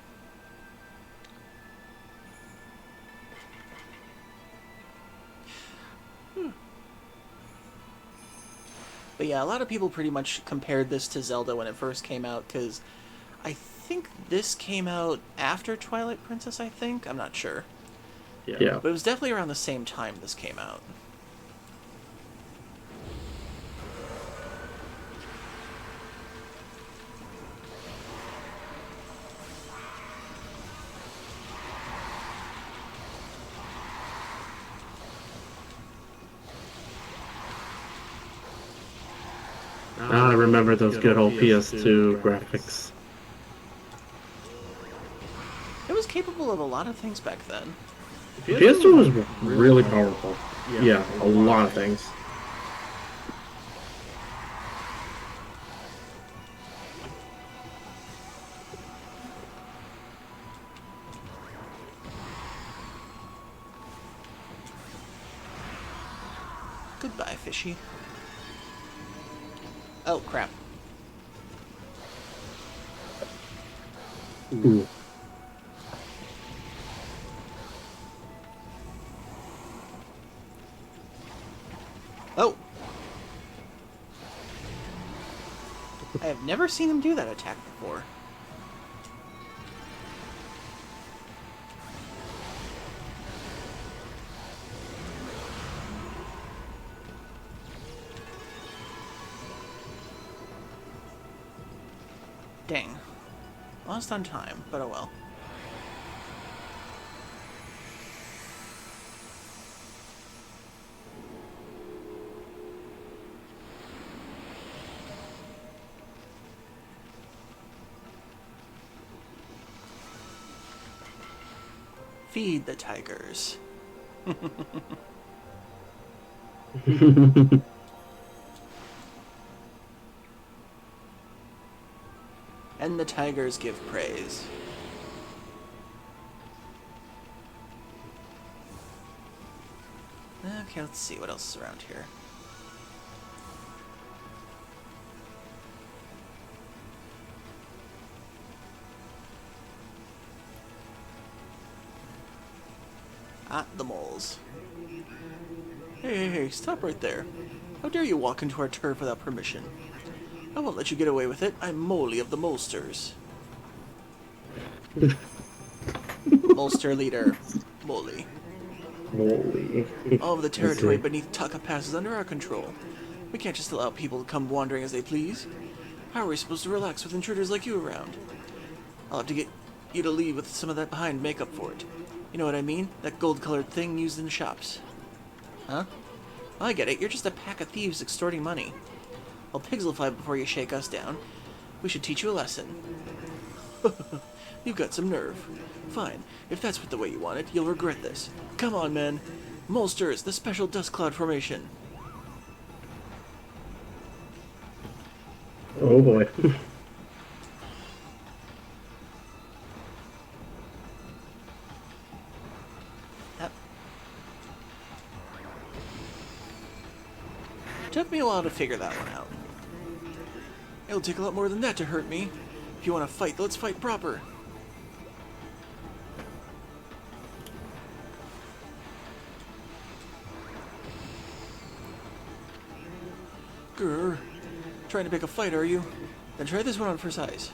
But yeah, a lot of people pretty much compared this to Zelda when it first came out, because I think this came out after Twilight Princess, I think? I'm not sure. Yeah. But it was definitely around the same time this came out. I remember those good old PS2 graphics. It was capable of a lot of things back then. The PS2 was really powerful. Yeah, a lot of things. Goodbye, fishy. Oh, crap. Ooh. Oh! I have never seen him do that attack before. Dang. Lost on time, but oh well. Feed the tigers. And the tigers give praise. Okay, let's see what else is around here. Ah, the moles. Hey, stop right there. How dare you walk into our turf without permission? I won't let you get away with it. I'm Moley of the Molsters. Molster leader, Moley. Moley. All of the territory beneath Taka Pass is under our control. We can't just allow people to come wandering as they please. How are we supposed to relax with intruders like you around? I'll have to get you to leave with some of that behind makeup for it. You know what I mean? That gold-colored thing used in shops. Huh? I get it. You're just a pack of thieves extorting money. Well, pigslify before you shake us down. We should teach you a lesson. You've got some nerve. Fine. If that's the way you want it, you'll regret this. Come on, men. Molsters, the special dust cloud formation. Oh boy. Took me a while to figure that one out. It'll take a lot more than that to hurt me. If you want to fight, let's fight proper. Grr. Trying to pick a fight, are you? Then try this one on for size.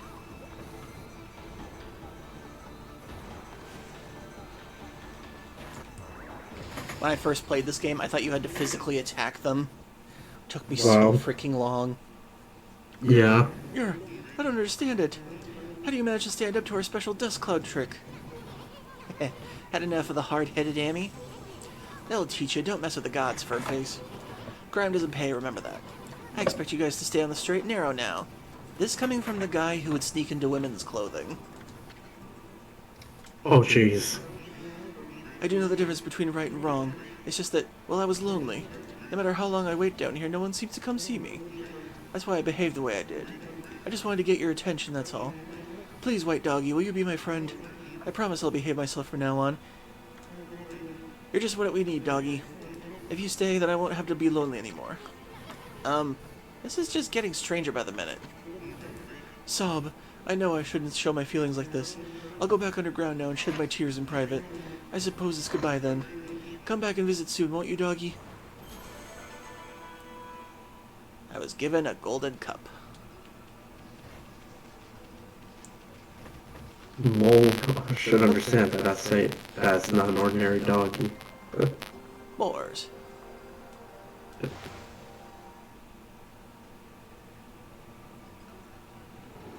When I first played this game, I thought you had to physically attack them. Took me so freaking long. Yeah. I don't understand it. How do you manage to stand up to our special dust cloud trick? Had enough of the hard-headed Amy? They'll teach you. Don't mess with the gods, Furface. Crime doesn't pay, remember that. I expect you guys to stay on the straight and narrow now. This coming from the guy who would sneak into women's clothing. Oh, jeez. I do know the difference between right and wrong. It's just that, well, I was lonely. No matter how long I wait down here, no one seems to come see me. That's why I behaved the way I did. I just wanted to get your attention, that's all. Please, White Doggy, will you be my friend? I promise I'll behave myself from now on. You're just what we need, doggy. If you stay, then I won't have to be lonely anymore. This is just getting stranger by the minute. Sob, I know I shouldn't show my feelings like this. I'll go back underground now and shed my tears in private. I suppose it's goodbye then. Come back and visit soon, won't you, doggy? I was given a golden cup. Mole should understand that that's not an ordinary doggy. Molars.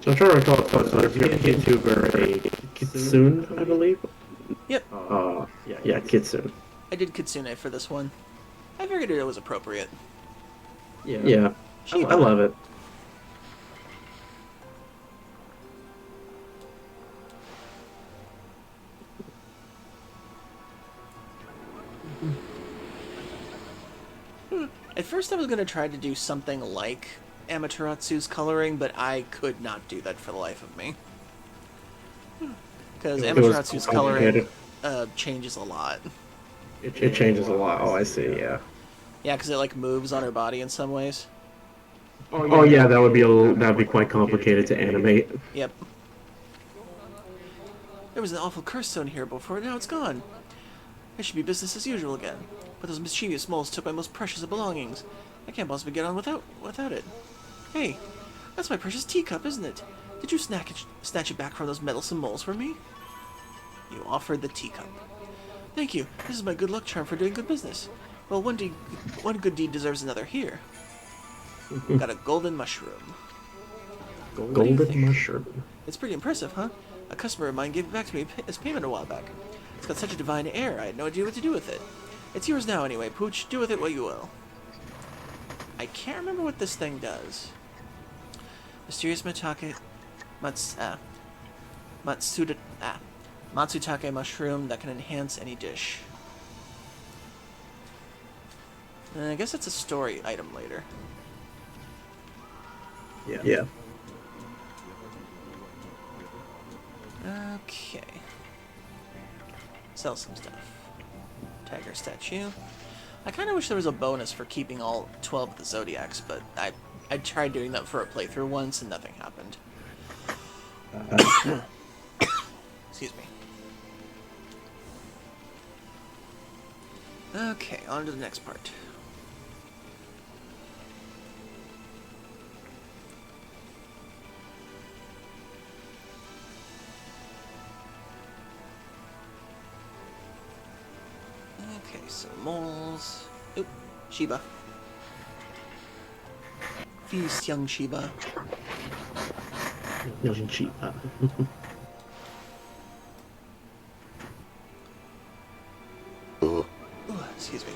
I'm trying to recall if it was a Kitsune or a Kitsune, I believe. Yep. Yeah, Kitsune. I did Kitsune for this one. I figured it was appropriate. Yeah. I love it. At first I was going to try to do something like Amatoratsu's coloring, but I could not do that for the life of me. Because Amatoratsu's coloring changes a lot. It changes a lot. Oh, I see, yeah. Yeah, because it like moves on her body in some ways. Oh yeah, that would be quite complicated to animate. Yep. There was an awful curse stone here before, now it's gone. It should be business as usual again. But those mischievous moles took my most precious of belongings. I can't possibly get on without it. Hey, that's my precious teacup, isn't it? Did you snatch it back from those meddlesome moles for me? You offered the teacup. Thank you. This is my good luck charm for doing good business. Well, one good deed deserves another here. Got a golden mushroom. Golden mushroom. It's pretty impressive, huh? A customer of mine gave it back to me as payment a while back. It's got such a divine air, I had no idea what to do with it. It's yours now anyway, Pooch. Do with it what you will. I can't remember what this thing does. Mysterious Matsutake mushroom that can enhance any dish. I guess it's a story item later. Yeah. Okay. Sell some stuff. Tiger statue. I kind of wish there was a bonus for keeping all 12 of the Zodiacs, but I tried doing that for a playthrough once and nothing happened. Excuse me. Okay, on to the next part. Okay, so moles. Oop, Shiba. Feast, young Shiba. Young Shiba. Ooh, excuse me.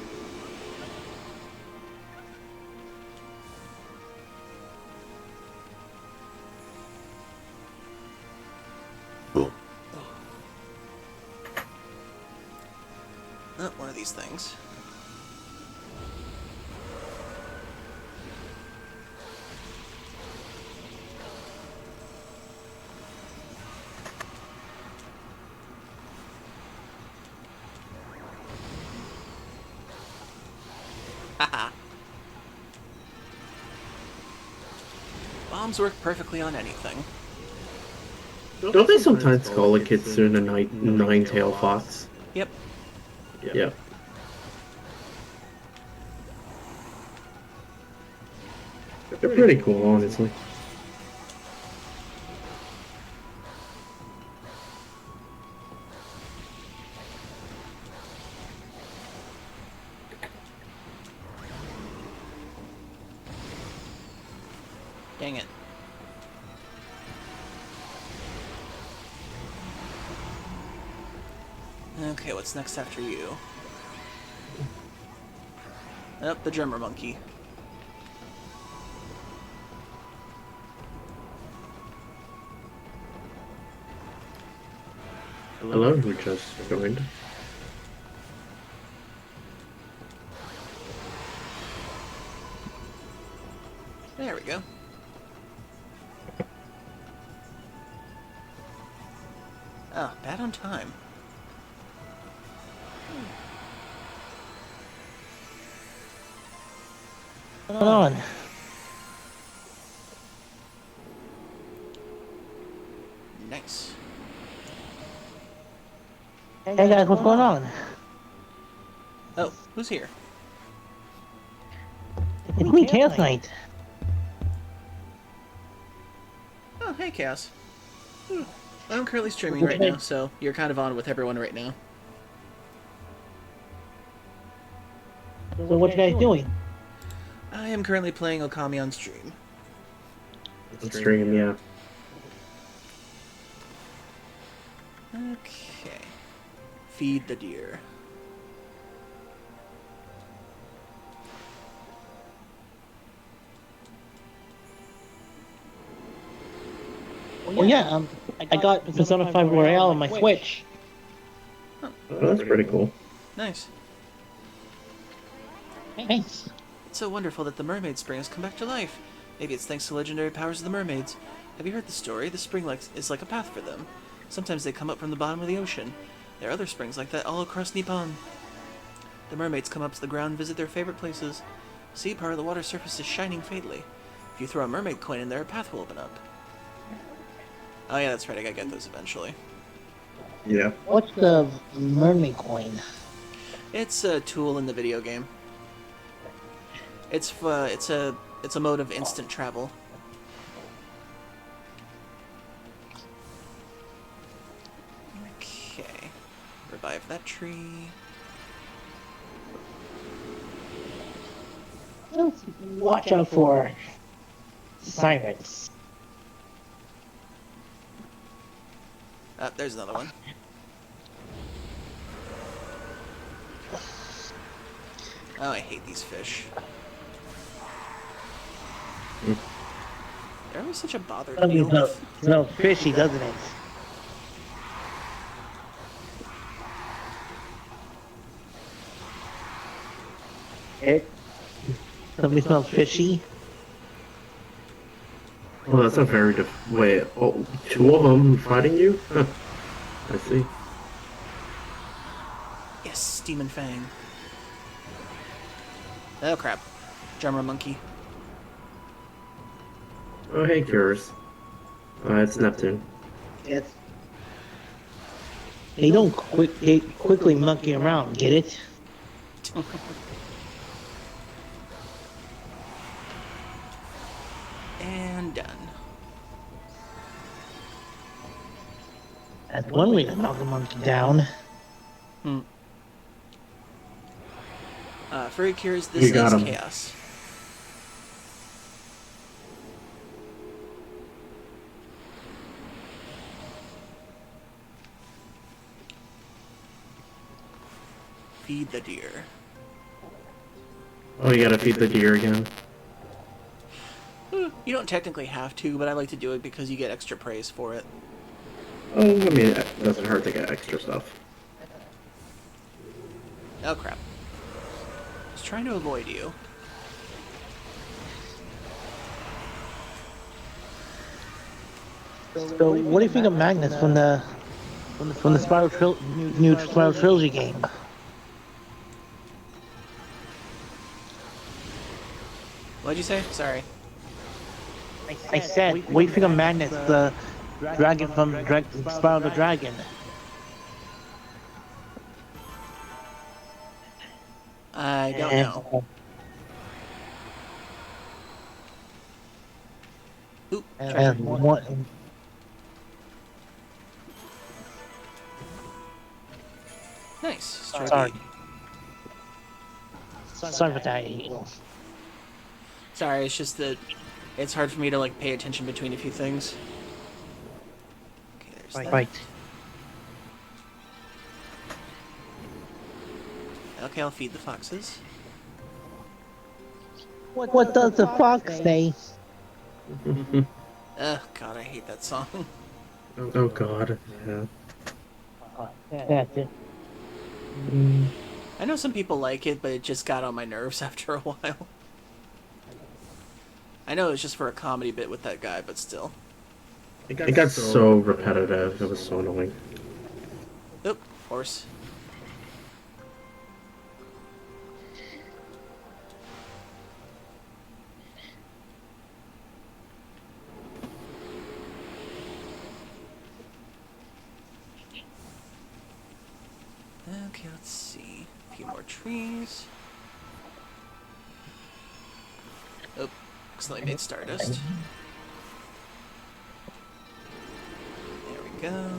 One of these things. Haha. Bombs work perfectly on anything. Don't they sometimes call a kitsune a nine-tailed fox? Yep. Yeah. They're pretty cool, honestly. Dang it. Okay, what's next after you? Oh, the drummer monkey. Hello, who just joined? There we go. Ah, bad on time. on? Nice. Hey guys, what's going on? Oh, who's here? It's me, Chaos Knight. Oh, hey, Chaos. I'm currently streaming right now, so you're kind of on with everyone right now. So what you guys doing? I am currently playing Okami on stream. Stream, yeah. Okay. Feed the deer. Well, yeah, I got Persona 5 Royale on my Switch. Oh, that's pretty cool. Nice. Thanks. It's so wonderful that the mermaid spring has come back to life. Maybe it's thanks to legendary powers of the mermaids. Have you heard the story? The spring is like a path for them. Sometimes they come up from the bottom of the ocean. There are other springs like that all across Nippon. The mermaids come up to the ground and visit their favorite places. See, part of the water surface is shining faintly. If you throw a mermaid coin in there, a path will open up. Oh yeah, that's right, I gotta get those eventually. Yeah. What's the mermaid coin? It's a tool in the video game. It's a mode of instant travel. Okay. Revive that tree. Watch out for sirens. There's another one. Oh, I hate these fish. They're always such a bother to deal with. Smells fishy, doesn't it? Somebody smells fishy. Oh, that's a very wait. Oh, two of them fighting you? Huh. I see. Yes, Demon Fang. Oh crap. Drummer Monkey. Oh, hey, Cures. It's Neptune. Yes. They don't quickly monkey around, get it? And done. That's one way to knock a monkey down. Furry Cures, this is Chaos. Feed the deer. Oh, you gotta feed the deer again? You don't technically have to, but I like to do it because you get extra praise for it. Oh, I mean, it doesn't hurt to get extra stuff. Oh crap. I was trying to avoid you. So, what do you think of Magnus from the new Spiral Trilogy game? What'd you say? Sorry. I said, what do you think of Magnus, the dragon from Spiral the Dragon? I don't know. Oop. And what? Nice. Sorry. Sorry for that. Sorry, it's just that it's hard for me to like pay attention between a few things. Okay, there's that. Right. Okay, I'll feed the foxes. What does the fox say? Ugh, God, I hate that song. Oh god, yeah. That's it. I know some people like it, but it just got on my nerves after a while. I know it's just for a comedy bit with that guy, but still. It got so repetitive, it was so annoying. Oop, horse. Okay, let's see. A few more trees. Oh, accidentally made Stardust. There we go.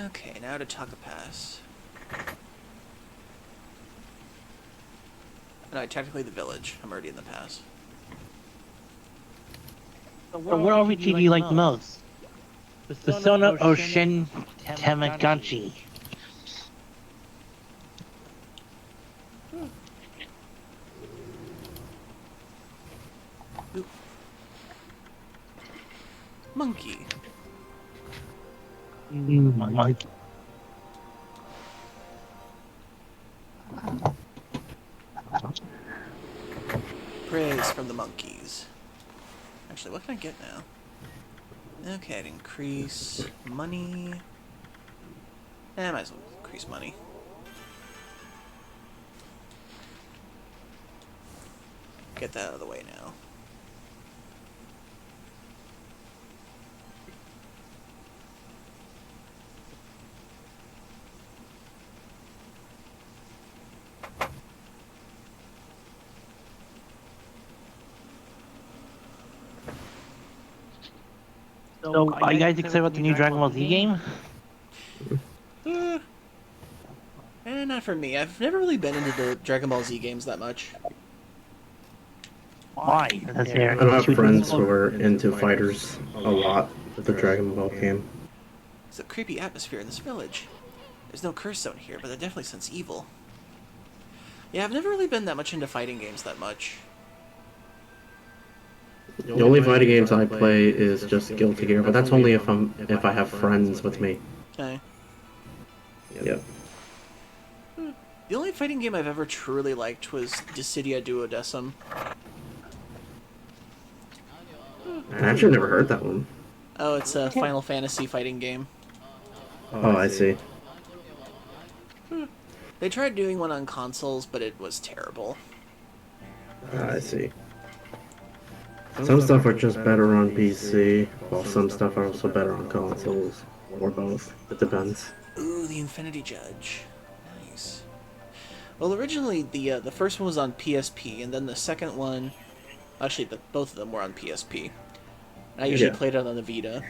Okay, now to Taka Pass. No, technically the village. I'm already in the pass. So what RPG do you like the most? Persona or Shin Tamagotchi? Oop. Monkey. Monkey. Praise from the monkeys. Actually, what can I get now? Okay, I'd increase money. Might as well increase money. Get that out of the way now. So, are you guys excited about the new Dragon Ball Z game? Not for me. I've never really been into the Dragon Ball Z games that much. Why? I don't have friends who are into fighters a lot with the Dragon Ball game. It's a creepy atmosphere in this village. There's no curse zone here, but I definitely sense evil. Yeah, I've never really been that much into fighting games that much. The only fighting games I play is just Guilty Gear, but that's only if I have friends with me. Okay. Yep. The only fighting game I've ever truly liked was Dissidia Duodecim. I actually never heard that one. Oh, it's a Final Fantasy fighting game. Oh, I see. They tried doing one on consoles, but it was terrible. I see. Some stuff are just better on PC, while some stuff are also better on consoles, or both. It depends. Ooh, the Infinity Judge. Nice. Well, originally the first one was on PSP, and then the second one, actually, both of them were on PSP. I usually played it on the Vita.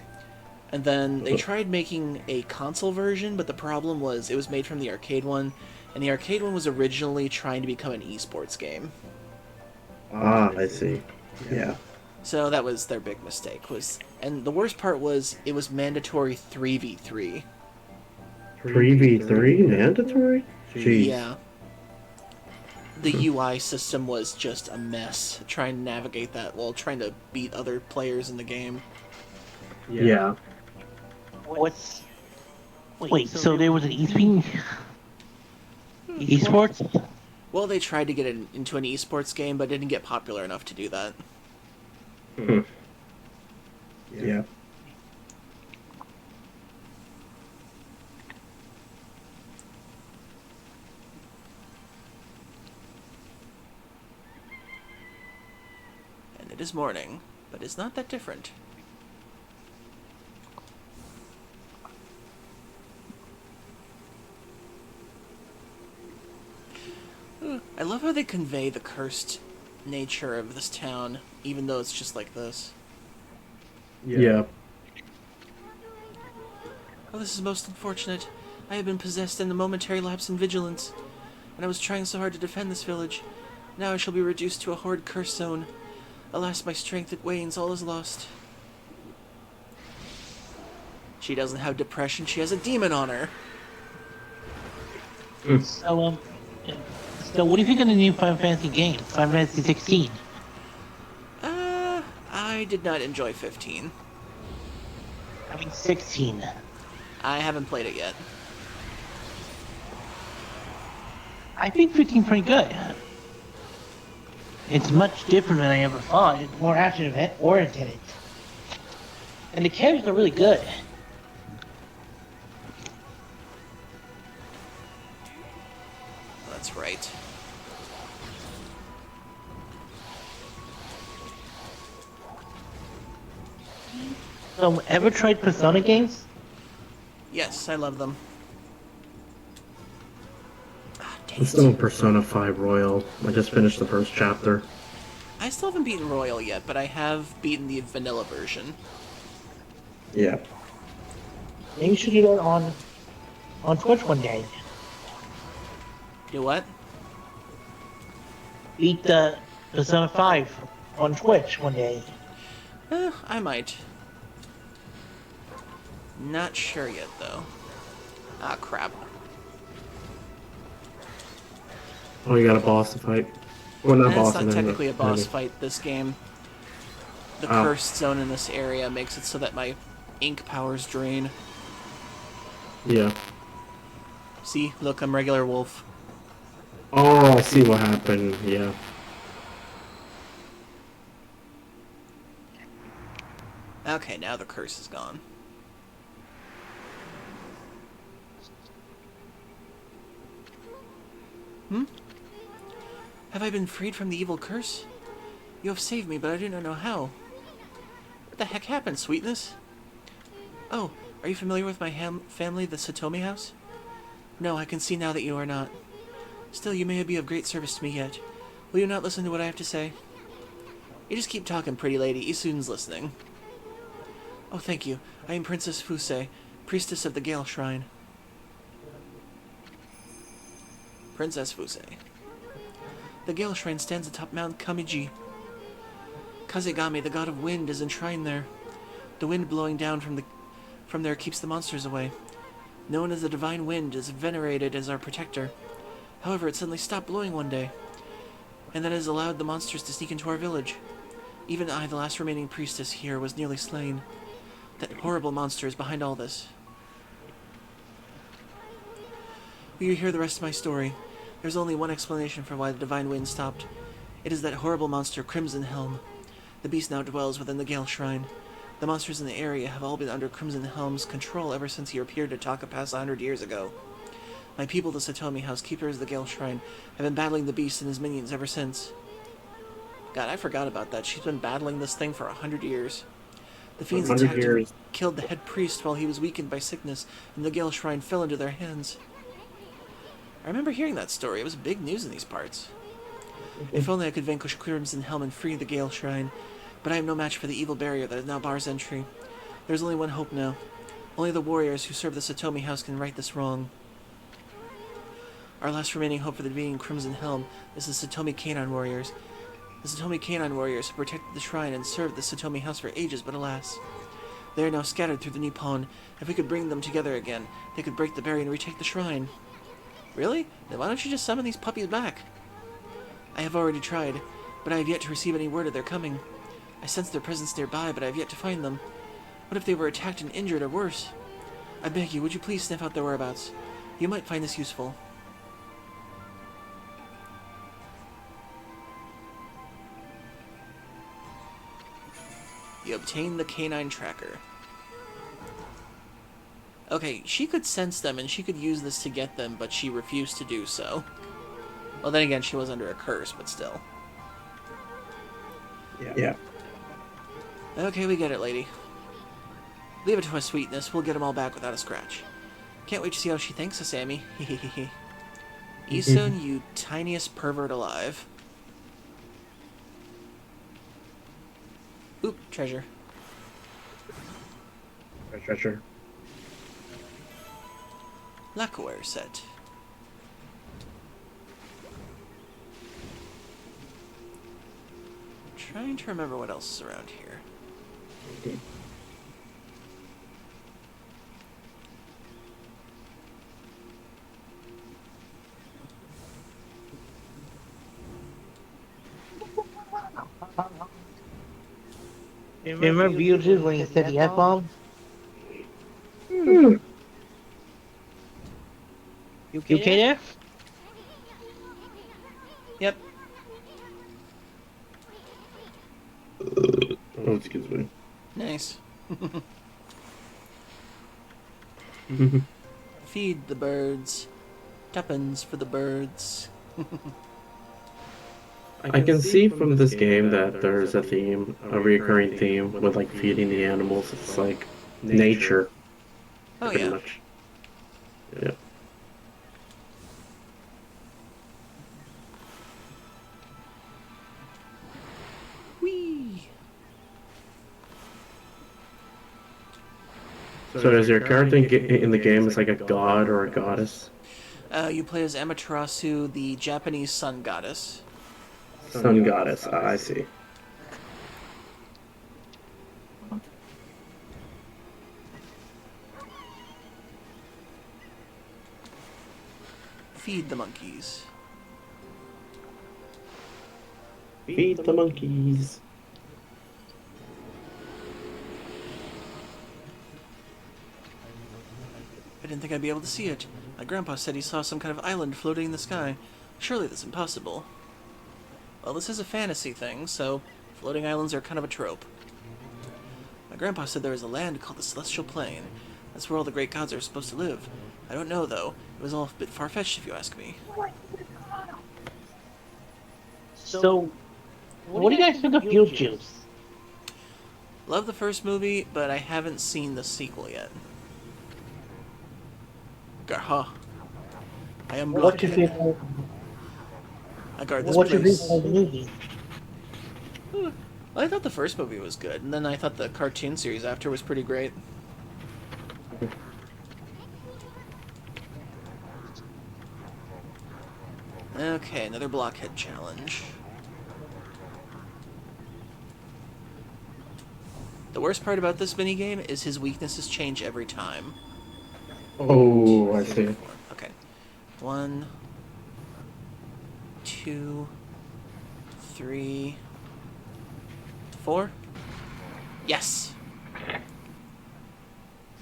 And then they tried making a console version, but the problem was it was made from the arcade one, and the arcade one was originally trying to become an esports game. Ah, I see. Yeah. So that was their big mistake. And the worst part was it was mandatory 3v3. 3v3 mandatory? Jeez. Yeah. The UI system was just a mess, trying to navigate that while trying to beat other players in the game. Yeah. Wait, so there was an esports? Well, they tried to get it into an esports game, but didn't get popular enough to do that. Yeah. And it is morning, but it's not that different. I love how they convey the cursed nature of this town, even though it's just like this. Yeah. Oh, this is most unfortunate. I have been possessed in a momentary lapse in vigilance, and I was trying so hard to defend this village. Now I shall be reduced to a horrid curse zone. Alas, my strength it wanes, all is lost. She doesn't have depression, she has a demon on her. So what do you think of the new Final Fantasy game, Final Fantasy 16? I did not enjoy 15. I mean 16. I haven't played it yet. I think 15 pretty good. It's much different than I ever thought. It's more action-oriented. And the characters are really good. That's right. So, ever tried Persona games? Yes, I love them. I'm still in Persona 5 Royal. I just finished the first chapter. I still haven't beaten Royal yet, but I have beaten the vanilla version. Yeah. Maybe you should do that on Twitch one day. Do what? Beat the Persona 5 on Twitch one day. I might. Not sure yet, though. Ah, crap. Oh, you got a boss to fight? Well, not boss. It's not technically a boss maybe. fight, this game. The Oh. cursed zone in this area makes it so that my ink powers drain. Yeah. See? Look, I'm regular wolf. Oh, I see what happened. Yeah. Okay, now the curse is gone. Have I been freed from the evil curse? You have saved me, but I do not know how. What the heck happened, sweetness? Oh, are you familiar with my family, the Satomi house? No, I can see now that you are not. Still, you may be of great service to me yet. Will you not listen to what I have to say? You just keep talking, pretty lady. Isun's listening. Oh, thank you. I am Princess Fusei, priestess of the Gale Shrine. Princess Fusei. The Gale Shrine stands atop Mount Kamiji. Kazegami, the god of wind, is enshrined there. The wind blowing down from there keeps the monsters away. Known as the Divine Wind, is venerated as our protector. However, it suddenly stopped blowing one day, and that has allowed the monsters to sneak into our village. Even I, the last remaining priestess here, was nearly slain. That horrible monster is behind all this. Will you hear the rest of my story? There's only one explanation for why the Divine Wind stopped. It is that horrible monster, Crimson Helm. The beast now dwells within the Gale Shrine. The monsters in the area have all been under Crimson Helm's control ever since he appeared to Taka past 100 years ago. My people, the Satomi House, keepers of the Gale Shrine, have been battling the beast and his minions ever since. God, I forgot about that. She's been battling this thing for 100 years. The fiends attacked and killed the head priest while he was weakened by sickness, and the Gale Shrine fell into their hands. I remember hearing that story. It was big news in these parts. If only I could vanquish Crimson Helm and free the Gale Shrine, but I am no match for the evil barrier that now bars entry. There's only one hope now. Only the warriors who serve the Satomi House can right this wrong. Our last remaining hope for the being Crimson Helm is the Satomi Canine Warriors. The Satomi Canine Warriors have protected the shrine and served the Satomi House for ages, but alas. They are now scattered through the Nippon. If we could bring them together again, they could break the barrier and retake the shrine. Really? Then why don't you just summon these puppies back? I have already tried, but I have yet to receive any word of their coming. I sense their presence nearby, but I have yet to find them. What if they were attacked and injured or worse? I beg you, would you please sniff out their whereabouts? You might find this useful. You obtain the canine tracker. Okay, she could sense them and she could use this to get them, but she refused to do so. Well, then again, she was under a curse, but still. Yeah. Okay, we get it, lady. Leave it to us, sweetness. We'll get them all back without a scratch. Can't wait to see how she thanks us, Amy. Hehehe. Isun, you tiniest pervert alive. Oop, treasure. Treasure. Lacquerware set. Trying to remember what else is around here. Remember Beetlejuice when he said the F-bomb? Hmm. You okay there? Yep. Oh, excuse me. Nice. Feed the birds. Tuppence for the birds. I can see from this game that there's a theme, a recurring theme with like feeding the animals. It's like nature, Oh pretty yeah. much. Yeah. Whee! So is your character in the game is like a god or a goddess? You play as Amaterasu, the Japanese sun goddess. Sun goddess. I see. Feed the monkeys. Feed the monkeys. I didn't think I'd be able to see it. My grandpa said he saw some kind of island floating in the sky. Surely that's impossible. Well, this is a fantasy thing, so floating islands are kind of a trope. My grandpa said there is a land called the Celestial Plain. That's where all the great gods are supposed to live. I don't know, though. It was all a bit far-fetched, if you ask me. So, what do you guys think of Beetlejuice? Love the first movie, but I haven't seen the sequel yet. Garha. I am What do you blockhead. think? I guard this What do you think place. of the movie? Well, I thought the first movie was good, and then I thought the cartoon series after was pretty great. Okay, another blockhead challenge. The worst part about this minigame is his weaknesses change every time. Oh, I see. Okay. 1, 2, 3, 4. Yes!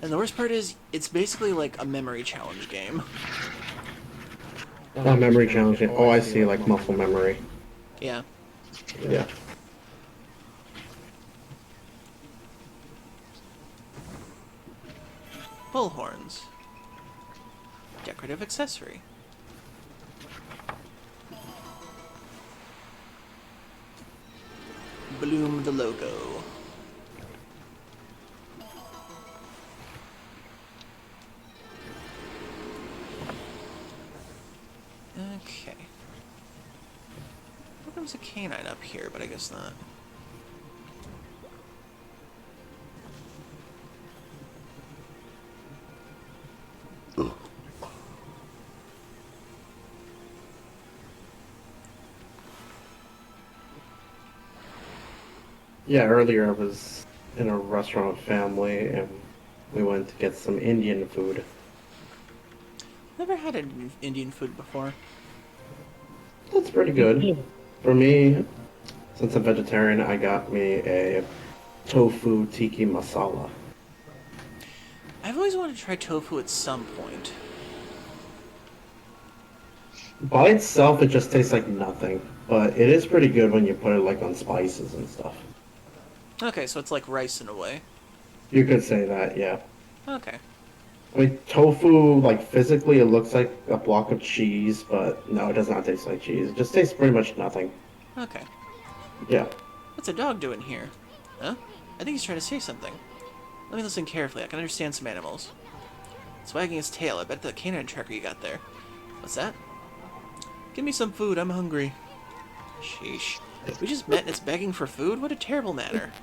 And the worst part is, it's basically like a memory challenge game. Oh, memory challenge. Oh, I see, like muscle memory. Yeah. Yeah. Bullhorns. Decorative accessory. Bloom the logo. Okay. There comes a canine up here, but I guess not. Yeah, earlier I was in a restaurant with family and we went to get some Indian food. Never had Indian food before. That's pretty good. For me, since I'm vegetarian, I got me a tofu tiki masala. I've always wanted to try tofu at some point. By itself, it just tastes like nothing, but it is pretty good when you put it like on spices and stuff. Okay, so it's like rice in a way. You could say that, yeah. Okay. I mean, tofu, like physically, it looks like a block of cheese, but no, it does not taste like cheese. It just tastes pretty much nothing. Okay. Yeah. What's a dog doing here? Huh? I think he's trying to say something. Let me listen carefully. I can understand some animals. It's wagging his tail. I bet the canine tracker you got there. What's that? Give me some food. I'm hungry. Sheesh. We just met and it's begging for food? What a terrible manner.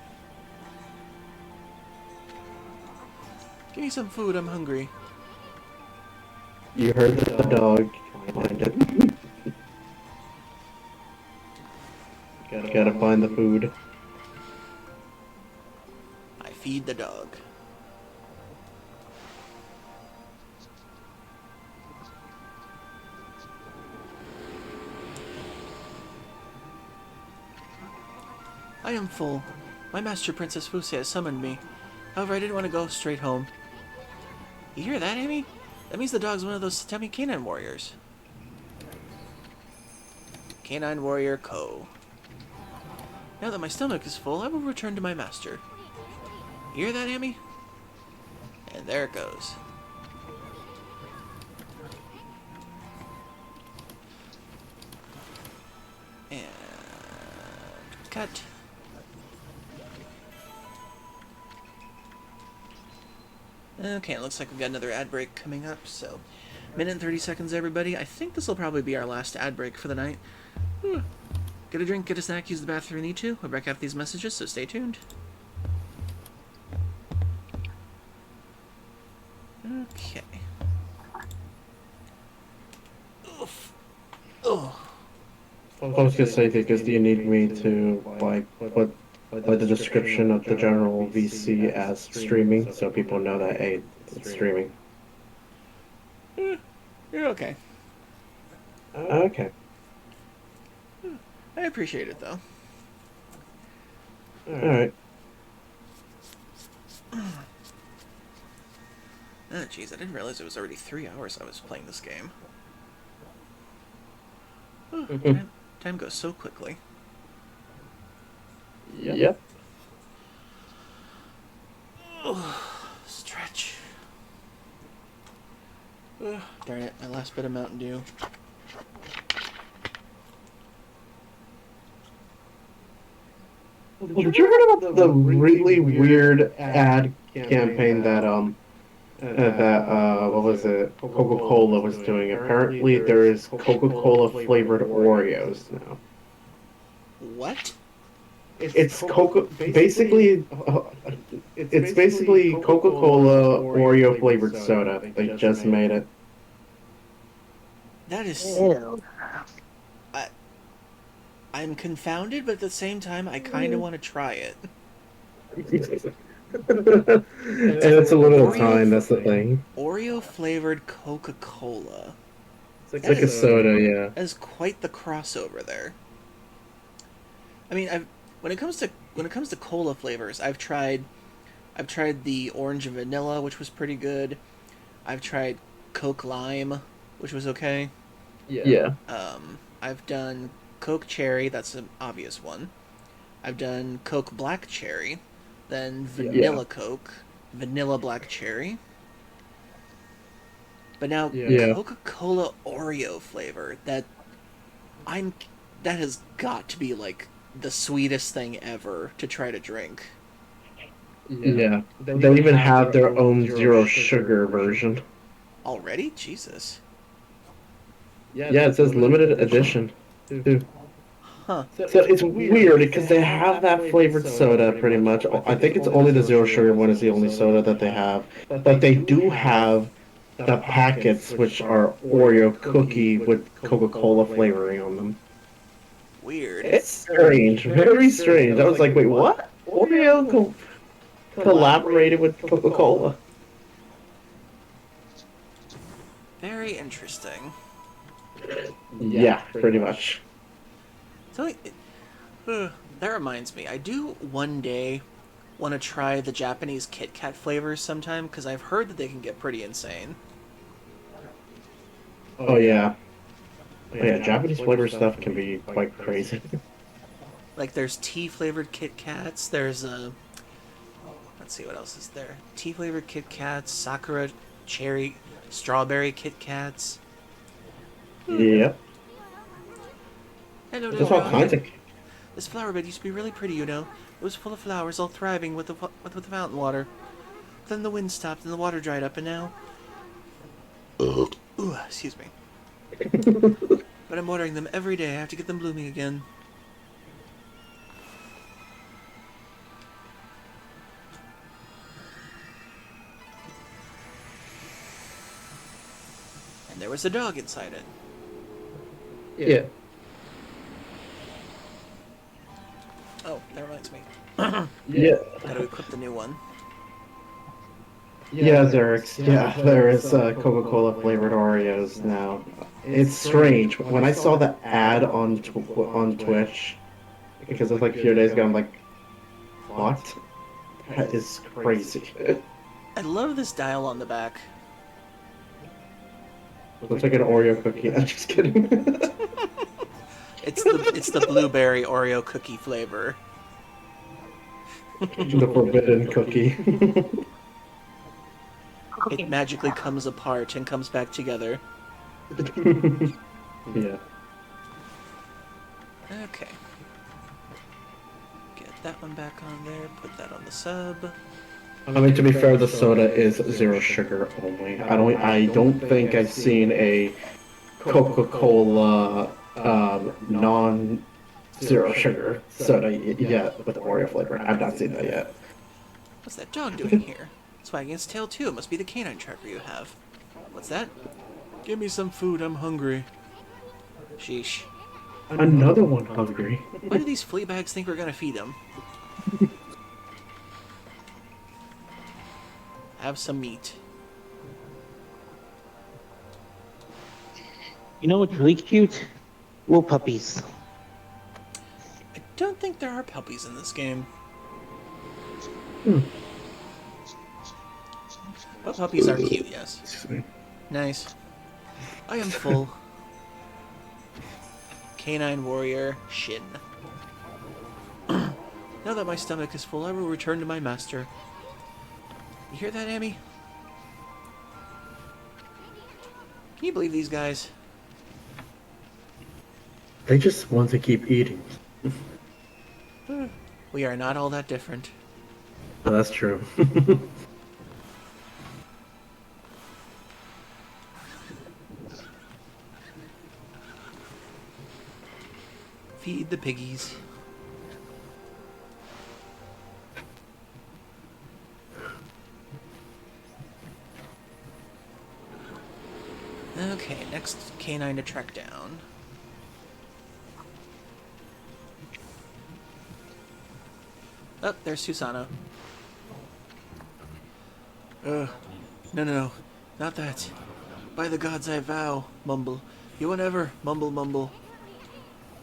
Give me some food. I'm hungry. You heard the dog. Find it. Gotta find the food. I feed the dog. I am full. My master, Princess Fuse, has summoned me. However, I didn't want to go straight home. You hear that, Amy? That means the dog's one of those Satemi canine warriors. Canine Warrior Co. Now that my stomach is full, I will return to my master. You hear that, Amy? And there it goes. And Cut. Okay, it looks like we've got another ad break coming up, so... Minute and 30 seconds, everybody. I think this will probably be our last ad break for the night. Get a drink, get a snack, use the bathroom if you need to. We'll break after these messages, so stay tuned. Okay. Oof. Oh. I was gonna say, because do you need me to, like, put the description of the general VC as streaming, so people know that, hey, it's streaming? You're okay. Okay. I appreciate it, though. Alright. Oh, jeez, I didn't realize it was already 3 hours I was playing this game. Time goes so quickly. Yep. Stretch. Darn it, my last bit of Mountain Dew. Did you read about the really weird ad campaign that what was it? Coca-Cola was doing. Apparently, there is Coca-Cola flavored Oreos now. What? It's basically Coca-Cola Oreo flavored soda. They just made it. That is... Ew. I'm confounded, but at the same time, I kind of want to try it. And it's a little time, that's the thing. Oreo flavored Coca-Cola. It's like a soda, yeah. That is quite the crossover there. I mean, when it comes to cola flavors, I've tried the orange and vanilla, which was pretty good. I've tried Coke Lime, which was okay. Yeah. I've done Coke Cherry, that's an obvious one. I've done Coke Black Cherry, then Vanilla Coke, Vanilla Black Cherry. But now Coca-Cola Oreo flavor, that has got to be like the sweetest thing ever to try to drink. Yeah. They even have their own zero sugar version. Already? Jesus. Yeah, it says limited edition. Huh. So it's weird because they have that flavored soda pretty much. I think it's only the zero sugar one is the only soda that they have. But they do have the packets, which are Oreo cookie with Coca-Cola flavoring on them. Weird. It's strange, very strange. I was like, wait, what? Oreo collaborated with Coca-Cola. Very interesting. Yeah, pretty much. So, that reminds me, I do one day want to try the Japanese Kit Kat flavors sometime, because I've heard that they can get pretty insane. Oh yeah. Oh, yeah, Japanese flavor stuff can be quite crazy. Like, there's tea-flavored Kit Kats, there's, let's see, what else is there? Tea-flavored Kit Kats, Sakura cherry, strawberry Kit Kats. Yep. Hello, There's all kinds of... This flower bed used to be really pretty, you know. It was full of flowers, all thriving with the fountain water. Then the wind stopped and the water dried up, and now... Ooh, excuse me. But I'm watering them every day. I have to get them blooming again. And there was a dog inside it. Yeah. Oh, that reminds me. Yeah. Gotta equip the new one. Yeah, there is Coca-Cola flavored Oreos now. It's strange. When I saw the ad on Twitch, because it's like a few days ago, I'm like, what? That is crazy. I love this dial on the back. Looks like an Oreo cookie. I'm just kidding. It's the blueberry Oreo cookie flavor. The forbidden cookie. It magically comes apart and comes back together. Yeah. Okay. that one back on there. Put that on the sub. I mean, to be fair, the soda is 0 sugar only. I don't think I've seen a Coca-Cola non-zero sugar soda yet with Oreo flavor. I've not seen that yet. What's that dog doing here? It's wagging its tail too. It must be the canine tracker you have. What's that? Give me some food, I'm hungry. Sheesh. Another one hungry. Why do these flea bags think we're gonna feed him? Have some meat. You know what's really cute? Little puppies. I don't think there are puppies in this game. But puppies are cute, yes. Nice. I am full. Canine warrior, Shin. Now that my stomach is full, I will return to my master. You hear that, Amy? Can you believe these guys? They just want to keep eating. We are not all that different. Oh, that's true. Feed the piggies. Okay, next canine to track down. Oh, there's Susano. No, not that. By the gods I vow, mumble. You won't ever, mumble, mumble.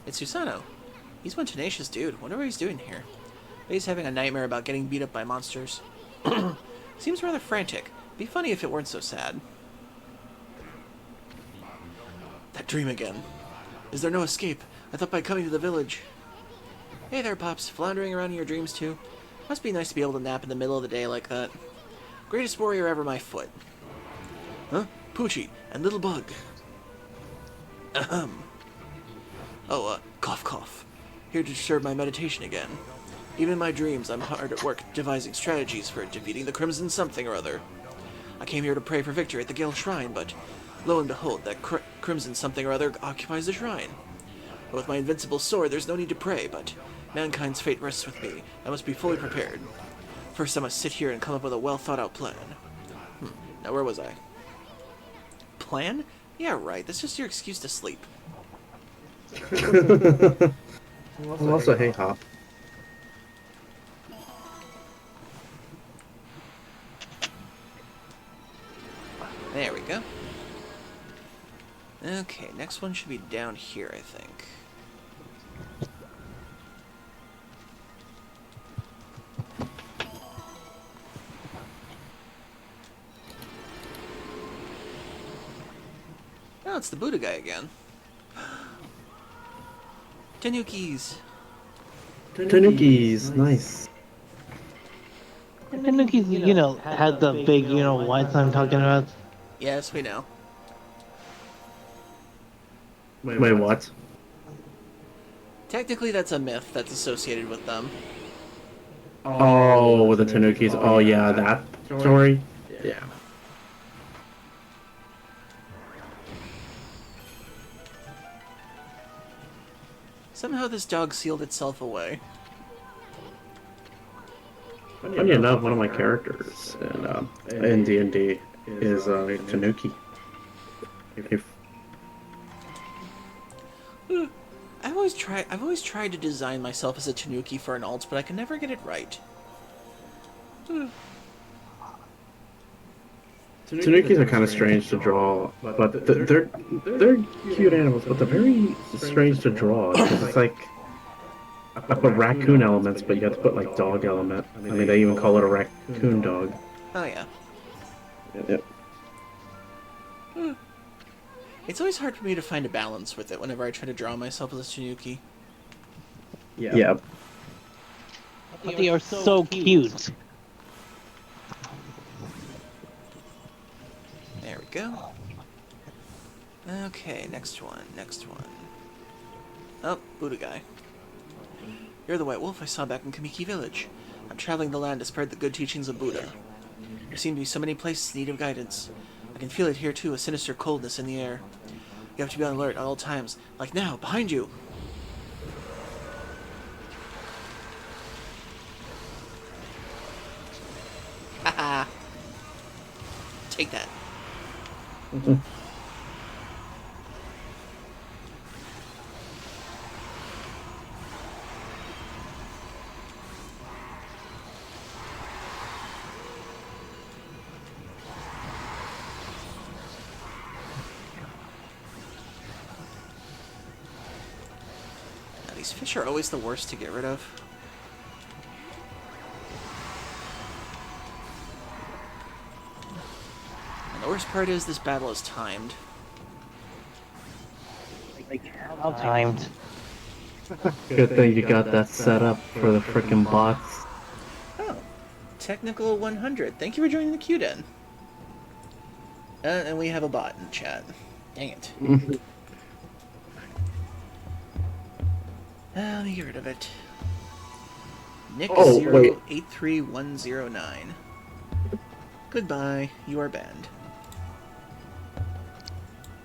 It's Susano. He's one tenacious dude. Wonder what he's doing here. But he's having a nightmare about getting beat up by monsters. Seems rather frantic. Be funny if it weren't so sad. That dream again. Is there no escape? I thought by coming to the village. Hey there, Pops. Floundering around in your dreams, too? Must be nice to be able to nap in the middle of the day like that. Greatest warrior ever, my foot. Huh? Poochie and Little Bug. Ahem. Oh, cough, cough. Here to disturb my meditation again. Even in my dreams, I'm hard at work devising strategies for defeating the Crimson something or other. I came here to pray for victory at the Gale Shrine, but lo and behold, that Crimson something or other occupies the shrine. But with my invincible sword, there's no need to pray, but mankind's fate rests with me. I must be fully prepared. First, I must sit here and come up with a well-thought-out plan. Now, where was I? Plan? Yeah, right. That's just your excuse to sleep. Also, hey, Hop. There we go. Okay, next one should be down here, I think. Oh, it's the Buddha guy again. Tanukis. Tanukis, nice. Tanukis, you know, had the big, you know, whites I'm talking about. Yes, we know. Wait, what? Technically, that's a myth that's associated with them. Oh, the Tanukis. Oh, yeah, that story? Yeah. Somehow this dog sealed itself away. Funny enough, one of my characters in D&D is Tanuki. I've always tried to design myself as a Tanuki for an alt, but I can never get it right. Tanukis are kind of strange to draw, but they're cute animals, but they're very strange to draw. Because it's like I put raccoon elements, but you have to put like dog element. I mean, they even call it a raccoon dog. Oh yeah. Yep. It's always hard for me to find a balance with it whenever I try to draw myself as a Tanuki. Yeah. But they are so cute. There we go. Okay, next one. Oh, Buddha guy. You're the white wolf I saw back in Kamiki Village. I'm traveling the land to spread the good teachings of Buddha. There seem to be so many places in need of guidance. I can feel it here too, a sinister coldness in the air. You have to be on alert at all times. Like now, behind you! Haha! Take that. Now, these fish are always the worst to get rid of. The worst part is this battle is timed. How timed? Good thing you got that set up for the frickin' bots. Oh, Technical 100. Thank you for joining the queue, Den. And we have a bot in chat. Dang it. Let me get rid of it. Nick083109. Goodbye. You are banned.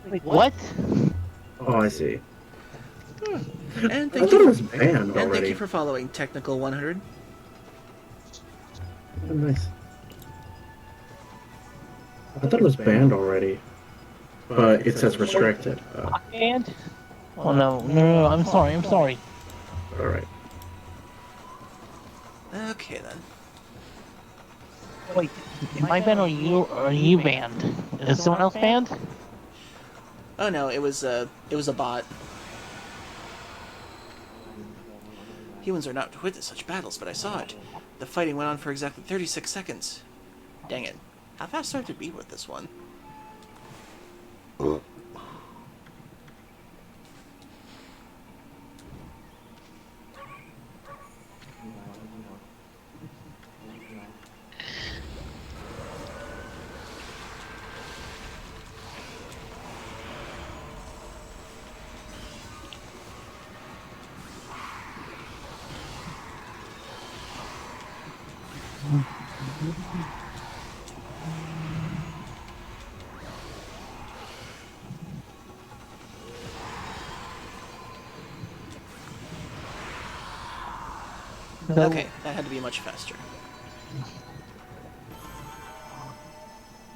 Wait, what? Oh, I see. And I thank thought it you. was banned And thank already. you for following Technical 100. Oh, nice. I thought it was banned already, but it says restricted. Banned? Oh no, I'm sorry, Alright. Okay then. Wait, am I banned or are you banned? Is someone else banned? Oh no, it was a bot. Humans are not to witness such battles, but I saw it. The fighting went on for exactly 36 seconds. Dang it. How fast do I have to be with this one? Okay, that had to be much faster.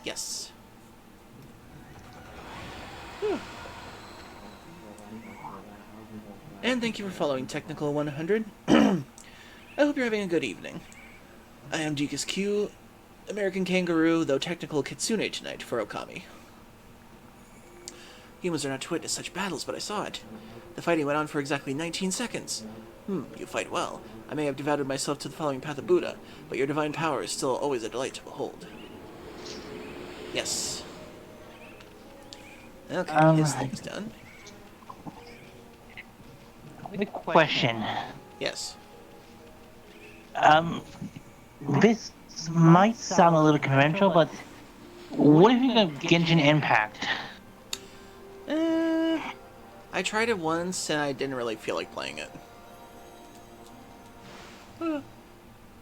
Yes. And thank you for following Technical 100. I hope you're having a good evening. I am Dekus Q, American Kangaroo, though technical Kitsune tonight for Okami. Humans are not to witness such battles, but I saw it. The fighting went on for exactly 19 seconds. You fight well. I may have devoted myself to the following path of Buddha, but your divine power is still always a delight to behold. Yes. Okay, his thing's done. Quick question. Yes. This might sound a little conventional, but what do you think of Genshin Impact? I tried it once and I didn't really feel like playing it.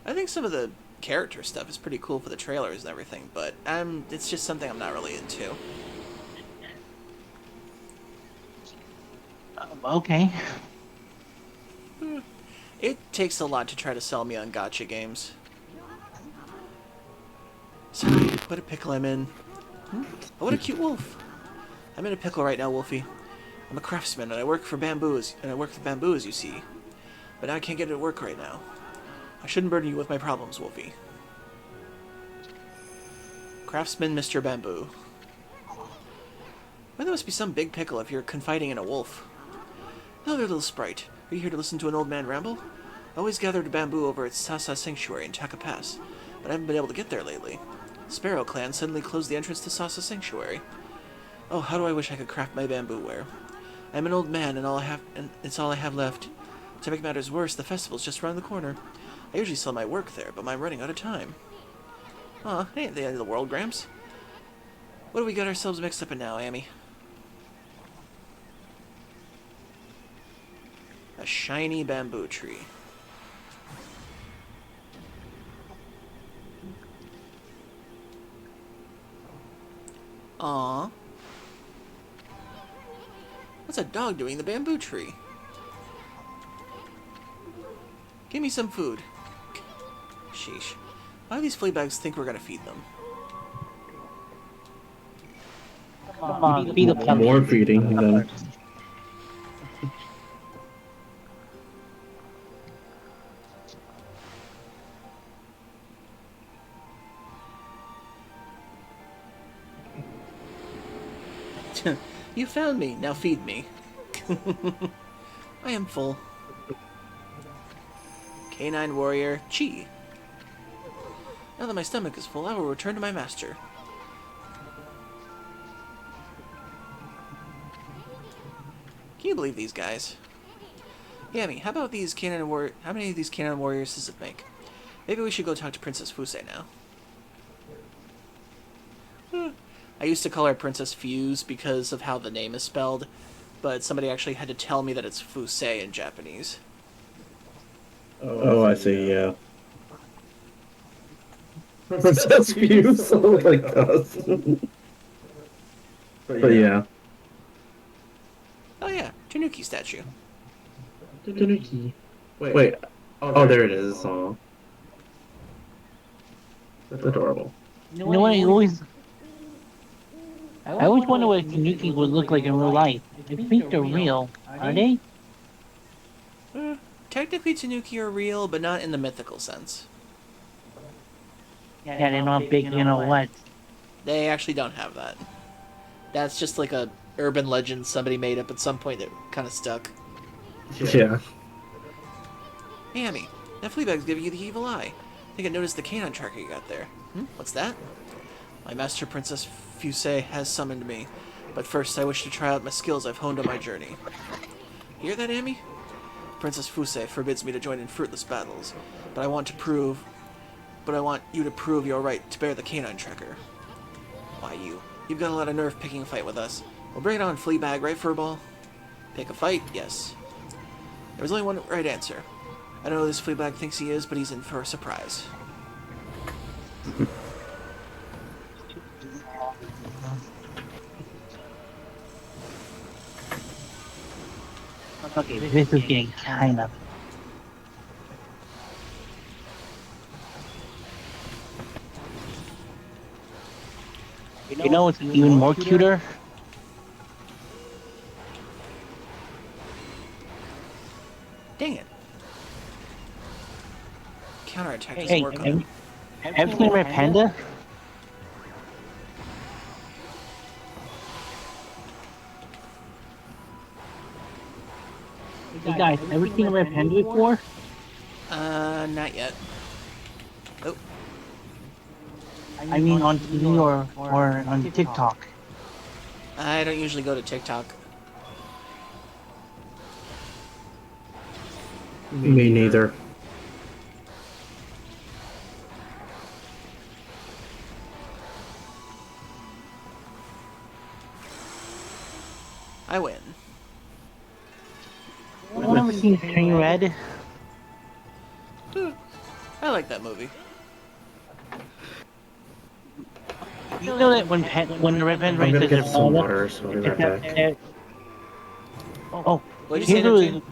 I think some of the character stuff is pretty cool for the trailers and everything, but it's just something I'm not really into. Okay. It takes a lot to try to sell me on gacha games. Sorry, what a pickle I'm in. Oh, what a cute wolf. I'm in a pickle right now, Wolfie. I'm a craftsman and I work for bamboo, as you see. But now I can't get it to work right now. I shouldn't burden you with my problems, Wolfie. Craftsman Mr. Bamboo. Well, there must be some big pickle if you're confiding in a wolf. Hello there, little sprite. Are you here to listen to an old man ramble? I always gathered bamboo over at Sasa Sanctuary in Taka Pass, but I haven't been able to get there lately. Sparrow Clan suddenly closed the entrance to Sasa Sanctuary. Oh, how do I wish I could craft my bamboo ware. I'm an old man, and it's all I have left. To make matters worse, the festival's just around the corner. I usually sell my work there, but I'm running out of time. Aw, ain't the end of the world, Gramps. What do we got ourselves mixed up in now, Amy? A shiny bamboo tree. Aww. What's a dog doing in the bamboo tree? Give me some food. Sheesh. Why do these flea bags think we're gonna feed them? Come on, feed the puppy. More feeding than. You found me, now feed me. I am full. Canine warrior, Chi. Now that my stomach is full, I will return to my master. Can you believe these guys? Yami, how about these how many of these canine warriors does it make? Maybe we should go talk to Princess Fuse now. I used to call her Princess Fuse because of how the name is spelled, but somebody actually had to tell me that it's Fuse in Japanese. Oh, I see, yeah. Princess Fuse? Oh my god. But yeah. Oh yeah, Tanuki statue. Tanuki. Wait. Oh, there it is. Oh. That's adorable. You know what? I always wonder what Tanuki would look like in real life. I think they're real. Are they? Technically, Tanuki are real, but not in the mythical sense. Yeah, they're not big, you know what? They actually don't have that. That's just like a urban legend somebody made up at some point that kind of stuck. Yeah. Hey, Amy, that flea bag's giving you the evil eye. I think I noticed the canine tracker you got there. What's that? My master Princess Fuse has summoned me, but first I wish to try out my skills I've honed on my journey. You hear that, Amy? Princess Fuse forbids me to join in fruitless battles, but I want you to prove you're right to bear the canine tracker. Why you've got a lot of nerve picking a fight with us. Well, bring it on, Fleabag, right, Furball? Pick a fight? Yes. There was only one right answer. I don't know who this Fleabag thinks he is, but he's in for a surprise. Okay, this is getting kind of... You know what's even more cuter? Dang it. Counterattack doesn't work on him. Have you seen Red Panda? Hey guys, ever seen a Red Panda before? Not yet. Oh. I mean on TV or on TikTok. I don't usually go to TikTok. Me neither. I win. I've never seen Turning Red. I like that movie. You know that when the Red Panda I'm gonna races get some water, so I'll be right back. Oh, What'd you say, Neptune?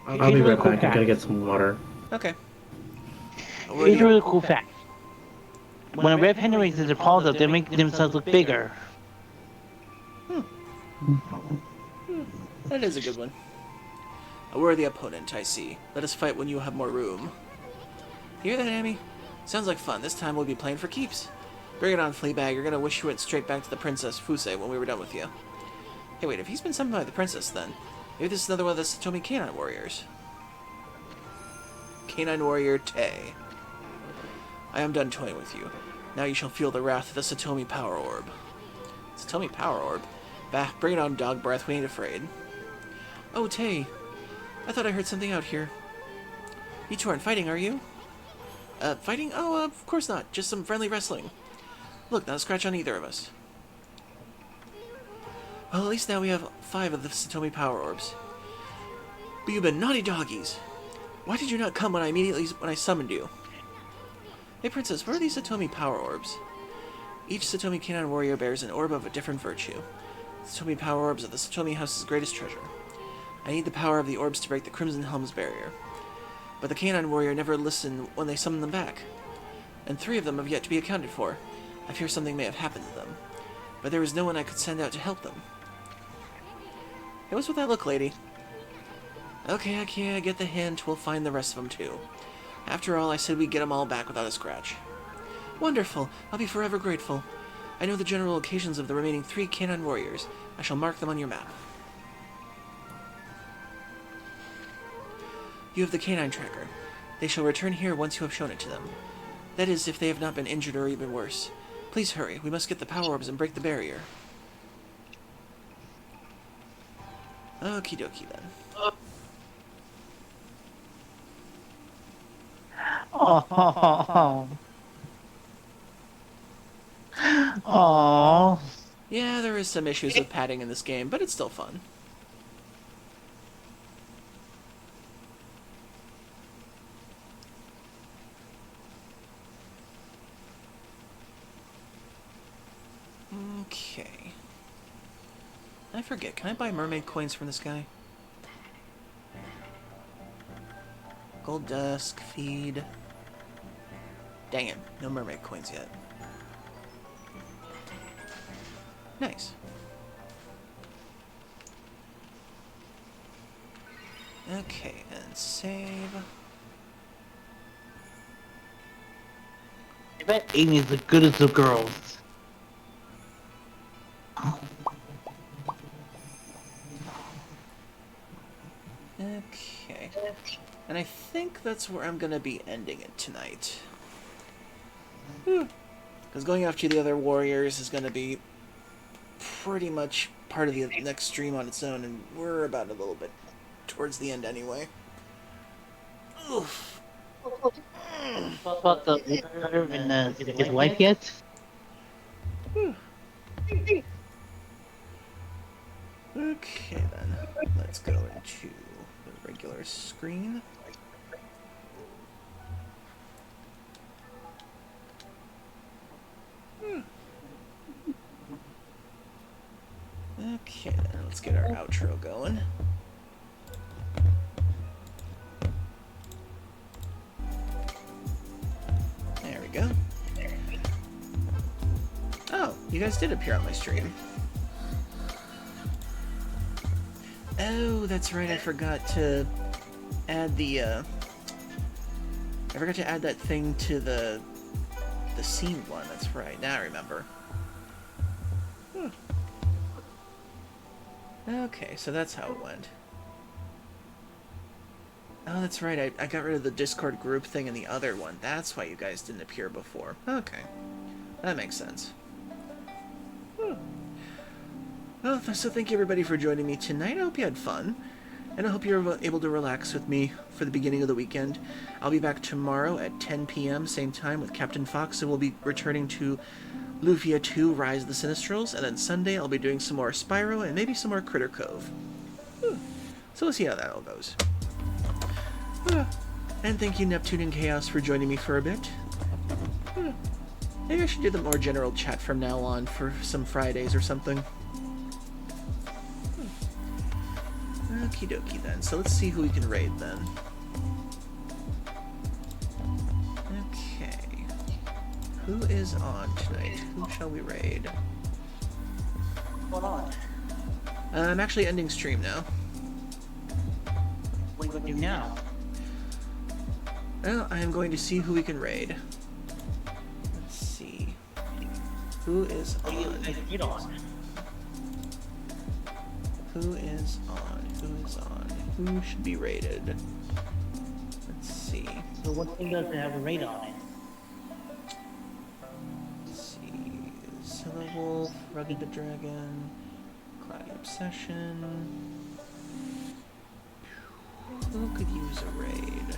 I'll be right back. I'm gonna get some water. Okay. Here's a really cool fact. When a Red Panda raises their paws up, they make themselves look bigger. That is a good one. A worthy opponent, I see. Let us fight when you have more room. You hear that, Amy? Sounds like fun. This time we'll be playing for keeps. Bring it on, Fleabag. You're gonna wish you went straight back to the Princess Fuse when we were done with you. Hey, wait, if he's been summoned by the princess, then maybe this is another one of the Satomi Canine Warriors. Canine Warrior Tay. I am done toying with you. Now you shall feel the wrath of the Satomi Power Orb. Satomi Power Orb? Bah, bring it on, dog breath. We ain't afraid. Oh, Tay. I thought I heard something out here. You two aren't fighting, are you? Fighting? Oh, of course not. Just some friendly wrestling. Look, not a scratch on either of us. Well, at least now we have 5 of the Satomi Power Orbs. But you've been naughty doggies. Why did you not come when I summoned you? Hey, Princess, where are these Satomi Power Orbs? Each Satomi Canine Warrior bears an orb of a different virtue. The Satomi Power Orbs are the Satomi House's greatest treasure. I need the power of the orbs to break the Crimson Helm's barrier. But the Canine Warrior never listen when they summon them back. And 3 of them have yet to be accounted for. I fear something may have happened to them. But there is no one I could send out to help them. Hey, what's with that look, lady? Okay, I get the hint. We'll find the rest of them, too. After all, I said we'd get them all back without a scratch. Wonderful! I'll be forever grateful. I know the general locations of the remaining 3 Canine Warriors. I shall mark them on your map. You have the canine tracker. They shall return here once you have shown it to them. That is, if they have not been injured or even worse. Please hurry. We must get the power orbs and break the barrier. Okie dokie then. Oh. Oh. Yeah, there is some issues with padding in this game, but it's still fun. Okay. I forget, can I buy mermaid coins from this guy? Gold dust, feed. Dang it, no mermaid coins yet. Nice. Okay, and save. I bet Amy's as good as the girls. Okay. And I think that's where I'm gonna be ending it tonight. Because going after the other warriors is gonna be pretty much part of the next stream on its own, and we're about a little bit towards the end anyway. Oof. About the leader and his wife yet? Okay then, let's go into the regular screen. Okay then, let's get our outro going. There we go. Oh, you guys did appear on my stream. Oh, that's right, I forgot to add the, I forgot to add that thing to the scene one, that's right, now I remember. Okay, so that's how it went. Oh, that's right, I got rid of the Discord group thing in the other one. That's why you guys didn't appear before. Okay, that makes sense. Well, so thank you everybody for joining me tonight. I hope you had fun, and I hope you're able to relax with me for the beginning of the weekend. I'll be back tomorrow at 10 p.m. same time with Captain Fox, and we'll be returning to Lufia 2 Rise of the Sinistrals, and then Sunday I'll be doing some more Spyro and maybe some more Critter Cove. So we'll see how that all goes. And thank you Neptune and Chaos for joining me for a bit. Maybe I should do the more general chat from now on for some Fridays or something. Okie dokie then, so let's see who we can raid then. Okay. Who is on tonight? Who shall we raid? What's going on? I'm actually ending stream now. What are you going to do now? Well, I am going to see who we can raid. Let's see. Who is on? Get on. Who is on? Who is on? Who should be raided? Let's see. So what thing does it have a raid on it? Let's see. Silla Wolf, Rugged the Dragon, Cloudy Obsession. Who could use a raid?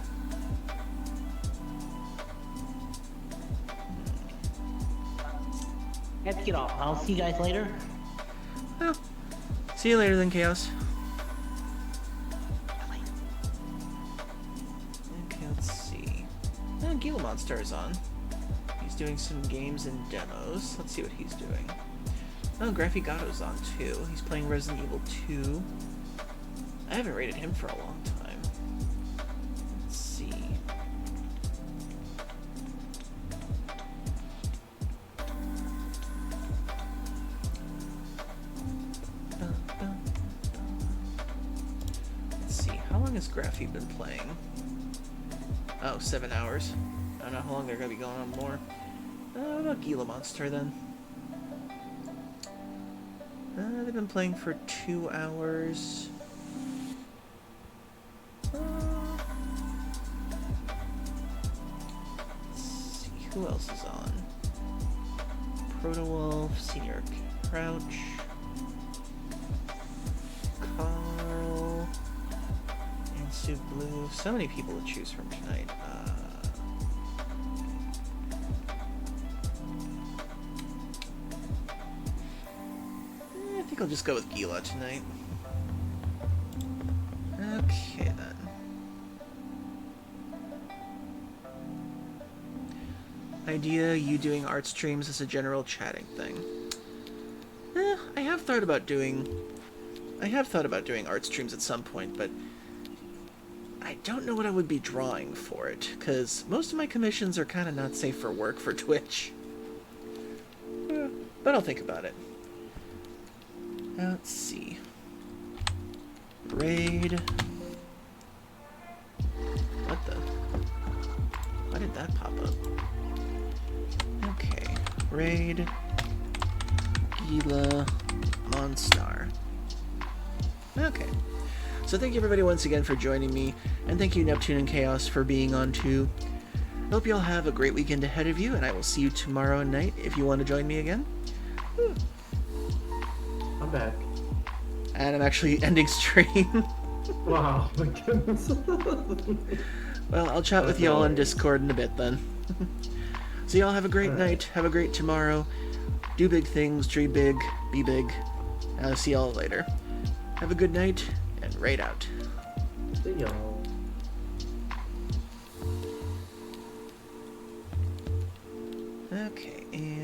I have to get off. I'll see you guys later. Well, see you later then, Chaos. Okay, let's see. Gila Monster is on. He's He's doing some games and demos. Let's see what he's doing. Oh, Grafigato's on too. He's playing Resident Evil 2. I haven't rated him for a long time. Let's see. Let's see. How long has Graffi been playing? Oh, 7 hours. I don't know how long they're gonna be going on more. What about Gila Monster then? They've been playing for 2 hours. Let's see, who else is on? Protowolf, Senior Crouch, Carl, and Sue Blue. So many people to choose from tonight. I think I'll just go with Gila tonight. Okay then. Idea, you doing art streams as a general chatting thing. I have thought about doing art streams at some point, but I don't know what I would be drawing for it, because most of my commissions are kind of not safe for work for Twitch. But I'll think about it. Let's see. Raid. What the? Why did that pop up? Okay. Raid. Gila. Monstar. Okay. So thank you everybody once again for joining me, and thank you Neptune and Chaos for being on too. Hope you all have a great weekend ahead of you, and I will see you tomorrow night if you want to join me again. I'm back. And I'm actually ending stream. Wow, my goodness. Well, I'll chat with y'all on Discord in a bit then. So y'all have a great night, have a great tomorrow. Do big things, dream big, be big. And I'll see y'all later. Have a good night, and raid out. See y'all. Okay, and